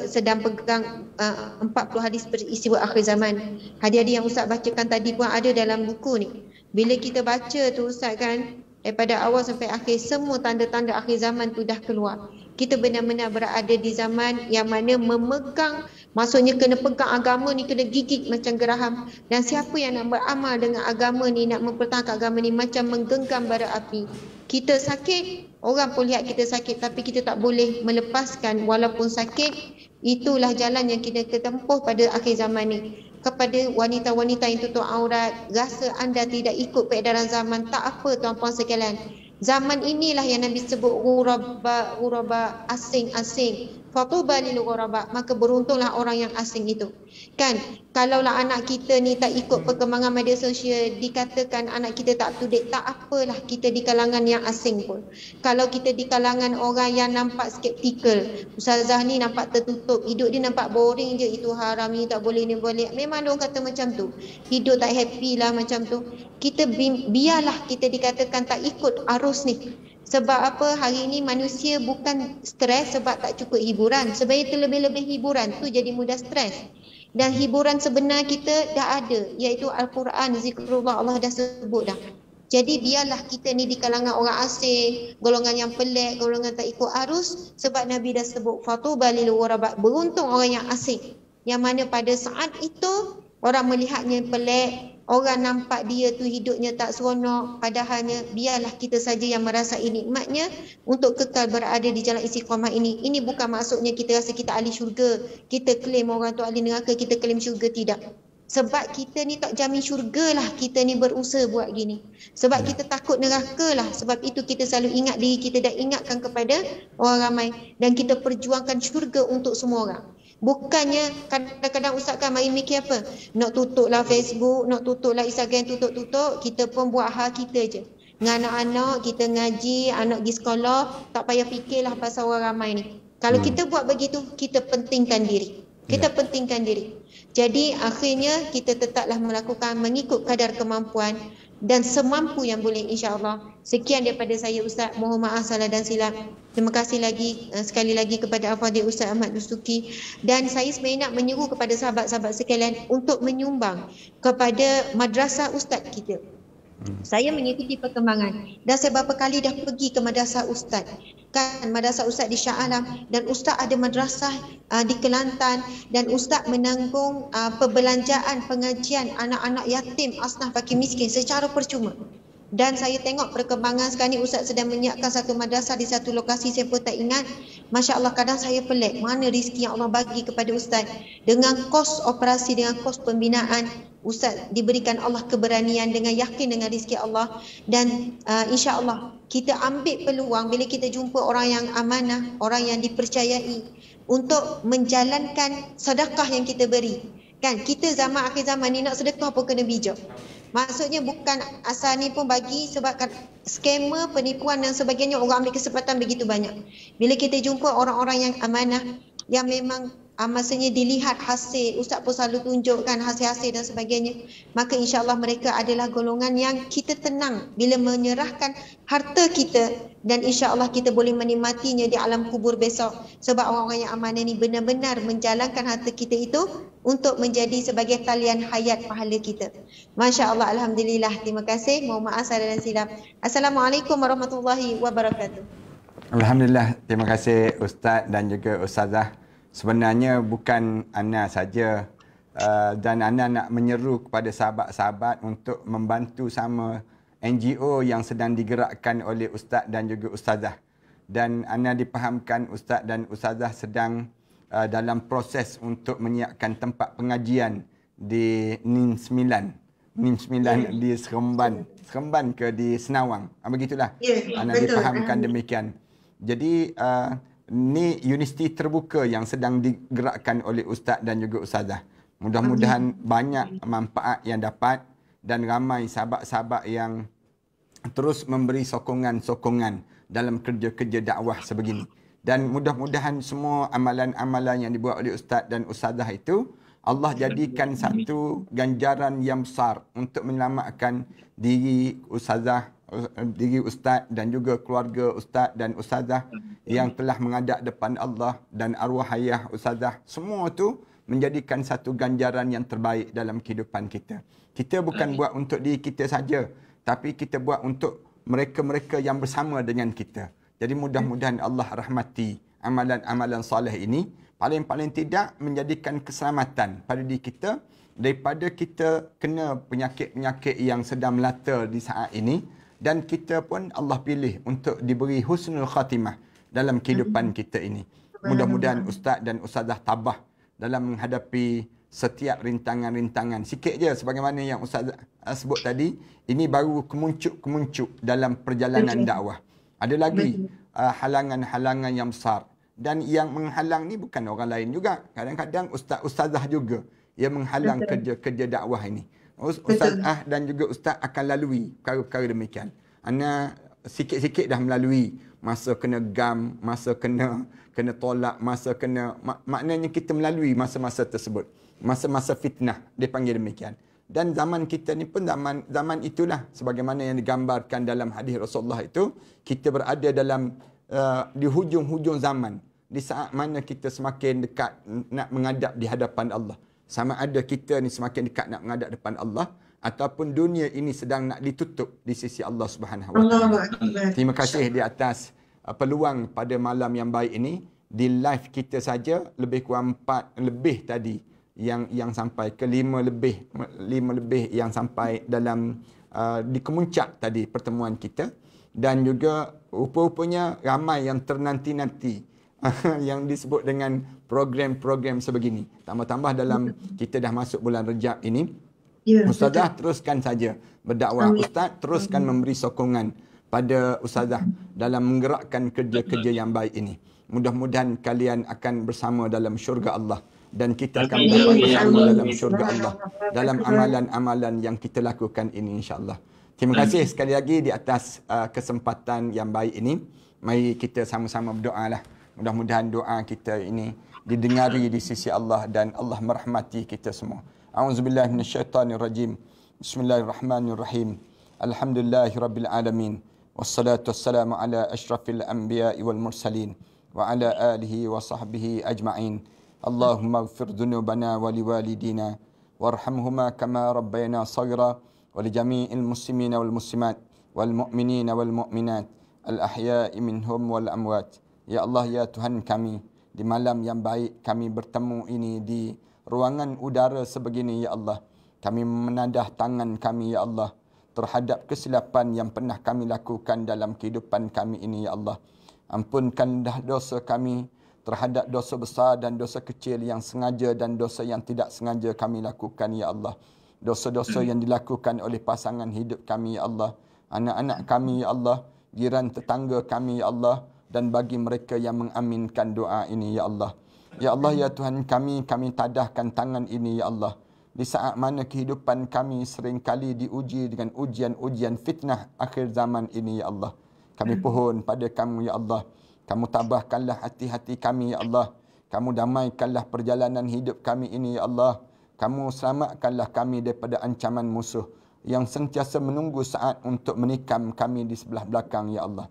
S3: sedang pegang 40 hadis peristiwa akhir zaman. Hadis-hadis yang Ustaz bacakan tadi pun ada dalam buku ni. Bila kita baca tu Ustaz kan, daripada awal sampai akhir semua tanda-tanda akhir zaman tu dah keluar. Kita benar-benar berada di zaman yang mana memegang, maksudnya kena pegang agama ni, kena gigit macam geraham. Dan siapa yang nak beramal dengan agama ni, nak mempertahankan agama ni, macam menggenggam bara api. Kita sakit, orang pun lihat kita sakit, tapi kita tak boleh melepaskan walaupun sakit. Itulah jalan yang kita tempuh pada akhir zaman ni. Kepada wanita-wanita yang tutup aurat, rasa anda tidak ikut peredaran zaman, tak apa tuan-puan sekalian. Zaman inilah yang Nabi sebut ghuraba, asing-asing. Fatuba lil ghuraba, maka beruntunglah orang yang asing itu. Kan, kalaulah anak kita ni tak ikut perkembangan media sosial, dikatakan anak kita tak up to date, tak apalah kita di kalangan yang asing pun. Kalau kita di kalangan orang yang nampak skeptikal, Ustazah ni nampak tertutup, hidup dia nampak boring je, itu haram, ni tak boleh, ni boleh. Memang dia orang kata macam tu. Hidup tak happy lah macam tu. Kita biarlah kita dikatakan tak ikut arus ni. Sebab apa? Hari ini manusia bukan stres sebab tak cukup hiburan. Sebenarnya terlebih-lebih hiburan tu jadi mudah stres. Dan hiburan sebenar kita dah ada, iaitu Al-Quran, zikrullah, Allah dah sebut dah. Jadi biarlah kita ni di kalangan orang asing, golongan yang pelik, golongan tak ikut arus, sebab Nabi dah sebut fatuba lil ghuraba, beruntung orang yang asing. Yang mana pada saat itu orang melihatnya pelik, orang nampak dia tu hidupnya tak seronok, padahalnya biarlah kita saja yang merasai nikmatnya untuk kekal berada di jalan istiqamah ini. Ini bukan maksudnya kita rasa kita ahli syurga, kita klaim orang tu ahli neraka, kita klaim syurga, tidak. Sebab kita ni tak jamin syurga lah, kita ni berusaha buat gini. Sebab kita takut neraka lah, sebab itu kita selalu ingat diri kita dan ingatkan kepada orang ramai. Dan kita perjuangkan syurga untuk semua orang. Bukannya kadang-kadang Ustaz kan mari mikir apa? Nak tutup lah Facebook, nak tutup lah Instagram, tutup-tutup. Kita pun buat hal kita je. Dengan anak-anak, kita ngaji, anak pergi sekolah, tak payah fikirlah pasal orang ramai ni. Kalau kita buat begitu, kita pentingkan diri. Kita pentingkan diri. Jadi akhirnya kita tetaplah melakukan mengikut kadar kemampuan dan semampu yang boleh, insya-Allah. Sekian daripada saya Ustaz, mohon maaf salah dan silap. Terima kasih lagi sekali lagi kepada Al-Fadhil Ustaz Ahmad Dusuki, dan saya sebenarnya nak menyeru kepada sahabat-sahabat sekalian untuk menyumbang kepada madrasah ustaz kita. Saya mengikuti perkembangan dan saya beberapa kali dah pergi ke madrasah ustaz. Kan madrasah ustaz di Shah Alam, dan ustaz ada madrasah di Kelantan, dan ustaz menanggung perbelanjaan pengajian anak-anak yatim, asnaf, fakir miskin secara percuma. Dan saya tengok perkembangan sekarang ni, ustaz sedang menyiapkan satu madrasah di satu lokasi, saya pun tak ingat. Masya Allah, kadang saya pelik mana rezeki yang Allah bagi kepada ustaz. Dengan kos operasi, dengan kos pembinaan, ustaz diberikan Allah keberanian dengan yakin dengan rezeki Allah. Dan insya Allah kita ambil peluang bila kita jumpa orang yang amanah, orang yang dipercayai, untuk menjalankan sedekah yang kita beri. Kan kita zaman akhir zaman ni nak sedekah pun kena bijak. Maksudnya bukan asal ni pun bagi, sebab skamer, penipuan dan sebagainya, orang ambil kesempatan begitu banyak. Bila kita jumpa orang-orang yang amanah, yang memang maksudnya dilihat hasil, ustaz pun selalu tunjukkan hasil-hasil dan sebagainya, maka insya-Allah mereka adalah golongan yang kita tenang bila menyerahkan harta kita, dan insya-Allah kita boleh menikmatinya di alam kubur besok. Sebab orang-orang yang amanah ni benar-benar menjalankan harta kita itu untuk menjadi sebagai talian hayat pahala kita. Masya-Allah, alhamdulillah. Terima kasih. Mohon maaf salah dan silap. Assalamualaikum warahmatullahi wabarakatuh.
S4: Alhamdulillah, terima kasih Ustaz dan juga Ustazah. Sebenarnya bukan Ana saja dan Ana nak menyeru kepada sahabat-sahabat untuk membantu sama NGO yang sedang digerakkan oleh Ustaz dan juga Ustazah. Dan Ana dipahamkan Ustaz dan Ustazah sedang dalam proses untuk menyiapkan tempat pengajian di NIM 9 di Seremban ke di Senawang. Begitulah. Ana dipahamkan demikian. Jadi ni universiti terbuka yang sedang digerakkan oleh Ustaz dan juga Ustazah. Mudah-mudahan banyak manfaat yang dapat dan ramai sahabat-sahabat yang terus memberi sokongan-sokongan dalam kerja-kerja dakwah sebegini. Dan mudah-mudahan semua amalan-amalan yang dibuat oleh Ustaz dan Ustazah itu Allah jadikan satu ganjaran yang besar untuk menyelamatkan diri Ustazah, diri Ustaz dan juga keluarga Ustaz dan Ustazah yang telah menghadap depan Allah dan arwah ayah Ustazah. Semua itu menjadikan satu ganjaran yang terbaik dalam kehidupan kita. Kita bukan buat untuk diri kita saja, tapi kita buat untuk mereka-mereka yang bersama dengan kita. Jadi mudah-mudahan Allah rahmati amalan-amalan soleh ini, paling-paling tidak menjadikan keselamatan pada diri kita daripada kita kena penyakit-penyakit yang sedang melata di saat ini, dan kita pun Allah pilih untuk diberi husnul khatimah dalam kehidupan kita ini. Mudah-mudahan Ustaz dan Ustazah tabah dalam menghadapi setiap rintangan-rintangan. Sikit je sebagaimana yang Ustaz sebut tadi, ini baru kemuncuk dalam perjalanan dakwah. Ada lagi halangan-halangan yang besar. Dan yang menghalang ni bukan orang lain juga. Kadang-kadang ustazah juga yang menghalang kerja-kerja dakwah ini. Ustazah dan juga ustaz akan lalui perkara-perkara demikian. Ana sikit-sikit dah melalui masa kena gam, masa kena tolak, masa kena maknanya kita melalui masa-masa tersebut. Masa-masa fitnah dia panggil demikian. Dan zaman kita ni pun zaman itulah sebagaimana yang digambarkan dalam hadis Rasulullah itu, kita berada dalam di hujung-hujung zaman, di saat mana kita semakin dekat nak menghadap di hadapan Allah. Sama ada kita ni semakin dekat nak menghadap depan Allah ataupun dunia ini sedang nak ditutup di sisi Allah Subhanahu wa taala. Terima kasih di atas peluang pada malam yang baik ini. Di live kita saja lebih kurang 4 lebih tadi yang sampai ke 5 lebih yang sampai dalam di kemuncak tadi pertemuan kita. Dan juga rupa-rupanya ramai yang ternanti-nanti yang disebut dengan program-program sebegini. Tambah-tambah dalam kita dah masuk bulan Rejab ini. Ustazah teruskan saja berdakwah. Ustaz teruskan memberi sokongan pada Ustazah dalam menggerakkan kerja-kerja yang baik ini. Mudah-mudahan kalian akan bersama dalam syurga Allah. Dan kita akan bersama dalam syurga Allah dalam amalan-amalan yang kita lakukan ini, insya-Allah. Terima kasih sekali lagi di atas kesempatan yang baik ini. Mari kita sama-sama berdoalah. Mudah-mudahan doa kita ini didengari di sisi Allah dan Allah merahmati kita semua. A'udzubillahi minasyaitonirrajim. Bismillahirrahmanirrahim. Alhamdulillahirabbil alamin. Wassalatu wassalamu ala asyrafil anbiya'i wal mursalin wa ala alihi wa sahbihi ajma'in. Allahumma ighfir dhunubana wa liwalidina warhamhuma kama rabbayana shaghira wa li jami'il muslimina wal muslimat wal mu'minina wal mu'minat al ahya'i minhum wal amwat. Ya Allah, ya Tuhan kami, di malam yang baik kami bertemu ini di ruangan udara sebegini, ya Allah. Kami menadah tangan kami, ya Allah, terhadap kesilapan yang pernah kami lakukan dalam kehidupan kami ini, ya Allah. Ampunkanlah dosa kami terhadap dosa besar dan dosa kecil yang sengaja dan dosa yang tidak sengaja kami lakukan, ya Allah. Dosa-dosa yang dilakukan oleh pasangan hidup kami, ya Allah. Anak-anak kami, ya Allah. Jiran tetangga kami, ya Allah. Dan bagi mereka yang mengaminkan doa ini, ya Allah. Ya Allah, ya Tuhan kami tadahkan tangan ini, ya Allah. Di saat mana kehidupan kami seringkali diuji dengan ujian-ujian fitnah akhir zaman ini, ya Allah. Kami pohon pada kamu, ya Allah. Kamu tabahkanlah hati-hati kami, ya Allah. Kamu damaikanlah perjalanan hidup kami ini, ya Allah. Kamu selamatkanlah kami daripada ancaman musuh yang sentiasa menunggu saat untuk menikam kami di sebelah belakang, ya Allah.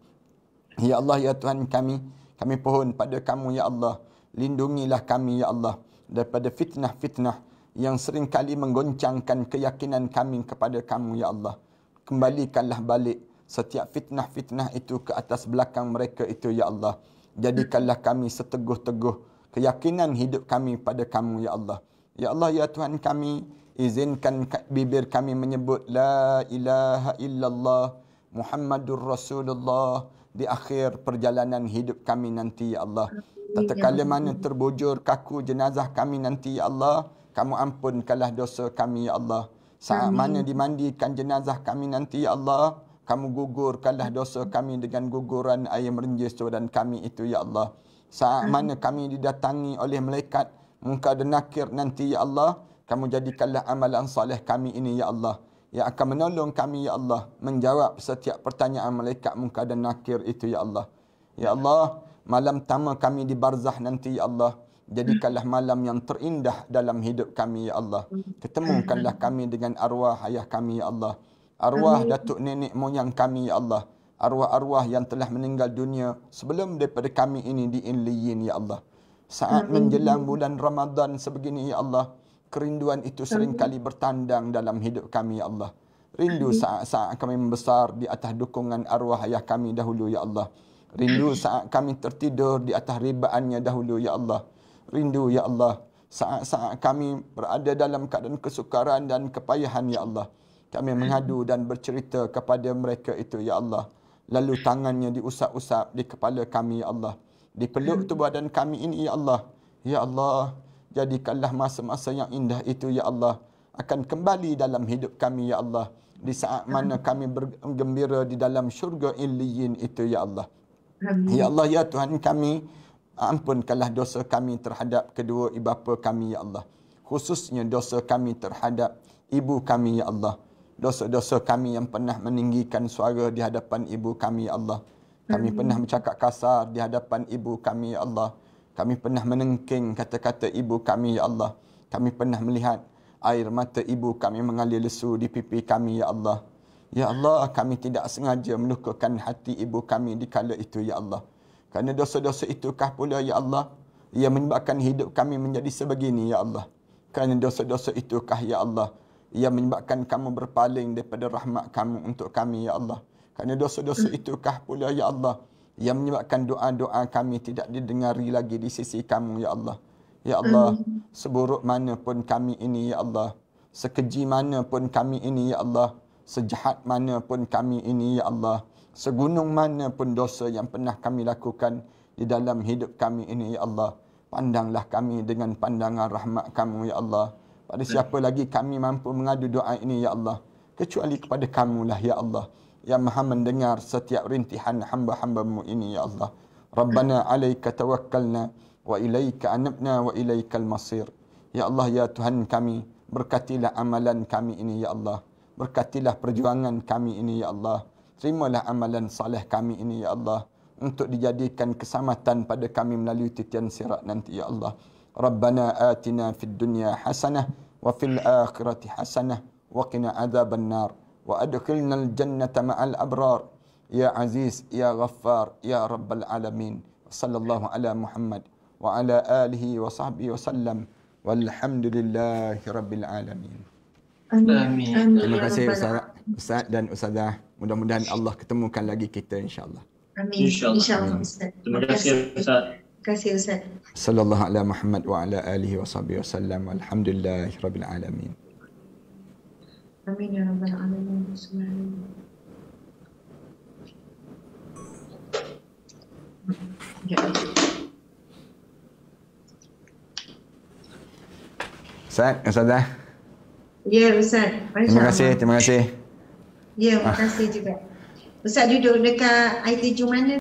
S4: Ya Allah, ya Tuhan kami pohon pada kamu, ya Allah. Lindungilah kami, ya Allah, daripada fitnah-fitnah yang seringkali menggoncangkan keyakinan kami kepada kamu, ya Allah. Kembalikanlah balik setiap fitnah-fitnah itu ke atas belakang mereka itu, ya Allah. Jadikanlah kami seteguh-teguh keyakinan hidup kami pada kamu, ya Allah. Ya Allah, ya Tuhan kami, izinkan bibir kami menyebut La ilaha illallah Muhammadur Rasulullah di akhir perjalanan hidup kami nanti, ya Allah. Tatkala mana terbujur kaku jenazah kami nanti, ya Allah, kamu ampunkanlah dosa kami, ya Allah. Saat mana dimandikan jenazah kami nanti, ya Allah, kamu gugurkanlah dosa kami dengan guguran air merenjis badan kami itu, ya Allah. Saat mana kami didatangi oleh malaikat munkar dan nakir nanti, ya Allah, kamu jadikanlah amalan soleh kami ini, ya Allah, yang akan menolong kami, ya Allah, menjawab setiap pertanyaan malaikat munkar dan nakir itu, ya Allah. Ya Allah, malam pertama kami di barzah nanti, ya Allah, jadikanlah malam yang terindah dalam hidup kami, ya Allah. Ketemukanlah kami dengan arwah ayah kami, ya Allah. Arwah datuk nenek moyang kami, ya Allah. Arwah-arwah yang telah meninggal dunia sebelum daripada kami ini di Illiyin, ya Allah. Saat menjelang bulan Ramadan sebegini, ya Allah, kerinduan itu seringkali bertandang dalam hidup kami, ya Allah. Rindu saat-saat kami membesar di atas dukungan arwah ayah kami dahulu, ya Allah. Rindu saat kami tertidur di atas ribaannya dahulu, ya Allah. Rindu, ya Allah, saat-saat kami berada dalam keadaan kesukaran dan kepayahan, ya Allah. Kami mengadu dan bercerita kepada mereka itu, ya Allah. Lalu tangannya diusap-usap di kepala kami, ya Allah. Dipeluk tubuh badan kami ini, ya Allah. Ya Allah, jadikanlah masa-masa yang indah itu, ya Allah, akan kembali dalam hidup kami, ya Allah. Di saat mana kami bergembira di dalam syurga Illiyin itu, ya Allah. Ya Allah, ya Tuhan kami, ampunkanlah dosa kami terhadap kedua ibu bapa kami, ya Allah. Khususnya dosa kami terhadap ibu kami, ya Allah. Dosa-dosa kami yang pernah meninggikan suara di hadapan ibu kami, ya Allah. Kami pernah bercakap kasar di hadapan ibu kami, ya Allah. Kami pernah menengking kata-kata ibu kami, ya Allah. Kami pernah melihat air mata ibu kami mengalir lesu di pipi kami, ya Allah. Ya Allah, kami tidak sengaja melukakan hati ibu kami di kala itu, ya Allah. Kerana dosa-dosa itukah pula, ya Allah, yang menyebabkan hidup kami menjadi sebegini, ya Allah. Kerana dosa-dosa itukah, ya Allah, yang menyebabkan kamu berpaling daripada rahmat kamu untuk kami, ya Allah. Kerana dosa-dosa itukah pula, ya Allah, yang menyebabkan doa-doa kami tidak didengari lagi di sisi kamu, ya Allah. Ya Allah, seburuk mana pun kami ini, ya Allah. Sekeji mana pun kami ini, ya Allah. Sejahat mana pun kami ini, ya Allah. Segunung mana pun dosa yang pernah kami lakukan di dalam hidup kami ini, ya Allah. Pandanglah kami dengan pandangan rahmat kamu, ya Allah. Pada siapa lagi kami mampu mengadu doa ini, ya Allah, kecuali kepada kamulah, ya Allah, yang maha mendengar setiap rintihan hamba-hambamu ini, ya Allah. Rabbana alaika tawakkalna wa ilaika anabna wa ilaikal masir. Ya Allah, ya Tuhan kami, berkatilah amalan kami ini, ya Allah. Berkatilah perjuangan kami ini, ya Allah. Terimalah amalan saleh kami ini, ya Allah, untuk dijadikan keselamatan pada kami melalui titian sirat nanti, ya Allah. Rabbana atina fid dunya hasanah wa fil akhirati hasanah wa qina adzaban nar wa adkhilnal jannata ma'al abrar ya aziz ya ghaffar ya rabbal alamin. Sallallahu ala Muhammad wa ala alihi wa sahbihi wasallam walhamdulillahi rabbil alamin.
S5: Amin.
S4: Terima kasih Ustaz dan Ustazah. Mudah-mudahan Allah ketemukan lagi kita, insya-Allah.
S3: Amin. InsyaAllah Ustaz.
S5: Terima kasih Ustaz.
S3: Terima kasih Ustaz.
S4: Sallallahu ala Muhammad wa ala alihi wa sahbihi wasallam walhamdulillahi rabbil alamin.
S3: Amin ya rabbal alamin.
S4: Ustaz, Ustazah.
S3: Ya Ustaz.
S4: Terima kasih, terima kasih.
S3: Ya, terima kasih juga. Ustaz duduk dekat ITJ mana?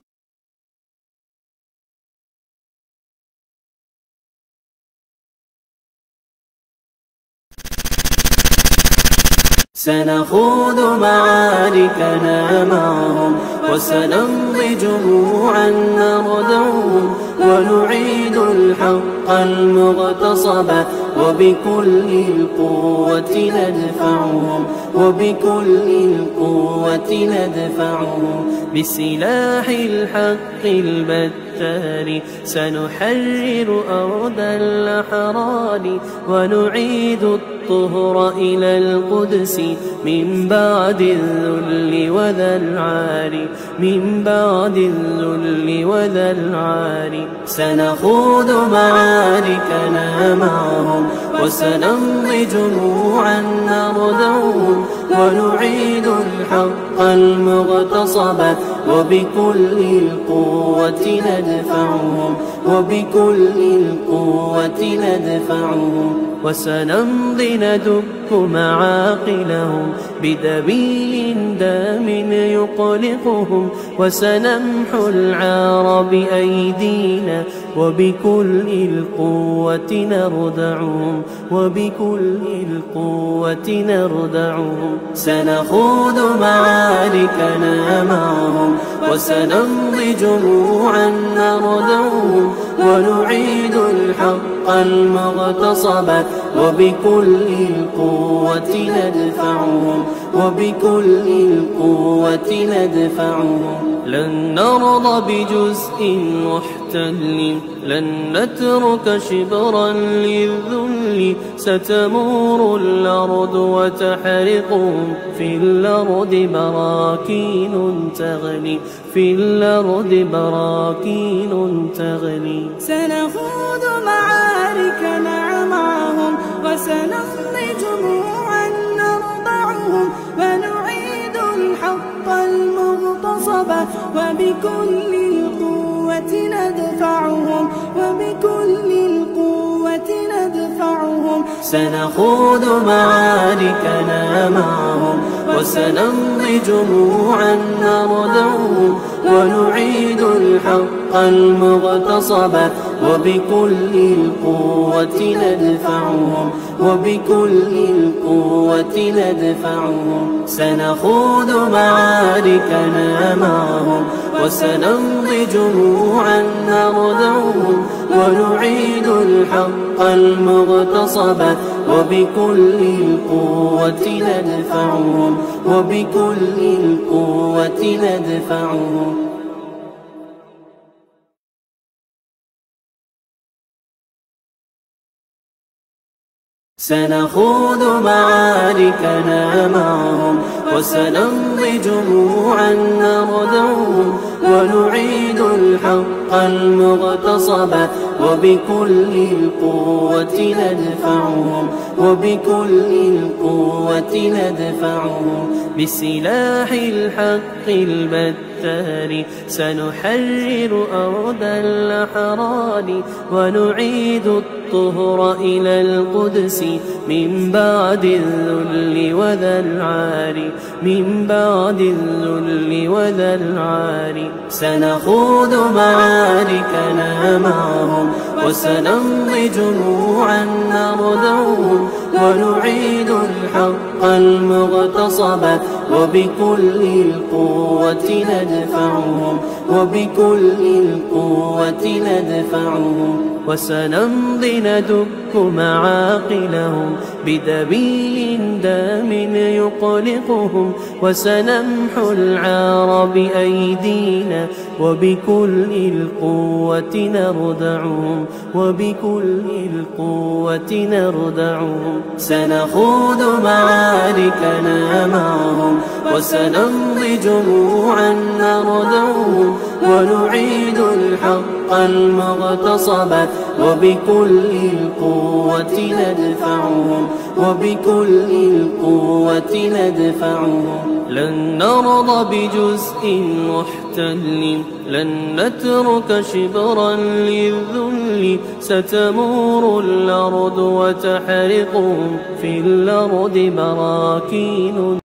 S1: سنخوض معاركنا معهم وسنمضي جموعا نردعهم ونعيد الحق المغتصب وبكل القوة ندفعهم وبكل القوة ندفعهم بسلاح الحق البت البتار سنحرر أرض الأحرار ونعيد الطهر إلى القدس من بعد الذل وذا العار من بعد الذل وذا العار سنخوض معاركنا معهم وسنمضي جموعا نردعهم ونعيد الحق المغتصب وبكل القوة ندفعهم وبكل القوة ندفعهم وسنمضي ندك معاقلهم بدبيل دام يقلقهم وسنمحو العار بأيدينا وبكل القوة نردعهم وبكل القوة نردعهم سنخوض معاركنا معهم وسنمضي جموعا نردعهم ونعيد الحق المغتصب وبكل القوة ندفعهم وبكل القوة ندفعهم لن نرضى بجزء محتل لن نترك شبرا للذل ستمور الأرض وتحرقهم في الأرض براكين تغلي في الأرض براكين تغلي
S2: سنخوض معاركنا معهم وسنمضي جموعا نرضعهم ونعيد الحق المغتصب وبكل القوة ندفعهم وبكل القوة ندفعهم
S1: سنخوض معاركنا معهم وسنمضي جموعا نردعهم ونعيد الحق المغتصب وبكل القوة ندفعهم وبكل القوة ندفعهم سنخوض معاركنا معهم وسنمضي جموعا نردعهم ونعيد الحق المغتصب وبكل القوة ندفعهم وبكل القوة ندفعهم سنخوض معاركنا معهم وسنمضي جموعا نردعهم ونعيد الحق المغتصب وبكل القوة ندفعهم وبكل القوة ندفعهم بسلاح الحق البتار سنحرر أرض الأحرار ونعيد الطهر إلى القدس من بعد الذل وذا العار من بعد الذل وذا العار سنخوض معاركنا معهم وسنمضي جموعا نردعهم ونعيد الحق المغتصب وبكل القوة ندفعهم وبكل القوة ندفعهم وسنمضي ندك معاقلهم بدبيل دام يقلقهم وسنمحو العار بأيدينا وبكل القوة نردعهم وبكل القوة نردعهم سنخوض معاركنا معهم وسنمضي جموعا نردعهم ونعيد الحق المغتصب وبكل القوة ندفعهم وبكل القوة ندفعهم لن نرضى بجزء محتل لن نترك شبرا للذل ستمور الأرض وتحرقهم في الأرض براكين